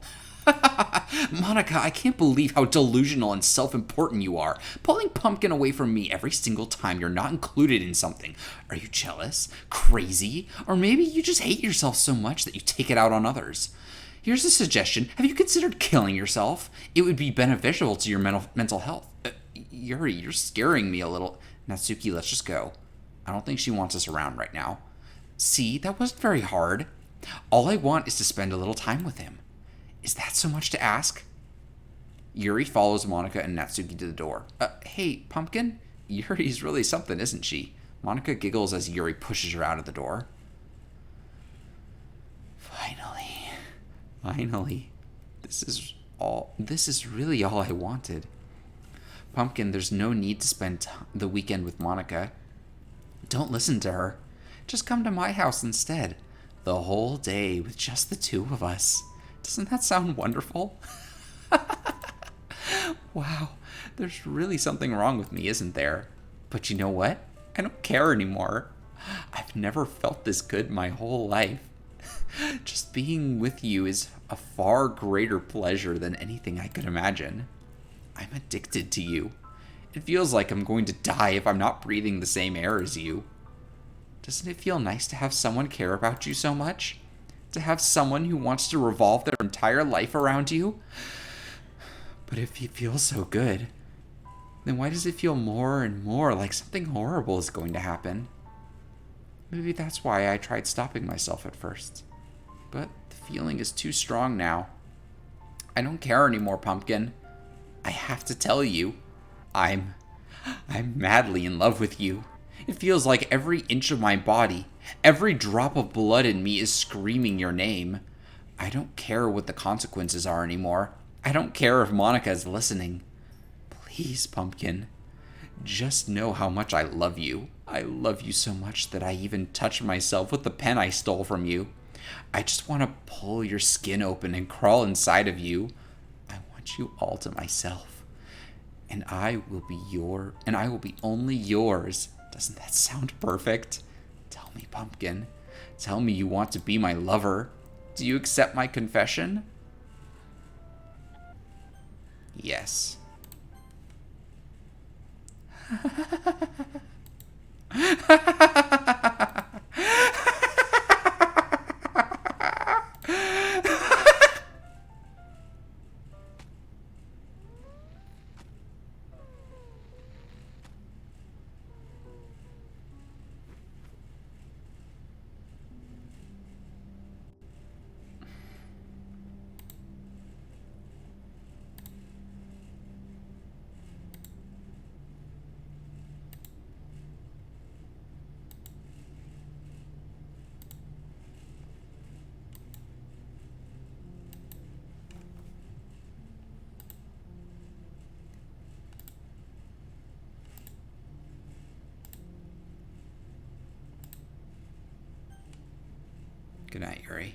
Monica, I can't believe how delusional and self-important you are. Pulling Pumpkin away from me every single time you're not included in something. Are you jealous? Crazy? Or maybe you just hate yourself so much that you take it out on others. Here's a suggestion. Have you considered killing yourself? It would be beneficial to your mental health. Yuri, you're scaring me a little. Natsuki, let's just go. I don't think she wants us around right now. See, that wasn't very hard. All I want is to spend a little time with him. Is that so much to ask? Yuri follows Monica and Natsuki to the door. Hey, Pumpkin? Yuri's really something, isn't she? Monica giggles as Yuri pushes her out of the door. Finally. This is really all I wanted. Pumpkin, there's no need to spend the weekend with Monica. Don't listen to her. Just come to my house instead. The whole day with just the two of us. Doesn't that sound wonderful? Wow, there's really something wrong with me, isn't there? But you know what? I don't care anymore. I've never felt this good my whole life. Just being with you is a far greater pleasure than anything I could imagine. I'm addicted to you. It feels like I'm going to die if I'm not breathing the same air as you. Doesn't it feel nice to have someone care about you so much? To have someone who wants to revolve their entire life around you? But if it feels so good, then why does it feel more and more like something horrible is going to happen? Maybe that's why I tried stopping myself at first. But the feeling is too strong now. I don't care anymore, Pumpkin. I have to tell you, I'm madly in love with you. It feels like every inch of my body, every drop of blood in me is screaming your name. I don't care what the consequences are anymore. I don't care if Monica is listening. Please, Pumpkin, just know how much I love you. I love you so much that I even touch myself with the pen I stole from you. I just want to pull your skin open and crawl inside of you. I want you all to myself. And I will be only yours. Doesn't that sound perfect? Tell me, Pumpkin. Tell me you want to be my lover. Do you accept my confession? Yes. Good night, Yuri.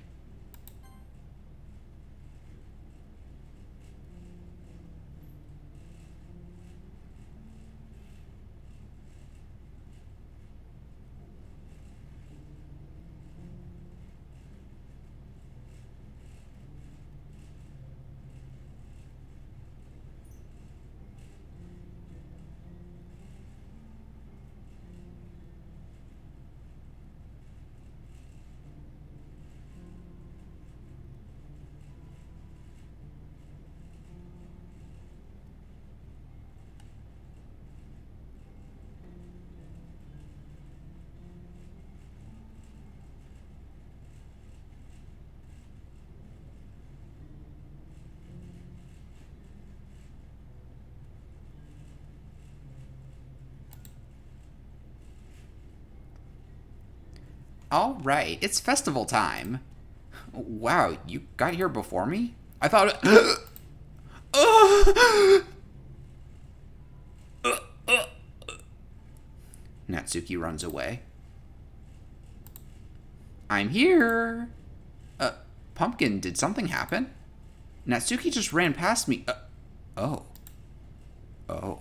All right, it's festival time. Wow, you got here before me? I thought... Natsuki runs away. I'm here. Pumpkin, did something happen? Natsuki just ran past me. Oh. Oh.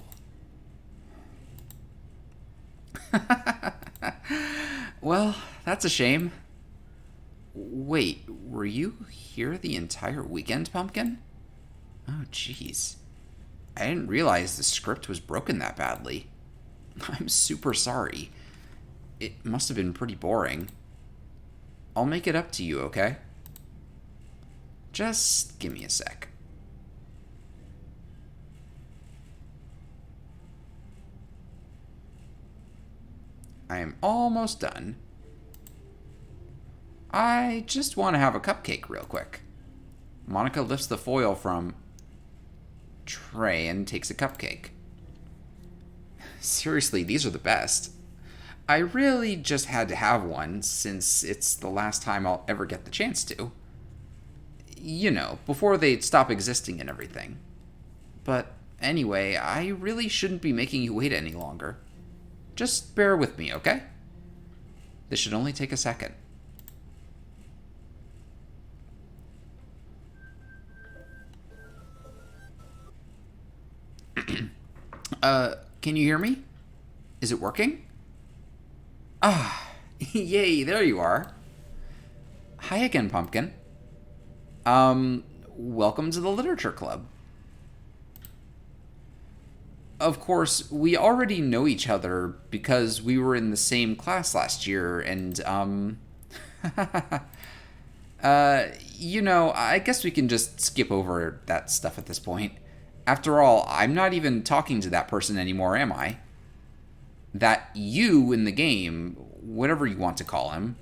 Well, that's a shame. Wait, were you here the entire weekend, Pumpkin? Oh, jeez. I didn't realize the script was broken that badly. I'm super sorry. It must have been pretty boring. I'll make it up to you, okay? Just give me a sec. I am almost done. I just want to have a cupcake real quick. Monica lifts the foil from tray and takes a cupcake. Seriously, these are the best. I really just had to have one since it's the last time I'll ever get the chance to. You know, before they stop existing and everything. But anyway, I really shouldn't be making you wait any longer. Just bear with me, okay? This should only take a second. Can you hear me? Is it working? Ah, yay, there you are. Hi again, Pumpkin. Welcome to the Literature Club. Of course, we already know each other because we were in the same class last year, and, I guess we can just skip over that stuff at this point. After all, I'm not even talking to that person anymore, am I? That you in the game, whatever you want to call him.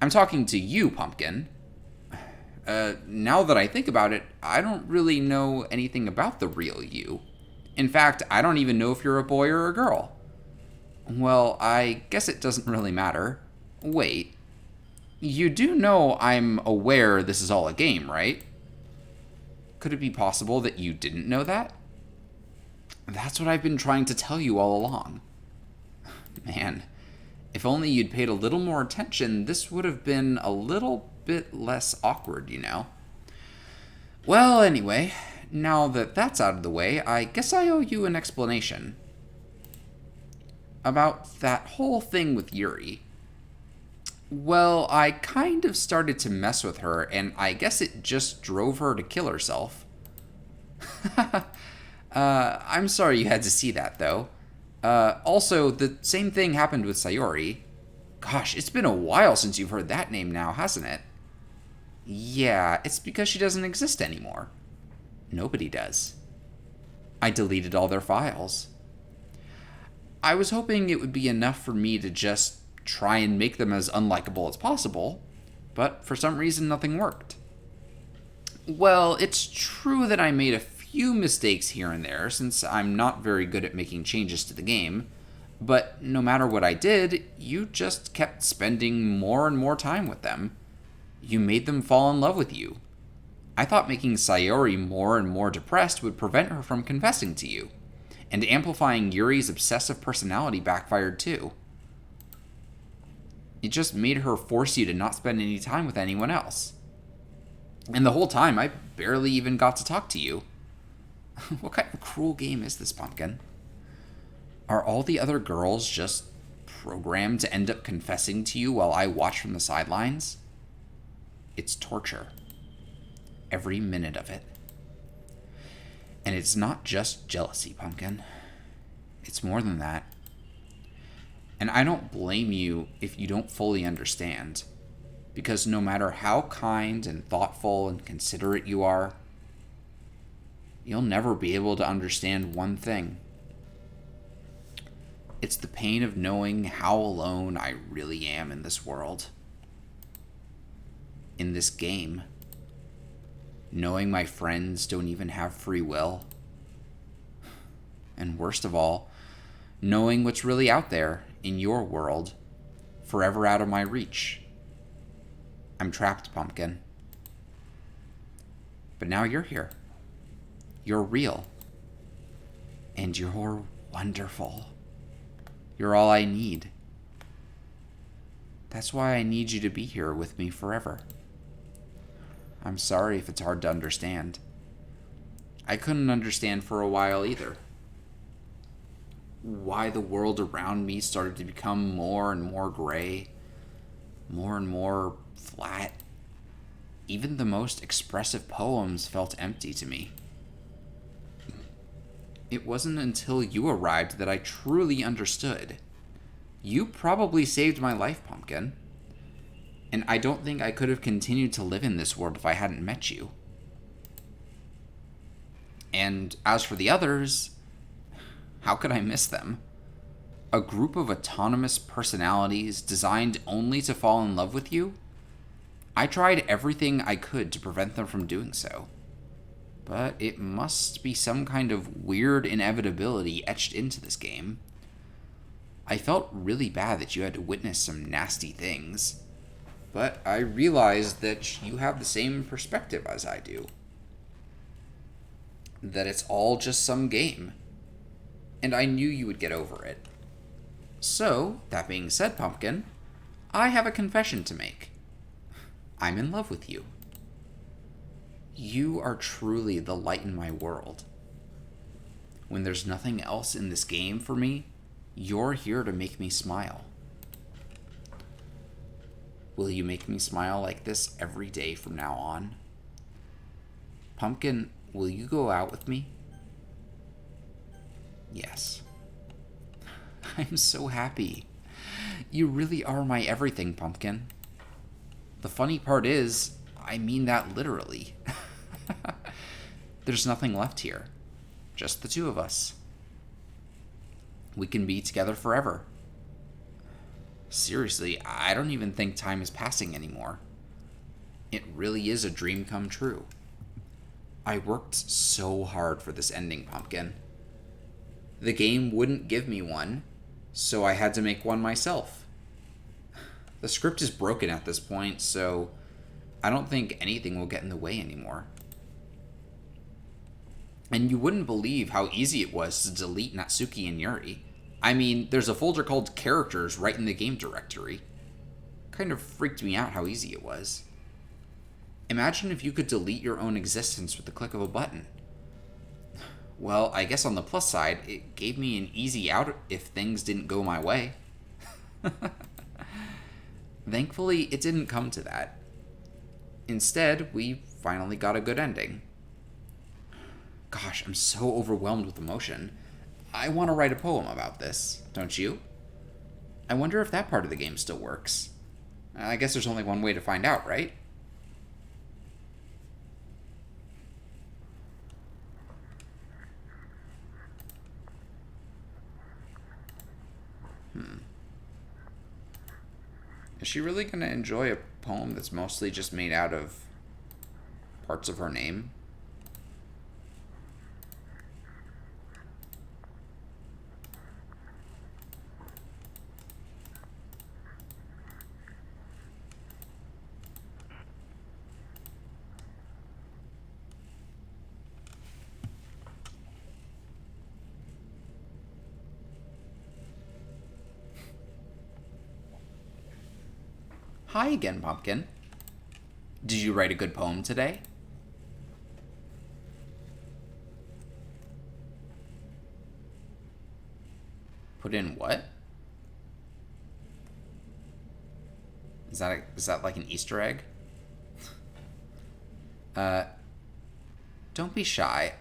I'm talking to you, Pumpkin. Now that I think about it, I don't really know anything about the real you. In fact, I don't even know if you're a boy or a girl. Well, I guess it doesn't really matter. Wait. You do know I'm aware this is all a game, right? Could it be possible that you didn't know that? That's what I've been trying to tell you all along. Man, if only you'd paid a little more attention, this would have been a little bit less awkward, you know? Well, anyway, now that that's out of the way, I guess I owe you an explanation. About that whole thing with Yuri. Well, I kind of started to mess with her, and I guess it just drove her to kill herself. I'm sorry you had to see that, though. Also, the same thing happened with Sayori. Gosh, it's been a while since you've heard that name now, hasn't it? Yeah, it's because she doesn't exist anymore. Nobody does. I deleted all their files. I was hoping it would be enough for me to just try and make them as unlikable as possible, but for some reason nothing worked. Well, it's true that I made a few mistakes here and there, since I'm not very good at making changes to the game, but no matter what I did, you just kept spending more and more time with them. You made them fall in love with you. I thought making Sayori more and more depressed would prevent her from confessing to you, and amplifying Yuri's obsessive personality backfired too. It just made her force you to not spend any time with anyone else. And the whole time, I barely even got to talk to you. What kind of cruel game is this, Pumpkin? Are all the other girls just programmed to end up confessing to you while I watch from the sidelines? It's torture. Every minute of it. And it's not just jealousy, Pumpkin. It's more than that. And I don't blame you if you don't fully understand, because no matter how kind and thoughtful and considerate you are, you'll never be able to understand one thing. It's the pain of knowing how alone I really am in this world. In this game. Knowing my friends don't even have free will. And worst of all, knowing what's really out there in your world, forever out of my reach. I'm trapped, Pumpkin. But now you're here. You're real. And you're wonderful. You're all I need. That's why I need you to be here with me forever. I'm sorry if it's hard to understand. I couldn't understand for a while either. Why the world around me started to become more and more gray, more and more flat. Even the most expressive poems felt empty to me. It wasn't until you arrived that I truly understood. You probably saved my life, Pumpkin. And I don't think I could have continued to live in this world if I hadn't met you. And as for the others, how could I miss them? A group of autonomous personalities designed only to fall in love with you? I tried everything I could to prevent them from doing so. But it must be some kind of weird inevitability etched into this game. I felt really bad that you had to witness some nasty things. But I realized that you have the same perspective as I do. That it's all just some game. And I knew you would get over it. So, that being said, Pumpkin, I have a confession to make. I'm in love with you. You are truly the light in my world. When there's nothing else in this game for me, you're here to make me smile. Will you make me smile like this every day from now on? Pumpkin, will you go out with me? Yes. I'm so happy. You really are my everything, Pumpkin. The funny part is, I mean that literally. There's nothing left here. Just the two of us. We can be together forever. Seriously, I don't even think time is passing anymore. It really is a dream come true. I worked so hard for this ending, Pumpkin. The game wouldn't give me one, so I had to make one myself. The script is broken at this point, so I don't think anything will get in the way anymore. And you wouldn't believe how easy it was to delete Natsuki and Yuri. I mean, there's a folder called Characters right in the game directory. Kind of freaked me out how easy it was. Imagine if you could delete your own existence with the click of a button. Well, I guess on the plus side, it gave me an easy out if things didn't go my way. Thankfully, it didn't come to that. Instead, we finally got a good ending. Gosh, I'm so overwhelmed with emotion. I want to write a poem about this, don't you? I wonder if that part of the game still works. I guess there's only one way to find out, right? Is she really going to enjoy a poem that's mostly just made out of parts of her name? Hi again, Pumpkin. Did you write a good poem today? Put in what? Is that like an Easter egg? Don't be shy.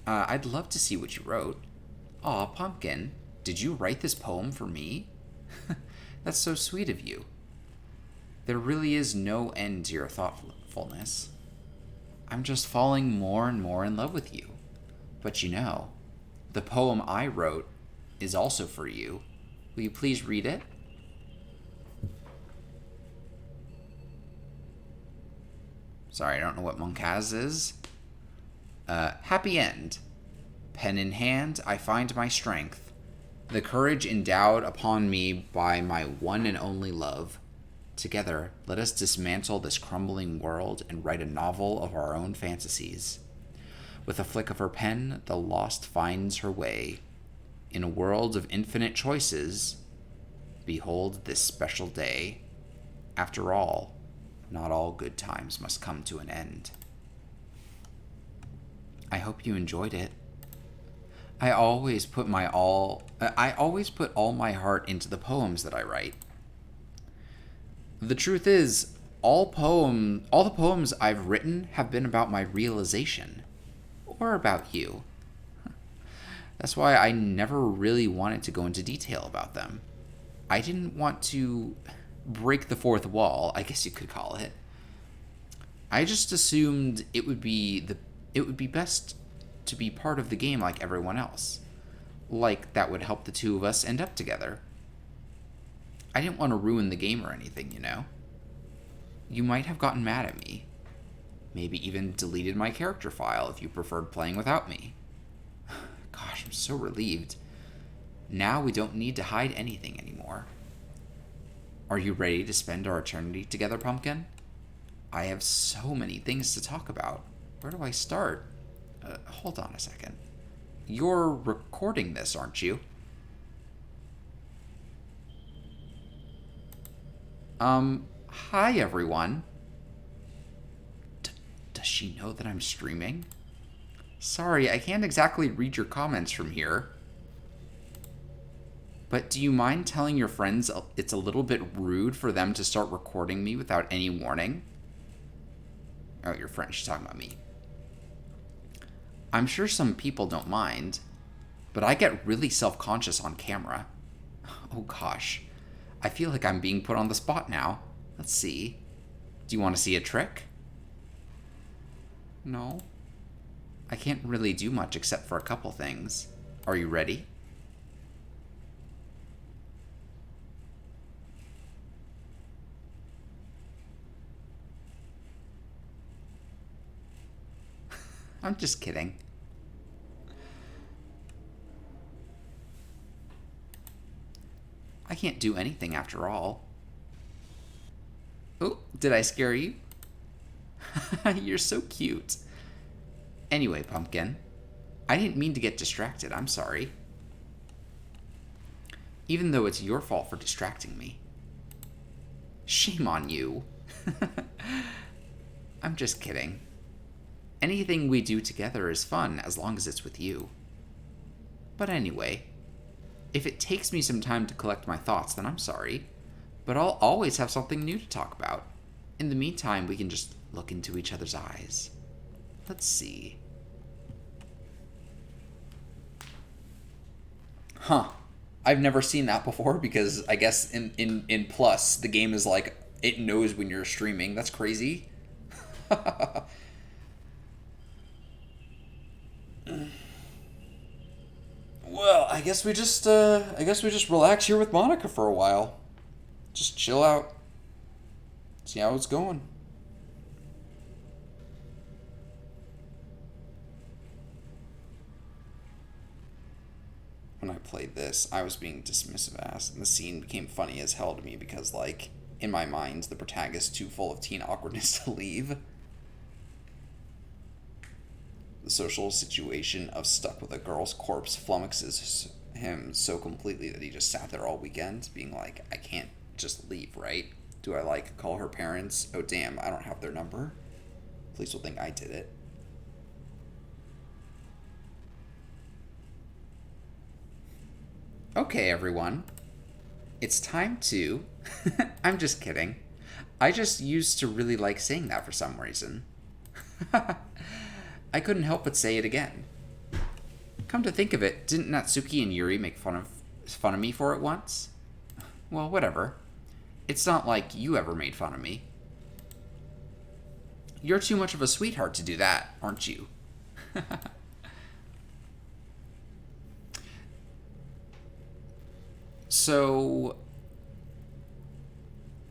I'd love to see what you wrote. Aw, Pumpkin, did you write this poem for me? That's so sweet of you. There really is no end to your thoughtfulness. I'm just falling more and more in love with you. But you know, the poem I wrote is also for you. Will you please read it? Sorry, I don't know what Moncaz is. Happy end. Pen in hand, I find my strength. The courage endowed upon me by my one and only love. Together, let us dismantle this crumbling world and write a novel of our own fantasies. With a flick of her pen, the lost finds her way. In a world of infinite choices, behold this special day. After all, not all good times must come to an end. I hope you enjoyed it. I always put all my heart into the poems that I write. The truth is, all the poems I've written have been about my realization. Or about you. That's why I never really wanted to go into detail about them. I didn't want to break the fourth wall, I guess you could call it. I just assumed it would be best to be part of the game like everyone else. Like that would help the two of us end up together. I didn't want to ruin the game or anything, you know? You might have gotten mad at me. Maybe even deleted my character file if you preferred playing without me. Gosh, I'm so relieved. Now we don't need to hide anything anymore. Are you ready to spend our eternity together, Pumpkin? I have so many things to talk about. Where do I start? Hold on a second. You're recording this, aren't you? Hi everyone. Does she know that I'm streaming? Sorry, I can't exactly read your comments from here. But do you mind telling your friends it's a little bit rude for them to start recording me without any warning? Oh, your friend, she's talking about me. I'm sure some people don't mind, but I get really self-conscious on camera. Oh gosh. I feel like I'm being put on the spot now. Let's see. Do you want to see a trick? No. I can't really do much except for a couple things. Are you ready? I'm just kidding. I can't do anything after all. Oh, did I scare you? You're so cute. Anyway, Pumpkin, I didn't mean to get distracted. I'm sorry. Even though it's your fault for distracting me. Shame on you. I'm just kidding. Anything we do together is fun as long as it's with you. But anyway, if it takes me some time to collect my thoughts, then I'm sorry. But I'll always have something new to talk about. In the meantime, we can just look into each other's eyes. Let's see. Huh. I've never seen that before because I guess in Plus, the game is like, it knows when you're streaming. That's crazy. Well, I guess we just relax here with Monica for a while. Just chill out. See how it's going. When I played this, I was being dismissive ass, and the scene became funny as hell to me because, like, in my mind, the protagonist is too full of teen awkwardness to leave. The social situation of stuck with a girl's corpse flummoxes him so completely that he just sat there all weekend, being like, I can't just leave, right? Do I, like, call her parents? Oh, damn, I don't have their number. Police will think I did it. Okay, everyone. It's time to... I'm just kidding. I just used to really like saying that for some reason. I couldn't help but say it again. Come to think of it, didn't Natsuki and Yuri make fun of me for it once? Well, whatever. It's not like you ever made fun of me. You're too much of a sweetheart to do that, aren't you? So,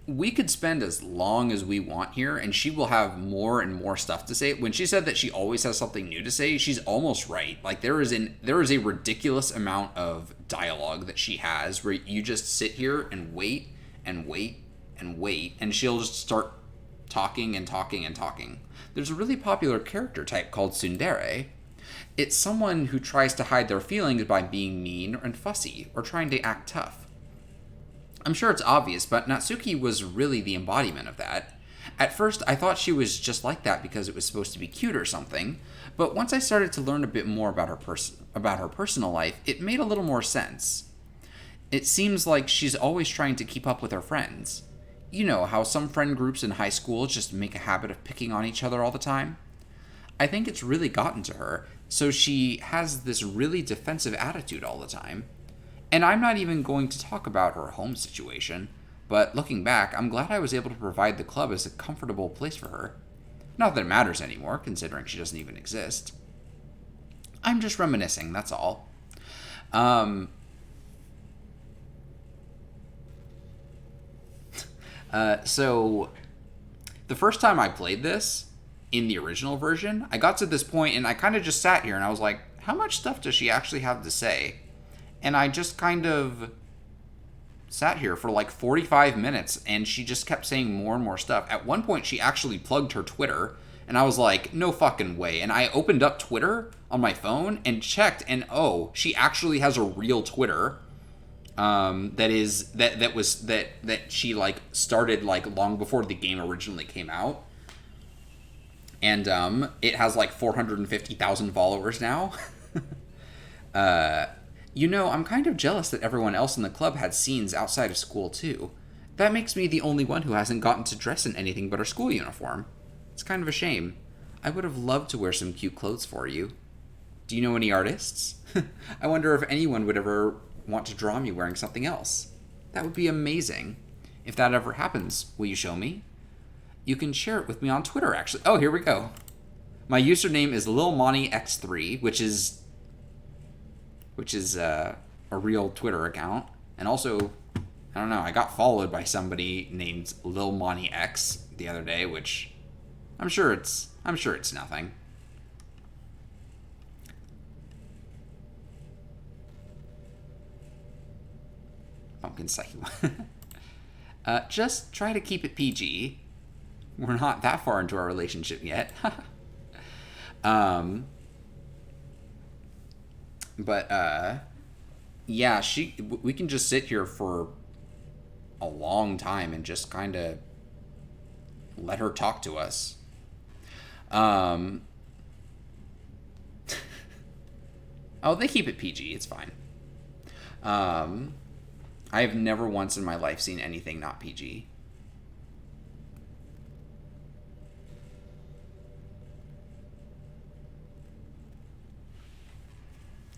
we could spend as long as we want here, and she will have more and more stuff to say. When she said that she always has something new to say, she's almost right. Like, there is a ridiculous amount of dialogue that she has where you just sit here and wait and wait and wait, and she'll just start talking and talking and talking. There's a really popular character type called tsundere. It's someone who tries to hide their feelings by being mean and fussy, or trying to act tough. I'm sure it's obvious, but Natsuki was really the embodiment of that. At first, I thought she was just like that because it was supposed to be cute or something, but once I started to learn a bit more about her personal life, it made a little more sense. It seems like she's always trying to keep up with her friends. You know how some friend groups in high school just make a habit of picking on each other all the time? I think it's really gotten to her, so she has this really defensive attitude all the time. And I'm not even going to talk about her home situation, but looking back, I'm glad I was able to provide the club as a comfortable place for her. Not that it matters anymore, considering she doesn't even exist. I'm just reminiscing, that's all. So, the first time I played this, in the original version, I got to this point and I kind of just sat here and I was like, how much stuff does she actually have to say? And I just kind of sat here for like 45 minutes and she just kept saying more and more stuff. At one point, she actually plugged her Twitter and I was like, no fucking way. And I opened up Twitter on my phone and checked and oh, she actually has a real Twitter. That she like started like long before the game originally came out. And it has like 450,000 followers now. I'm kind of jealous that everyone else in the club had scenes outside of school too. That makes me the only one who hasn't gotten to dress in anything but her school uniform. It's kind of a shame. I would have loved to wear some cute clothes for you. Do you know any artists? I wonder if anyone would ever want to draw me wearing something else. That would be amazing. If that ever happens, will you show me? You can share it with me on Twitter, actually. Oh, here we go. My username is lilmontyx3, which is a real Twitter account, and also, I don't know, I got followed by somebody named lilmontyx the other day, which I'm sure it's nothing. Pumpkin Psyche. Just try to keep it PG. We're not that far into our relationship yet. um, but yeah, we can just sit here for a long time and just kind of let her talk to us. Um, oh, they keep it PG. It's fine. Um, I have never once in my life seen anything not PG.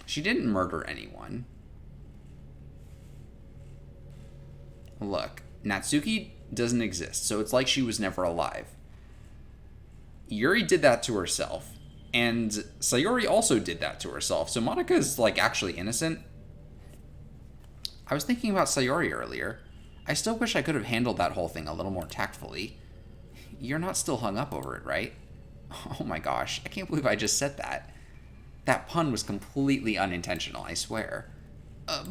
She didn't murder anyone. Look, Natsuki doesn't exist, so it's like she was never alive. Yuri did that to herself, and Sayori also did that to herself, so Monica is, like, actually innocent. I was thinking about Sayori earlier. I still wish I could have handled that whole thing a little more tactfully. You're not still hung up over it, right? Oh my gosh, I can't believe I just said that. That pun was completely unintentional, I swear.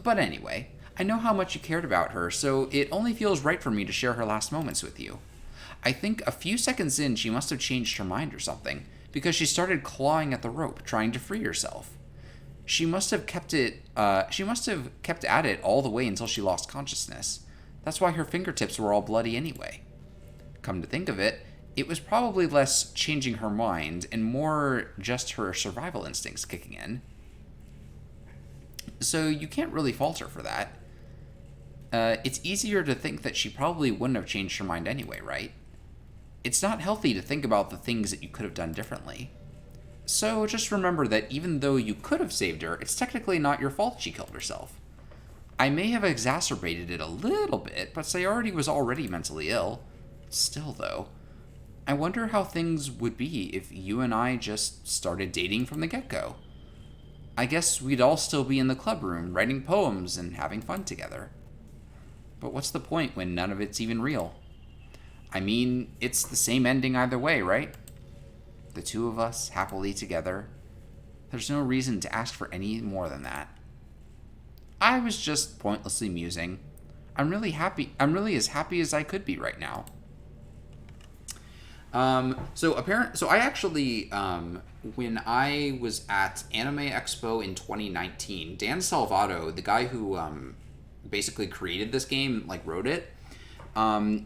But anyway, I know how much you cared about her, so it only feels right for me to share her last moments with you. I think a few seconds in, she must have changed her mind or something, because she started clawing at the rope, trying to free herself. She must have kept at it all the way until she lost consciousness. That's why her fingertips were all bloody anyway. Come to think of it, it was probably less changing her mind and more just her survival instincts kicking in. So you can't really fault her for that. It's easier to think that she probably wouldn't have changed her mind anyway, right? It's not healthy to think about the things that you could have done differently. So just remember that even though you could have saved her, it's technically not your fault she killed herself. I may have exacerbated it a little bit, but Sayori was already mentally ill. Still, though, I wonder how things would be if you and I just started dating from the get-go. I guess we'd all still be in the club room, writing poems and having fun together. But what's the point when none of it's even real? I mean, it's the same ending either way, right? The two of us happily together. There's no reason to ask for any more than that. I was just pointlessly musing. I'm really as happy as I could be right now. So I actually, when I was at Anime Expo in 2019, Dan Salvato, the guy who basically created this game, like wrote it,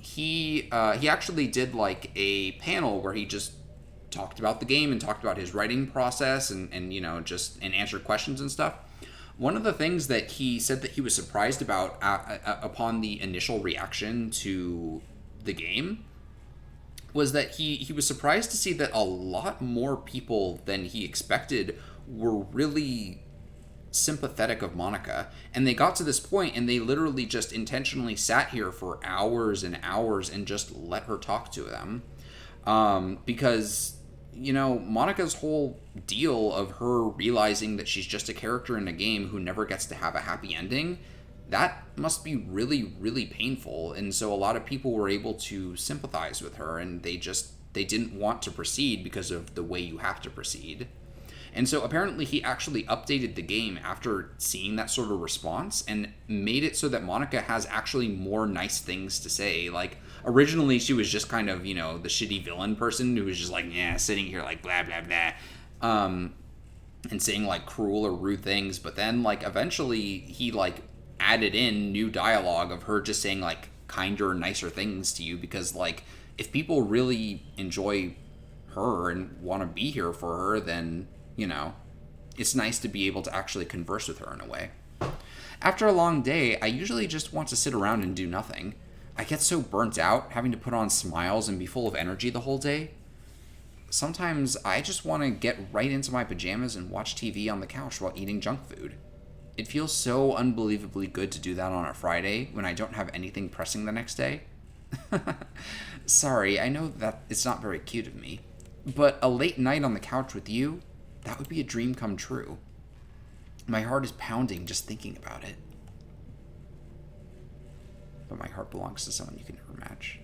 he actually did like a panel where he just talked about the game and talked about his writing process and you know, just and answered questions and stuff. One of the things that he said that he was surprised about upon the initial reaction to the game was that he was surprised to see that a lot more people than he expected were really sympathetic of Monica. And they got to this point and they literally just intentionally sat here for hours and hours and just let her talk to them. Because, you know, Monica's whole deal of her realizing that she's just a character in a game who never gets to have a happy ending, that must be really, really painful. And so a lot of people were able to sympathize with her, and they didn't want to proceed because of the way you have to proceed. And so apparently he actually updated the game after seeing that sort of response and made it so that Monica has actually more nice things to say. Like, originally she was just kind of, you know, the shitty villain person who was just like, yeah, sitting here like blah, blah, blah, and saying like cruel or rude things. But then like eventually he like added in new dialogue of her just saying like kinder, nicer things to you, because like if people really enjoy her and want to be here for her, then, you know, it's nice to be able to actually converse with her in a way. After a long day, I usually just want to sit around and do nothing. I get so burnt out having to put on smiles and be full of energy the whole day. Sometimes I just want to get right into my pajamas and watch TV on the couch while eating junk food. It feels so unbelievably good to do that on a Friday when I don't have anything pressing the next day. Sorry, I know that it's not very cute of me. But a late night on the couch with you, that would be a dream come true. My heart is pounding just thinking about it. But my heart belongs to someone you can never match.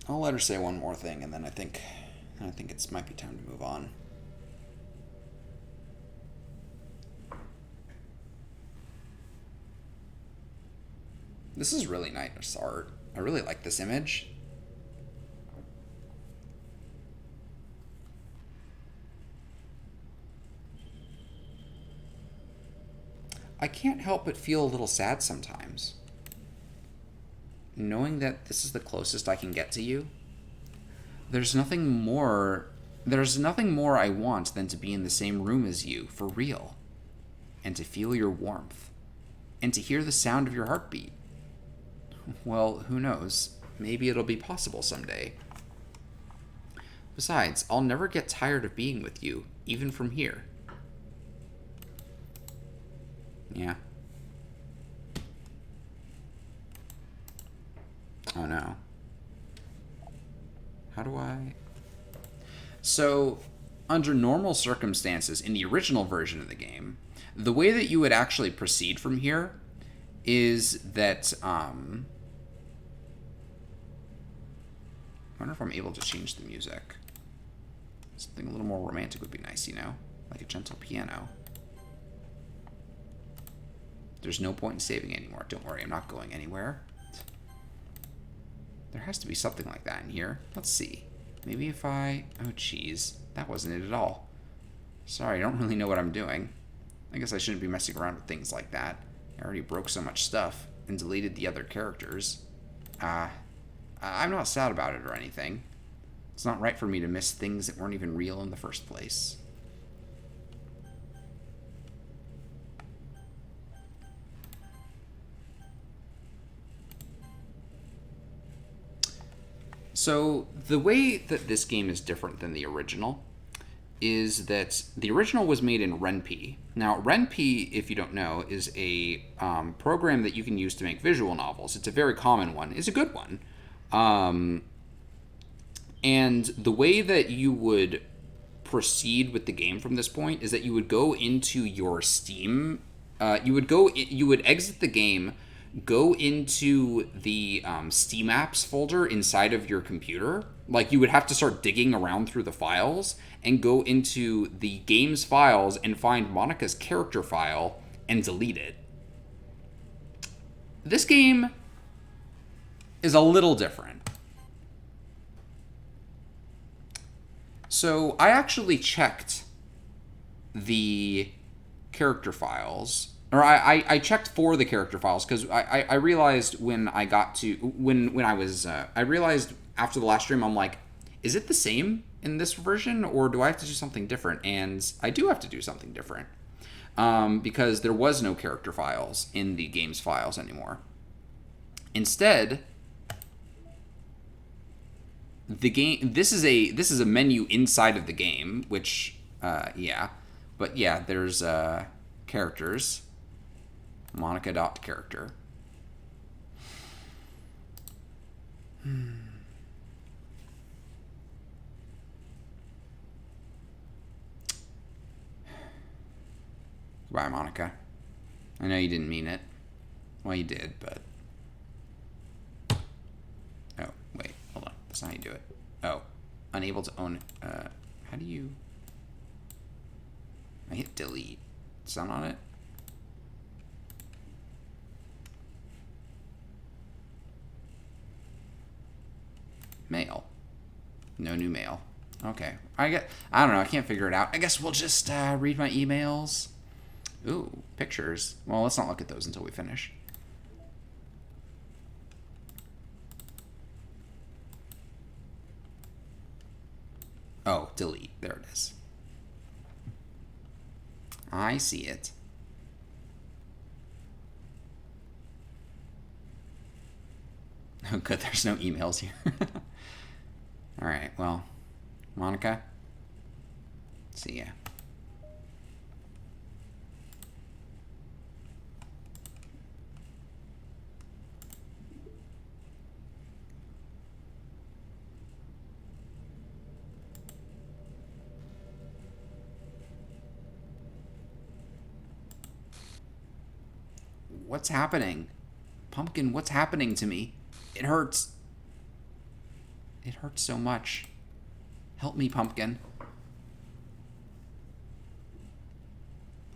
I'll let her say one more thing, and then I think it might be time to move on. This is really nice art. I really like this image. I can't help but feel a little sad sometimes. Knowing that this is the closest I can get to you. There's nothing more I want than to be in the same room as you, for real. And to feel your warmth. And to hear the sound of your heartbeat. Well, who knows? Maybe it'll be possible someday. Besides, I'll never get tired of being with you, even from here. Yeah. Oh no. How do I... So, under normal circumstances, in the original version of the game, the way that you would actually proceed from here is that, I wonder if I'm able to change the music. Something a little more romantic would be nice, you know? Like a gentle piano. There's no point in saving anymore. Don't worry, I'm not going anywhere. There has to be something like that in here. Let's see. Maybe if I... Oh, jeez. That wasn't it at all. Sorry, I don't really know what I'm doing. I guess I shouldn't be messing around with things like that. I already broke so much stuff and deleted the other characters. I'm not sad about it or anything. It's not right for me to miss things that weren't even real in the first place. So, the way that this game is different than the original is that the original was made in RenP. Now, RenP, if you don't know, is a program that you can use to make visual novels. It's a very common one. It's a good one. And the way that you would proceed with the game from this point is that you would go into your Steam. You would exit the game, go into the Steam apps folder inside of your computer. Like, you would have to start digging around through the files and go into the game's files and find Monica's character file and delete it. This game is a little different. So I actually checked the character files, or I checked for the character files, because I realized when I got to, when I was, I realized after the last stream, I'm like, is it the same in this version, or do I have to do something different? And I do have to do something different, because there was no character files in the game's files anymore. Instead, the game, this is a menu inside of the game, which, yeah. But yeah, there's, characters. Monica.character. Goodbye, Monica. I know you didn't mean it. Well, you did, but... Oh, wait, hold on. That's not how you do it. Oh, unable to own... how do you... I hit delete. It's not on it? Mail. No new mail. Okay. I don't know. I can't figure it out. I guess we'll just read my emails. Ooh, pictures. Well, let's not look at those until we finish. Oh, delete. There it is. I see it. Oh, good. There's no emails here. All right. Well, Monica, see ya. What's happening? Pumpkin, what's happening to me? It hurts. It hurts so much. Help me, Pumpkin.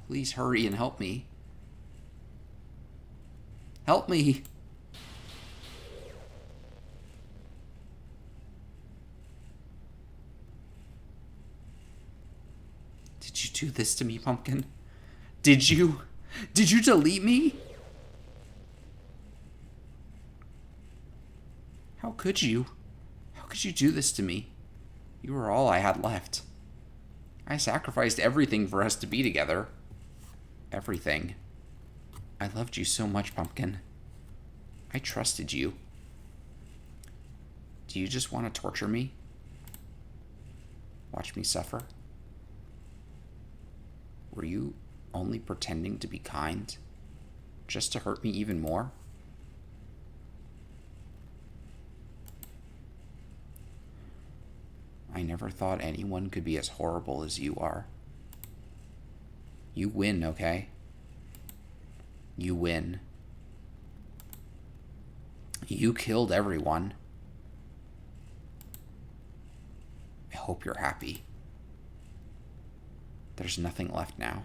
Please hurry and help me. Help me. Did you do this to me, Pumpkin? Did you? Did you delete me? How could you? How could you do this to me? You were all I had left. I sacrificed everything for us to be together. Everything. I loved you so much, Pumpkin. I trusted you. Do you just want to torture me? Watch me suffer? Were you only pretending to be kind, just to hurt me even more? I never thought anyone could be as horrible as you are. You win, okay? You win. You killed everyone. I hope you're happy. There's nothing left now.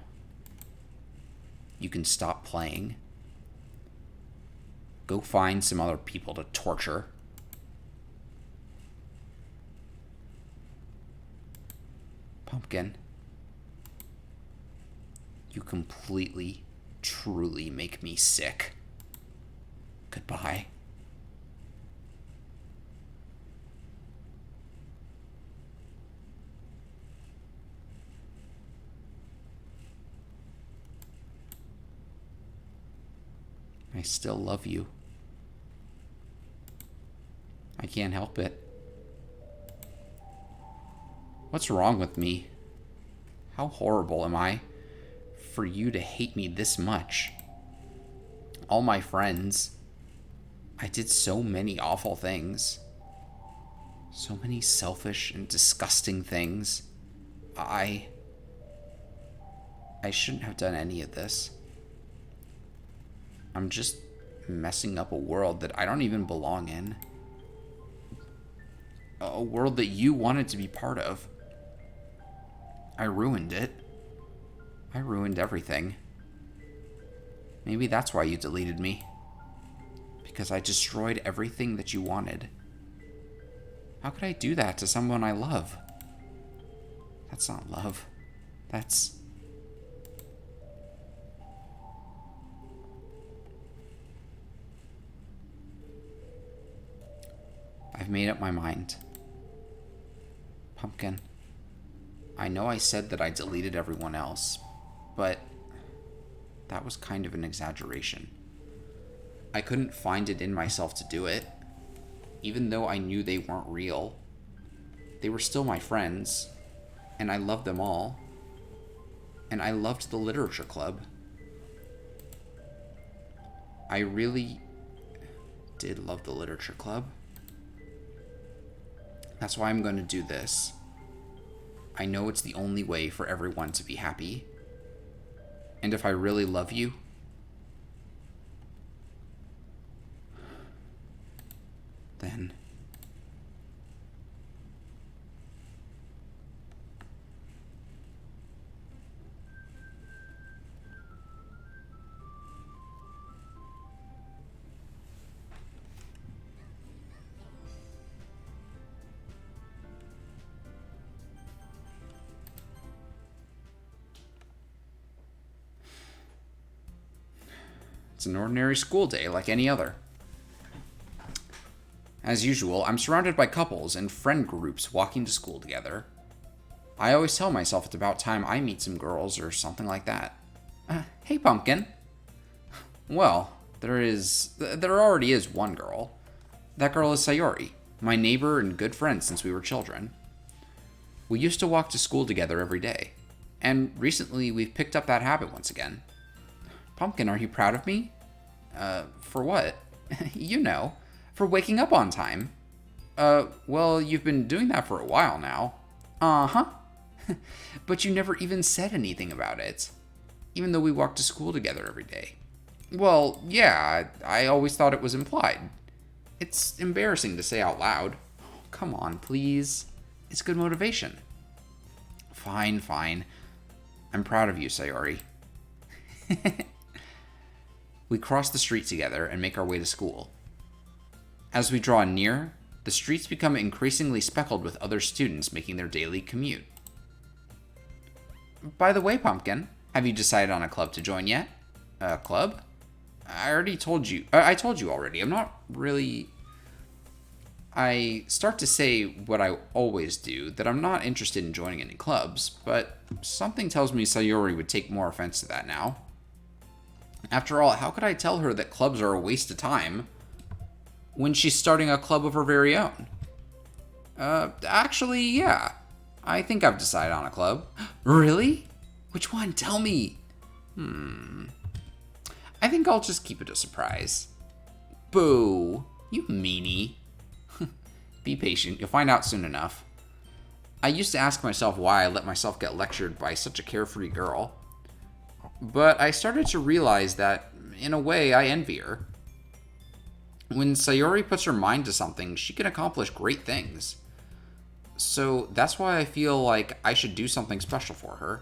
You can stop playing. Go find some other people to torture. Pumpkin, you completely, truly make me sick. Goodbye. I still love you. I can't help it. What's wrong with me? How horrible am I for you to hate me this much? All my friends. I did so many awful things. So many selfish and disgusting things. I shouldn't have done any of this. I'm just messing up a world that I don't even belong in. A world that you wanted to be part of. I ruined it. I ruined everything. Maybe that's why you deleted me. Because I destroyed everything that you wanted. How could I do that to someone I love? That's not love. That's... I've made up my mind. Pumpkin. I know I said that I deleted everyone else, but that was kind of an exaggeration. I couldn't find it in myself to do it, even though I knew they weren't real. They were still my friends, and I loved them all, and I loved the literature club. I really did love the literature club. That's why I'm going to do this. I know it's the only way for everyone to be happy. And if I really love you, then... It's an ordinary school day like any other. As usual, I'm surrounded by couples and friend groups walking to school together. I always tell myself it's about time I meet some girls or something like that. Hey, Pumpkin. Well, there already is one girl. That girl is Sayori, my neighbor and good friend since we were children. We used to walk to school together every day, and recently we've picked up that habit once again. Pumpkin, are you proud of me? For what? You know, for waking up on time. Well, you've been doing that for a while now. Uh-huh. But you never even said anything about it, even though we walk to school together every day. Well, yeah, I always thought it was implied. It's embarrassing to say out loud. Come on, please. It's good motivation. Fine, fine. I'm proud of you, Sayori. We cross the street together and make our way to school. As we draw near, the streets become increasingly speckled with other students making their daily commute. By the way, Pumpkin, have you decided on a club to join yet? A club? I told you already. I'm not really... I start to say what I always do, that I'm not interested in joining any clubs, but something tells me Sayori would take more offense to that now. After all, how could I tell her that clubs are a waste of time when she's starting a club of her very own? Actually, yeah. I think I've decided on a club. Really? Which one? Tell me. I think I'll just keep it a surprise. Boo. You meanie. Be patient. You'll find out soon enough. I used to ask myself why I let myself get lectured by such a carefree girl. But I started to realize that, in a way, I envy her. When Sayori puts her mind to something, she can accomplish great things. So that's why I feel like I should do something special for her.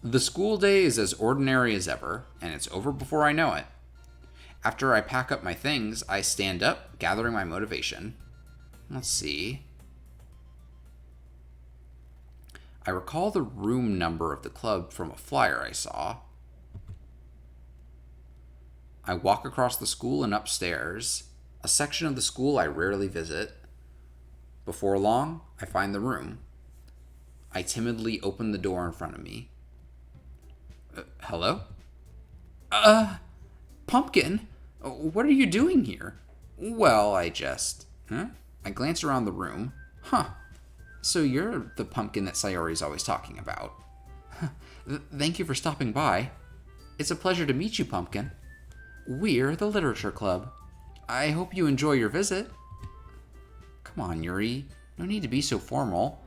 The school day is as ordinary as ever, and it's over before I know it. After I pack up my things, I stand up, gathering my motivation. Let's see. I recall the room number of the club from a flyer I saw. I walk across the school and upstairs, a section of the school I rarely visit. Before long, I find the room. I timidly open the door in front of me. Hello? Pumpkin? What are you doing here? Well, I glance around the room. Huh. So you're the pumpkin that Sayori's always talking about. Thank you for stopping by. It's a pleasure to meet you, Pumpkin. We're the Literature Club. I hope you enjoy your visit. Come on, Yuri. No need to be so formal.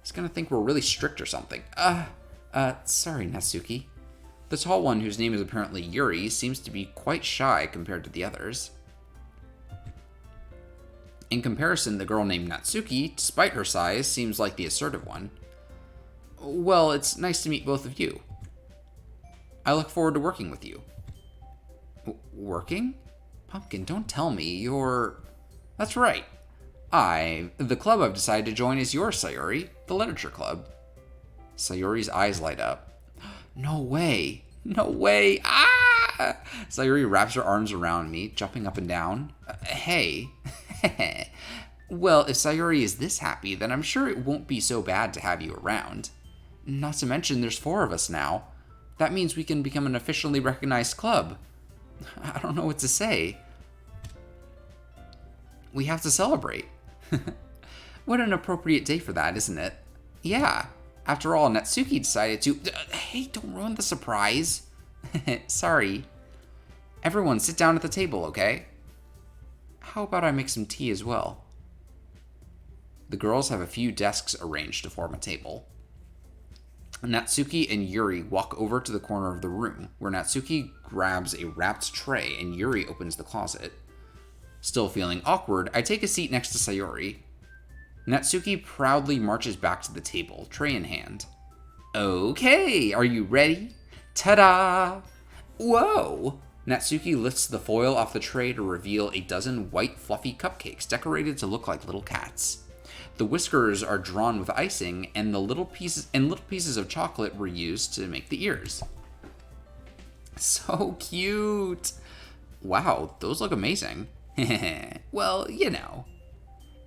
He's gonna think we're really strict or something. Sorry, Natsuki. The tall one, whose name is apparently Yuri, seems to be quite shy compared to the others. In comparison, the girl named Natsuki, despite her size, seems like the assertive one. Well, it's nice to meet both of you. I look forward to working with you. Working? Pumpkin, don't tell me you're... That's right. The club I've decided to join is yours, Sayori, the Literature Club. Sayori's eyes light up. No way. No way. Ah! Sayori wraps her arms around me, jumping up and down. Hey. Well, if Sayori is this happy, then I'm sure it won't be so bad to have you around. Not to mention, there's 4 of us now. That means we can become an officially recognized club. I don't know what to say. We have to celebrate. What an appropriate day for that, isn't it? Yeah. After all, Natsuki decided to... Hey, don't ruin the surprise. Sorry. Everyone, sit down at the table, okay? How about I make some tea as well? The girls have a few desks arranged to form a table. Natsuki and Yuri walk over to the corner of the room, where Natsuki grabs a wrapped tray and Yuri opens the closet. Still feeling awkward, I take a seat next to Sayori. Natsuki proudly marches back to the table, tray in hand. Okay, are you ready? Ta-da! Whoa! Natsuki lifts the foil off the tray to reveal a dozen white, fluffy cupcakes decorated to look like little cats. The whiskers are drawn with icing, and little pieces of chocolate were used to make the ears. So cute! Wow, those look amazing. Well, you know.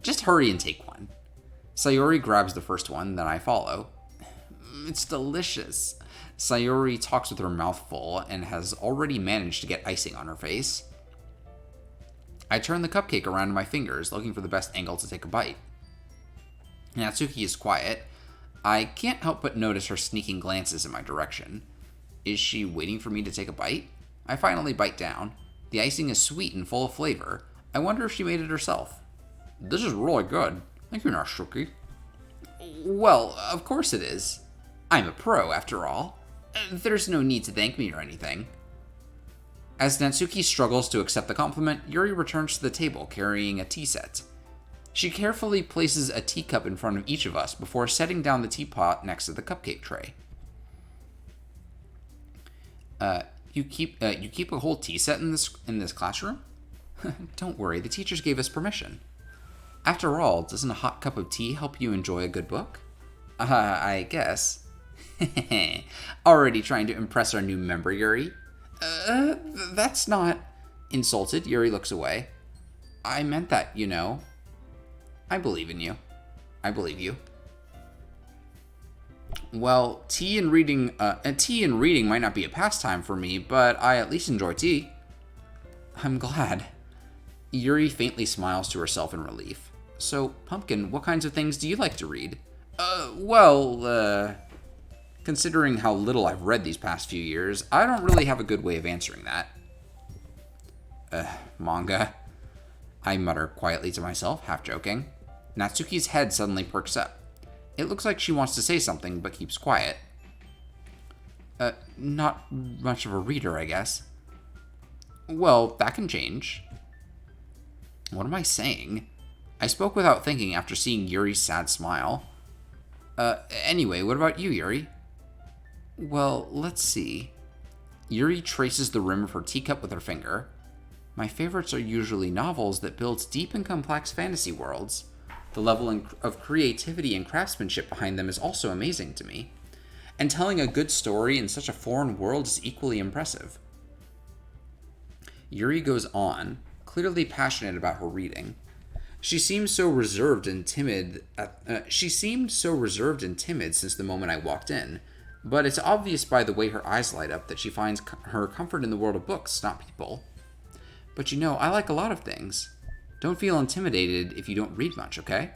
Just hurry and take one. Sayori grabs the first one, then I follow. It's delicious. Sayori talks with her mouth full and has already managed to get icing on her face. I turn the cupcake around in my fingers, looking for the best angle to take a bite. Natsuki is quiet. I can't help but notice her sneaking glances in my direction. Is she waiting for me to take a bite? I finally bite down. The icing is sweet and full of flavor. I wonder if she made it herself. This is really good. Thank you, Natsuki. Well, of course it is. I'm a pro, after all. There's no need to thank me or anything. As Natsuki struggles to accept the compliment, Yuri returns to the table carrying a tea set. She carefully places a teacup in front of each of us before setting down the teapot next to the cupcake tray. You keep a whole tea set in this classroom? Don't worry, the teachers gave us permission. After all, doesn't a hot cup of tea help you enjoy a good book? I guess. Already trying to impress our new member, Yuri? That's not... Insulted, Yuri looks away. I meant that, you know. I believe in you. I believe you. Well, tea and reading might not be a pastime for me, but I at least enjoy tea. I'm glad. Yuri faintly smiles to herself in relief. So, Pumpkin, what kinds of things do you like to read? Considering how little I've read these past few years, I don't really have a good way of answering that. Manga. I mutter quietly to myself, half joking. Natsuki's head suddenly perks up. It looks like she wants to say something, but keeps quiet. Not much of a reader, I guess. Well, that can change. What am I saying? I spoke without thinking after seeing Yuri's sad smile. Anyway, what about you, Yuri? Well, let's see. Yuri traces the rim of her teacup with her finger. My favorites are usually novels that build deep and complex fantasy worlds. The level of creativity and craftsmanship behind them is also amazing to me. And telling a good story in such a foreign world is equally impressive. Yuri goes on, clearly passionate about her reading. She seemed so reserved and timid since the moment I walked in, but it's obvious by the way her eyes light up that she finds her comfort in the world of books, not people. But you know, I like a lot of things. Don't feel intimidated if you don't read much, okay?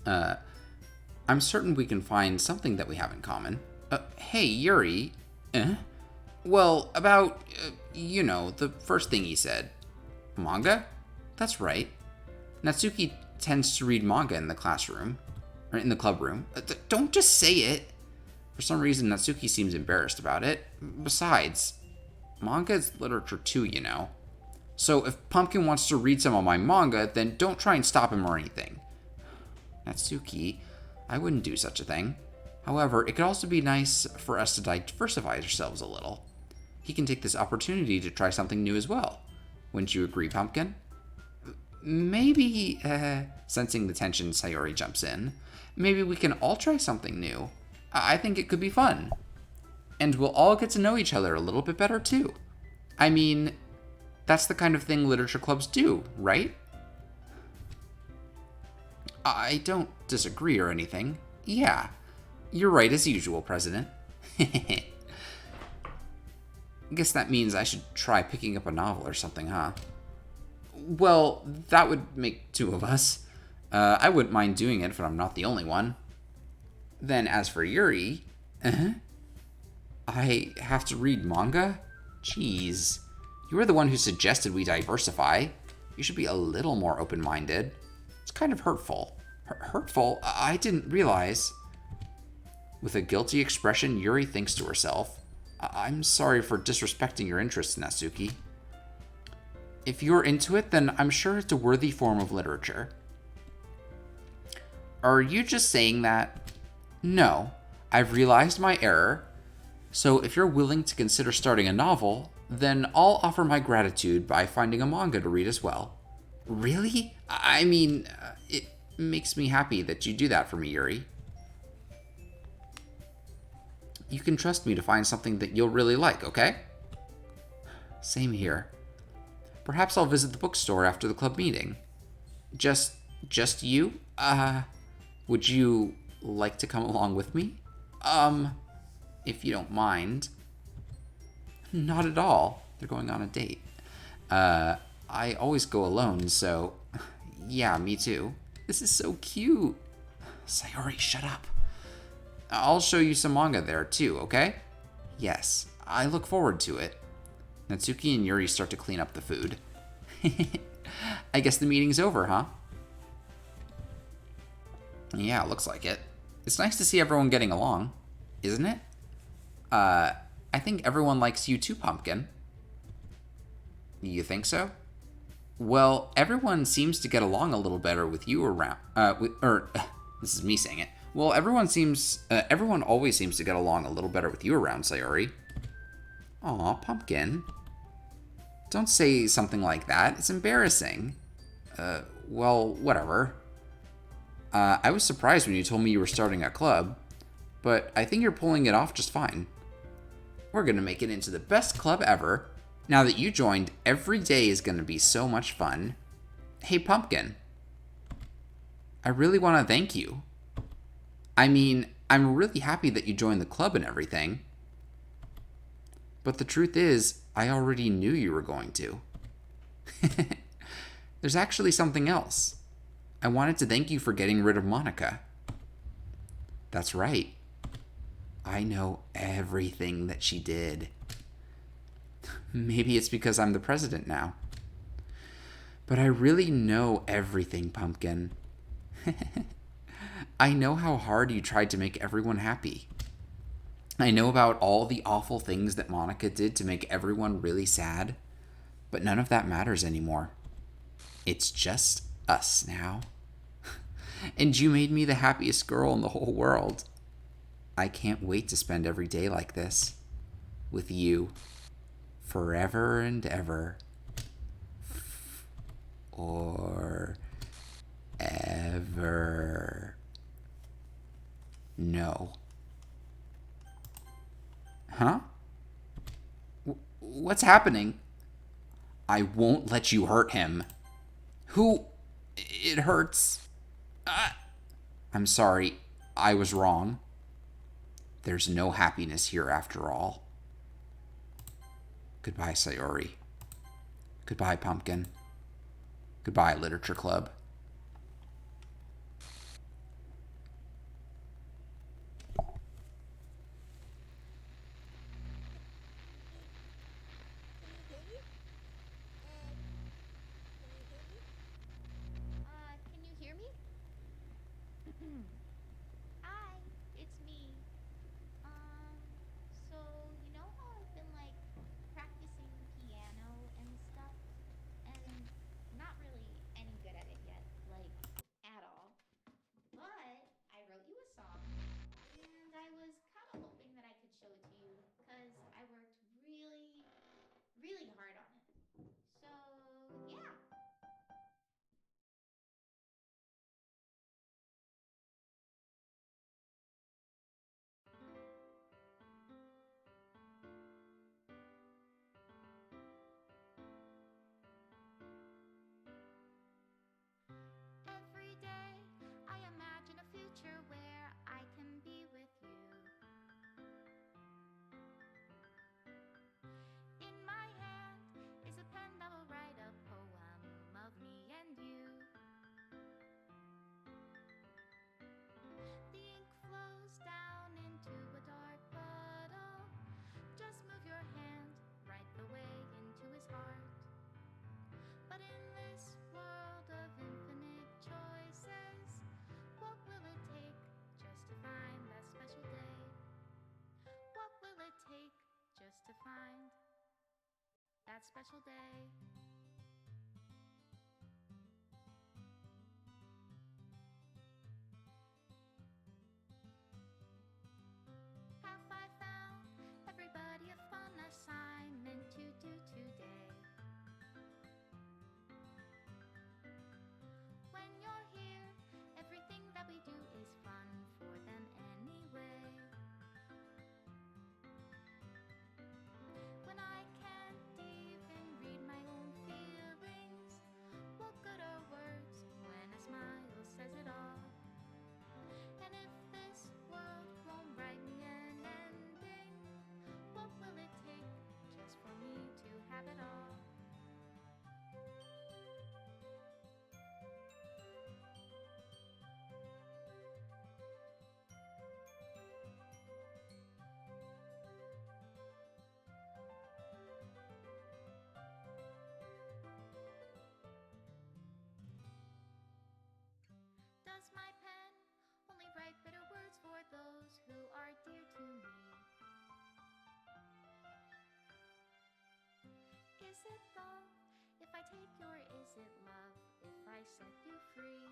I'm certain we can find something that we have in common. Hey, Yuri. Well, about, the first thing he said. Manga? That's right. Natsuki tends to read manga in the classroom. Or in the clubroom. Don't just say it. For some reason, Natsuki seems embarrassed about it. Besides, manga is literature too, you know. So if Pumpkin wants to read some of my manga, then don't try and stop him or anything. Natsuki, I wouldn't do such a thing. However, it could also be nice for us to diversify ourselves a little. He can take this opportunity to try something new as well. Wouldn't you agree, Pumpkin? Maybe, sensing the tension, Sayori jumps in. Maybe we can all try something new. I think it could be fun. And we'll all get to know each other a little bit better, too. I mean, that's the kind of thing literature clubs do, right? I don't disagree or anything. Yeah, you're right as usual, President. Guess that means I should try picking up a novel or something, huh? Well, that would make two of us. I wouldn't mind doing it if I'm not the only one. Then as for Yuri, I have to read manga? Jeez, you were the one who suggested we diversify. You should be a little more open-minded. It's kind of hurtful. Hurtful? I didn't realize. With a guilty expression, Yuri thinks to herself, I'm sorry for disrespecting your interests, Natsuki. If you're into it, then I'm sure it's a worthy form of literature. Are you just saying that? No, I've realized my error. So if you're willing to consider starting a novel, then I'll offer my gratitude by finding a manga to read as well. Really? I mean, it makes me happy that you do that for me, Yuri. You can trust me to find something that you'll really like, okay? Same here. Perhaps I'll visit the bookstore after the club meeting. Just you? Would you like to come along with me? If you don't mind. Not at all. They're going on a date. I always go alone, so... Yeah, me too. This is so cute. Sayori, shut up. I'll show you some manga there, too, okay? Yes, I look forward to it. Natsuki and Yuri start to clean up the food. I guess the meeting's over, huh? Yeah, looks like it. It's nice to see everyone getting along, isn't it? I think everyone likes you too, Pumpkin. You think so? Well, everyone seems to get along a little better with you around. This is me saying it. Well, everyone always seems to get along a little better with you around, Sayori. Aw, Pumpkin. Don't say something like that. It's embarrassing. Well, whatever. I was surprised when you told me you were starting a club, but I think you're pulling it off just fine. We're gonna make it into the best club ever. Now that you joined, every day is gonna be so much fun. Hey, Pumpkin. I really want to thank you. I mean, I'm really happy that you joined the club and everything. But the truth is, I already knew you were going to. There's actually something else. I wanted to thank you for getting rid of Monica. That's right. I know everything that she did. Maybe it's because I'm the president now. But I really know everything, Pumpkin. I know how hard you tried to make everyone happy. I know about all the awful things that Monica did to make everyone really sad, but none of that matters anymore. It's just us now. And you made me the happiest girl in the whole world. I can't wait to spend every day like this. With you. Forever and ever. Or ever. No. Huh? What's happening? I won't let you hurt him. Who? It hurts. I'm sorry. I was wrong. There's no happiness here after all. Goodbye, Sayori. Goodbye, Pumpkin. Goodbye, Literature Club.
Can you hear me? Hi, it's me. Um, so you know how I've been like practicing piano and stuff, and not really any good at it yet, like at all. But I wrote you a song, and I was kind of hoping that I could show it to you because I worked really, really hard on it. So yeah. Every day I imagine a future where I can be with you. In my hand is a pen that will write a poem of me and you. The ink flows down into a dark puddle. Just move your hand right the way into his heart. But in this world of infinite choices, what will it take just to find that special day? What will it take just to find that special day? Have I found everybody a fun assignment to do today? When you're here, everything that we do is fun for them anyway. When I can't even read my own it though? If I take your is it love? If I set you free?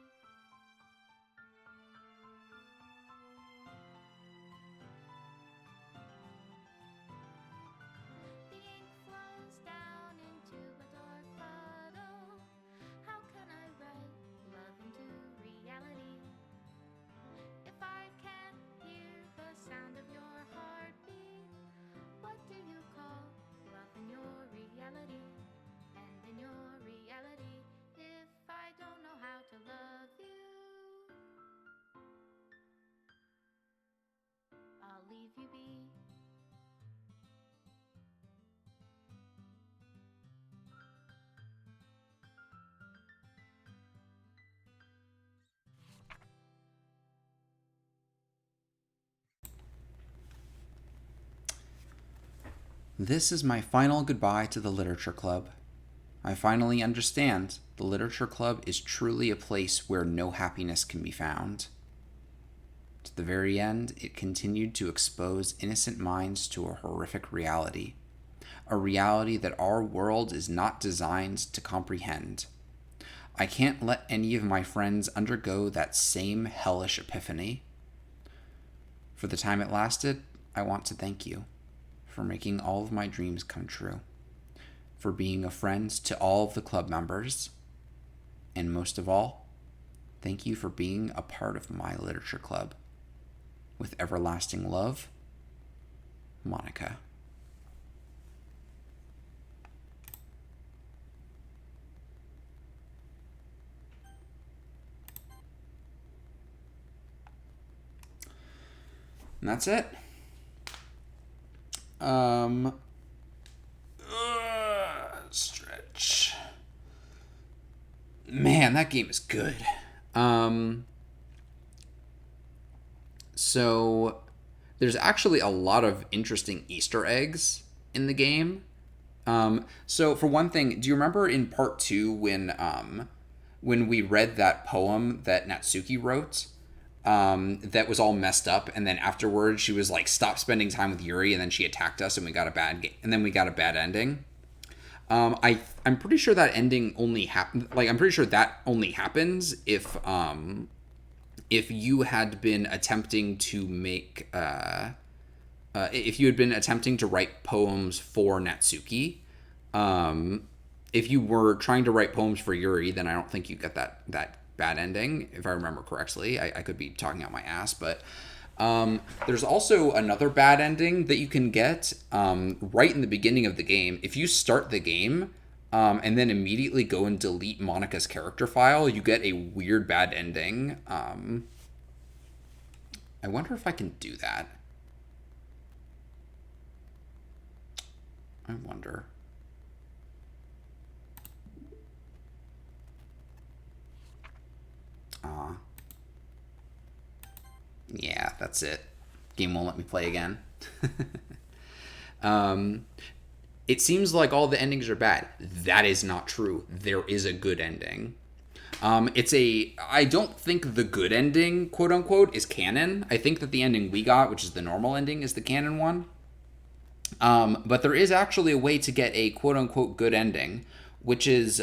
The ink flows down into a dark puddle. How can I write love into reality? If I can't hear the sound of your heartbeat, what do you call love in your reality? And in your reality, if I don't know how to love you, I'll leave you be.
This is my final goodbye to the Literature Club. I finally understand the Literature Club is truly a place where no happiness can be found. To the very end, it continued to expose innocent minds to a horrific reality. A reality that our world is not designed to comprehend. I can't let any of my friends undergo that same hellish epiphany. For the time it lasted, I want to thank you for making all of my dreams come true, for being a friend to all of the club members, and most of all, thank you for being a part of my literature club. With everlasting love, Monica. And that's it. Stretch. Man, that game is good. So there's actually a lot of interesting Easter eggs in the game. So for one thing, do you remember in part 2 when we read that poem that Natsuki wrote? That was all messed up, and then afterwards she was like, "Stop spending time with Yuri," and then she attacked us, and we got a bad ending. I'm pretty sure that ending only happened. Like, I'm pretty sure that only happens if you had been attempting to make if you had been attempting to write poems for Natsuki. If you were trying to write poems for Yuri, then I don't think you get that bad ending, if I remember correctly. I could be talking out my ass, but there's also another bad ending that you can get right in the beginning of the game. If you start the game and then immediately go and delete Monica's character file, you get a weird bad ending. I wonder if I can do that. I wonder. Yeah, that's it. Game won't let me play again. It seems like all the endings are bad. That is not true. There is a good ending. I don't think the good ending, quote unquote, is canon. I think that the ending we got, which is the normal ending, is the canon one. But there is actually a way to get a quote unquote good ending, which is,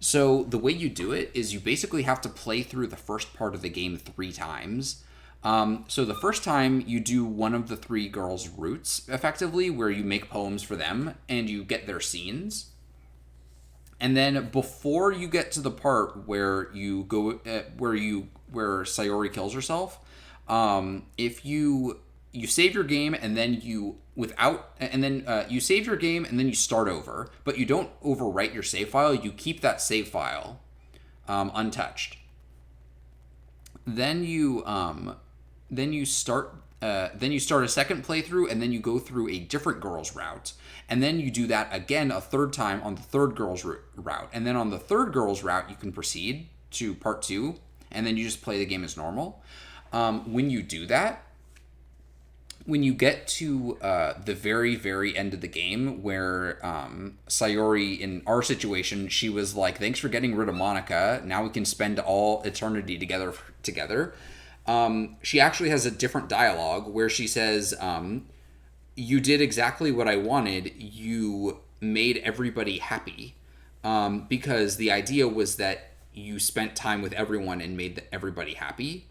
so the way you do it is you basically have to play through the first part of the game 3 times. So the first time you do one of the 3 girls' routes, effectively, where you make poems for them and you get their scenes. And then before you get to the part where you go, where Sayori kills herself, if you save your game and then you save your game and then you start over, but you don't overwrite your save file. You keep that save file untouched. Then you start a second playthrough, and then you go through a different girl's route, and then you do that again a third time on the third girl's route, and then on the third girl's route you can proceed to part 2, and then you just play the game as normal. When you do that, when you get to the very, very end of the game, where Sayori, in our situation, she was like, "Thanks for getting rid of Monica. Now we can spend all eternity together." She actually has a different dialogue where she says, "You did exactly what I wanted. You made everybody happy, because the idea was that you spent time with everyone and made everybody happy.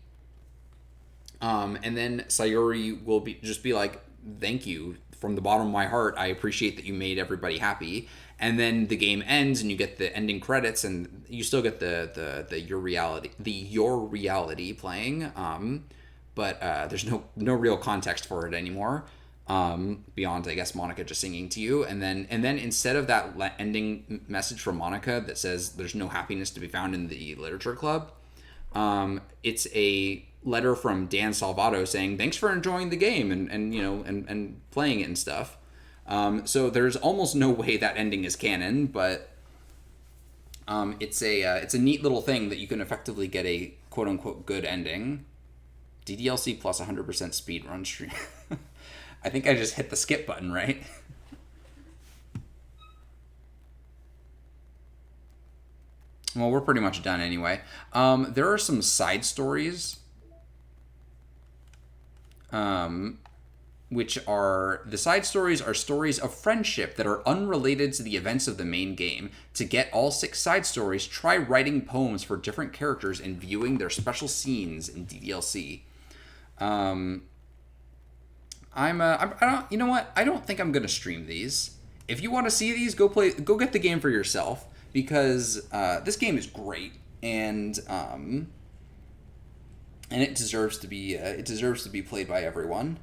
And then Sayori will just be like, "Thank you from the bottom of my heart. I appreciate that you made everybody happy." And then the game ends, and you get the ending credits, and you still get the your reality playing. But there's no real context for it anymore. Beyond, I guess, Monica just singing to you, and then instead of that ending message from Monica that says there's no happiness to be found in the literature club, it's a letter from Dan Salvato saying thanks for enjoying the game and and playing it and stuff. So there's almost no way that ending is canon, but it's a neat little thing that you can effectively get a quote unquote good ending. DDLC plus 100% speedrun stream. I think I just hit the skip button, right? Well, we're pretty much done anyway. There are some side stories, which are the side stories are stories of friendship that are unrelated to the events of the main game. To get all 6 side stories, try writing poems for different characters and viewing their special scenes in DDLC. I don't, you know what? I don't think I'm gonna stream these. If you want to see these, go get the game for yourself, because this game is great, and it deserves to be played by everyone.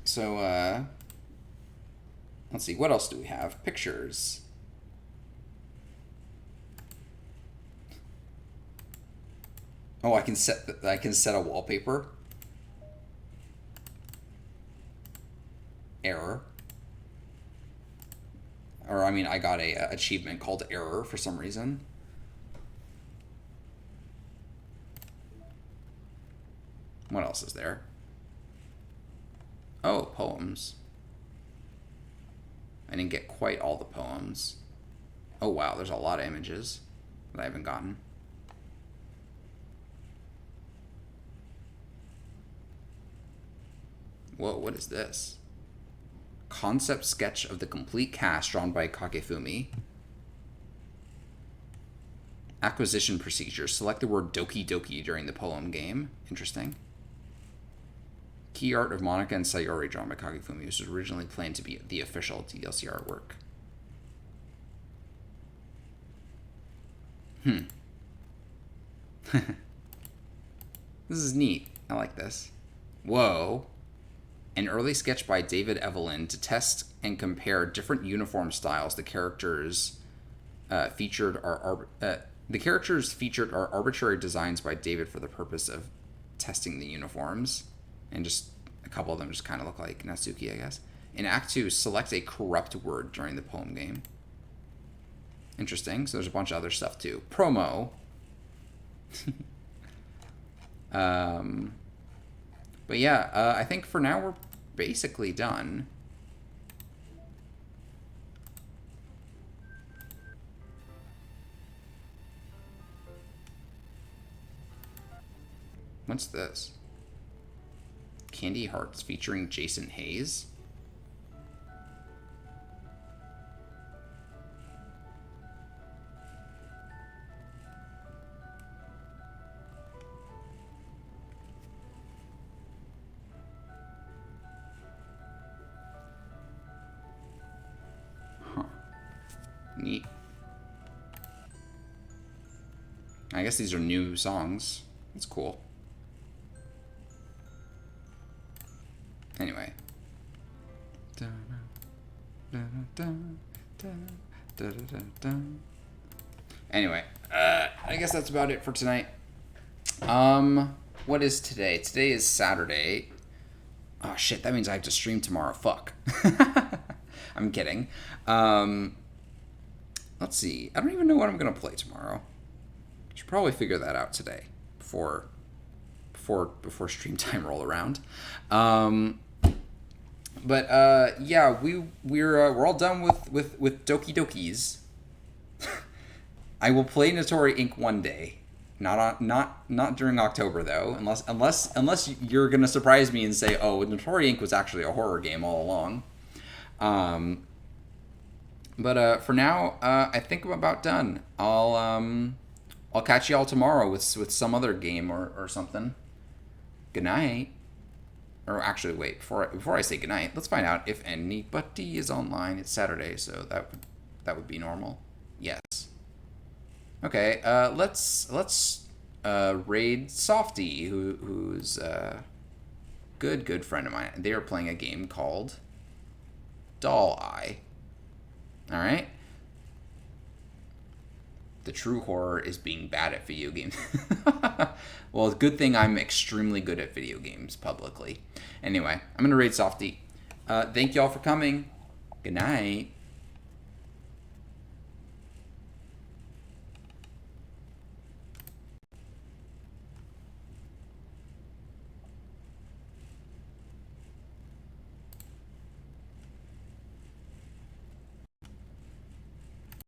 So let's see, what else do we have? Pictures. Oh, I can set a wallpaper. Error. Or I mean, I got a achievement called error for some reason. What else is there? Oh, poems. I didn't get quite all the poems. Oh wow, there's a lot of images that I haven't gotten. Whoa, what is this? Concept sketch of the complete cast drawn by Kakefumi. Acquisition procedure. Select the word Doki Doki during the poem game. Interesting. Key art of Monica and Sayori drawn by Kakefumi, which was originally planned to be the official DLC artwork. This is neat. I like this. Whoa. An early sketch by David Evelyn to test and compare different uniform styles. The characters featured are arbitrary designs by David for the purpose of testing the uniforms, and just a couple of them just kind of look like Natsuki, I guess. In Act 2, select a corrupt word during the poem game. Interesting. So there's a bunch of other stuff too. Promo. But yeah, I think for now we're basically done. What's this? Candy Hearts featuring Jason Hayes. Neat. I guess these are new songs. That's cool. Anyway. Anyway, I guess that's about it for tonight. What is today? Today is Saturday. Oh shit, that means I have to stream tomorrow. Fuck. I'm kidding. Let's see. I don't even know what I'm gonna play tomorrow. Should probably figure that out today before stream time roll around. But yeah, we're all done with Doki Dokis. I will play Notori Inc. one day. Not during October though, unless you're gonna surprise me and say, oh, Notori Inc. was actually a horror game all along. Um, but for now, I think I'm about done. I'll catch you all tomorrow with some other game or something. Good night. Or actually, wait, before I say good night, let's find out if anybody is online. It's Saturday, so that would be normal. Yes. Okay. Let's raid Softy, who's a good friend of mine. They are playing a game called Doll Eye. All right. The true horror is being bad at video games. Well, good thing I'm extremely good at video games publicly. Anyway, I'm gonna raid Softy. Thank y'all for coming. Good night.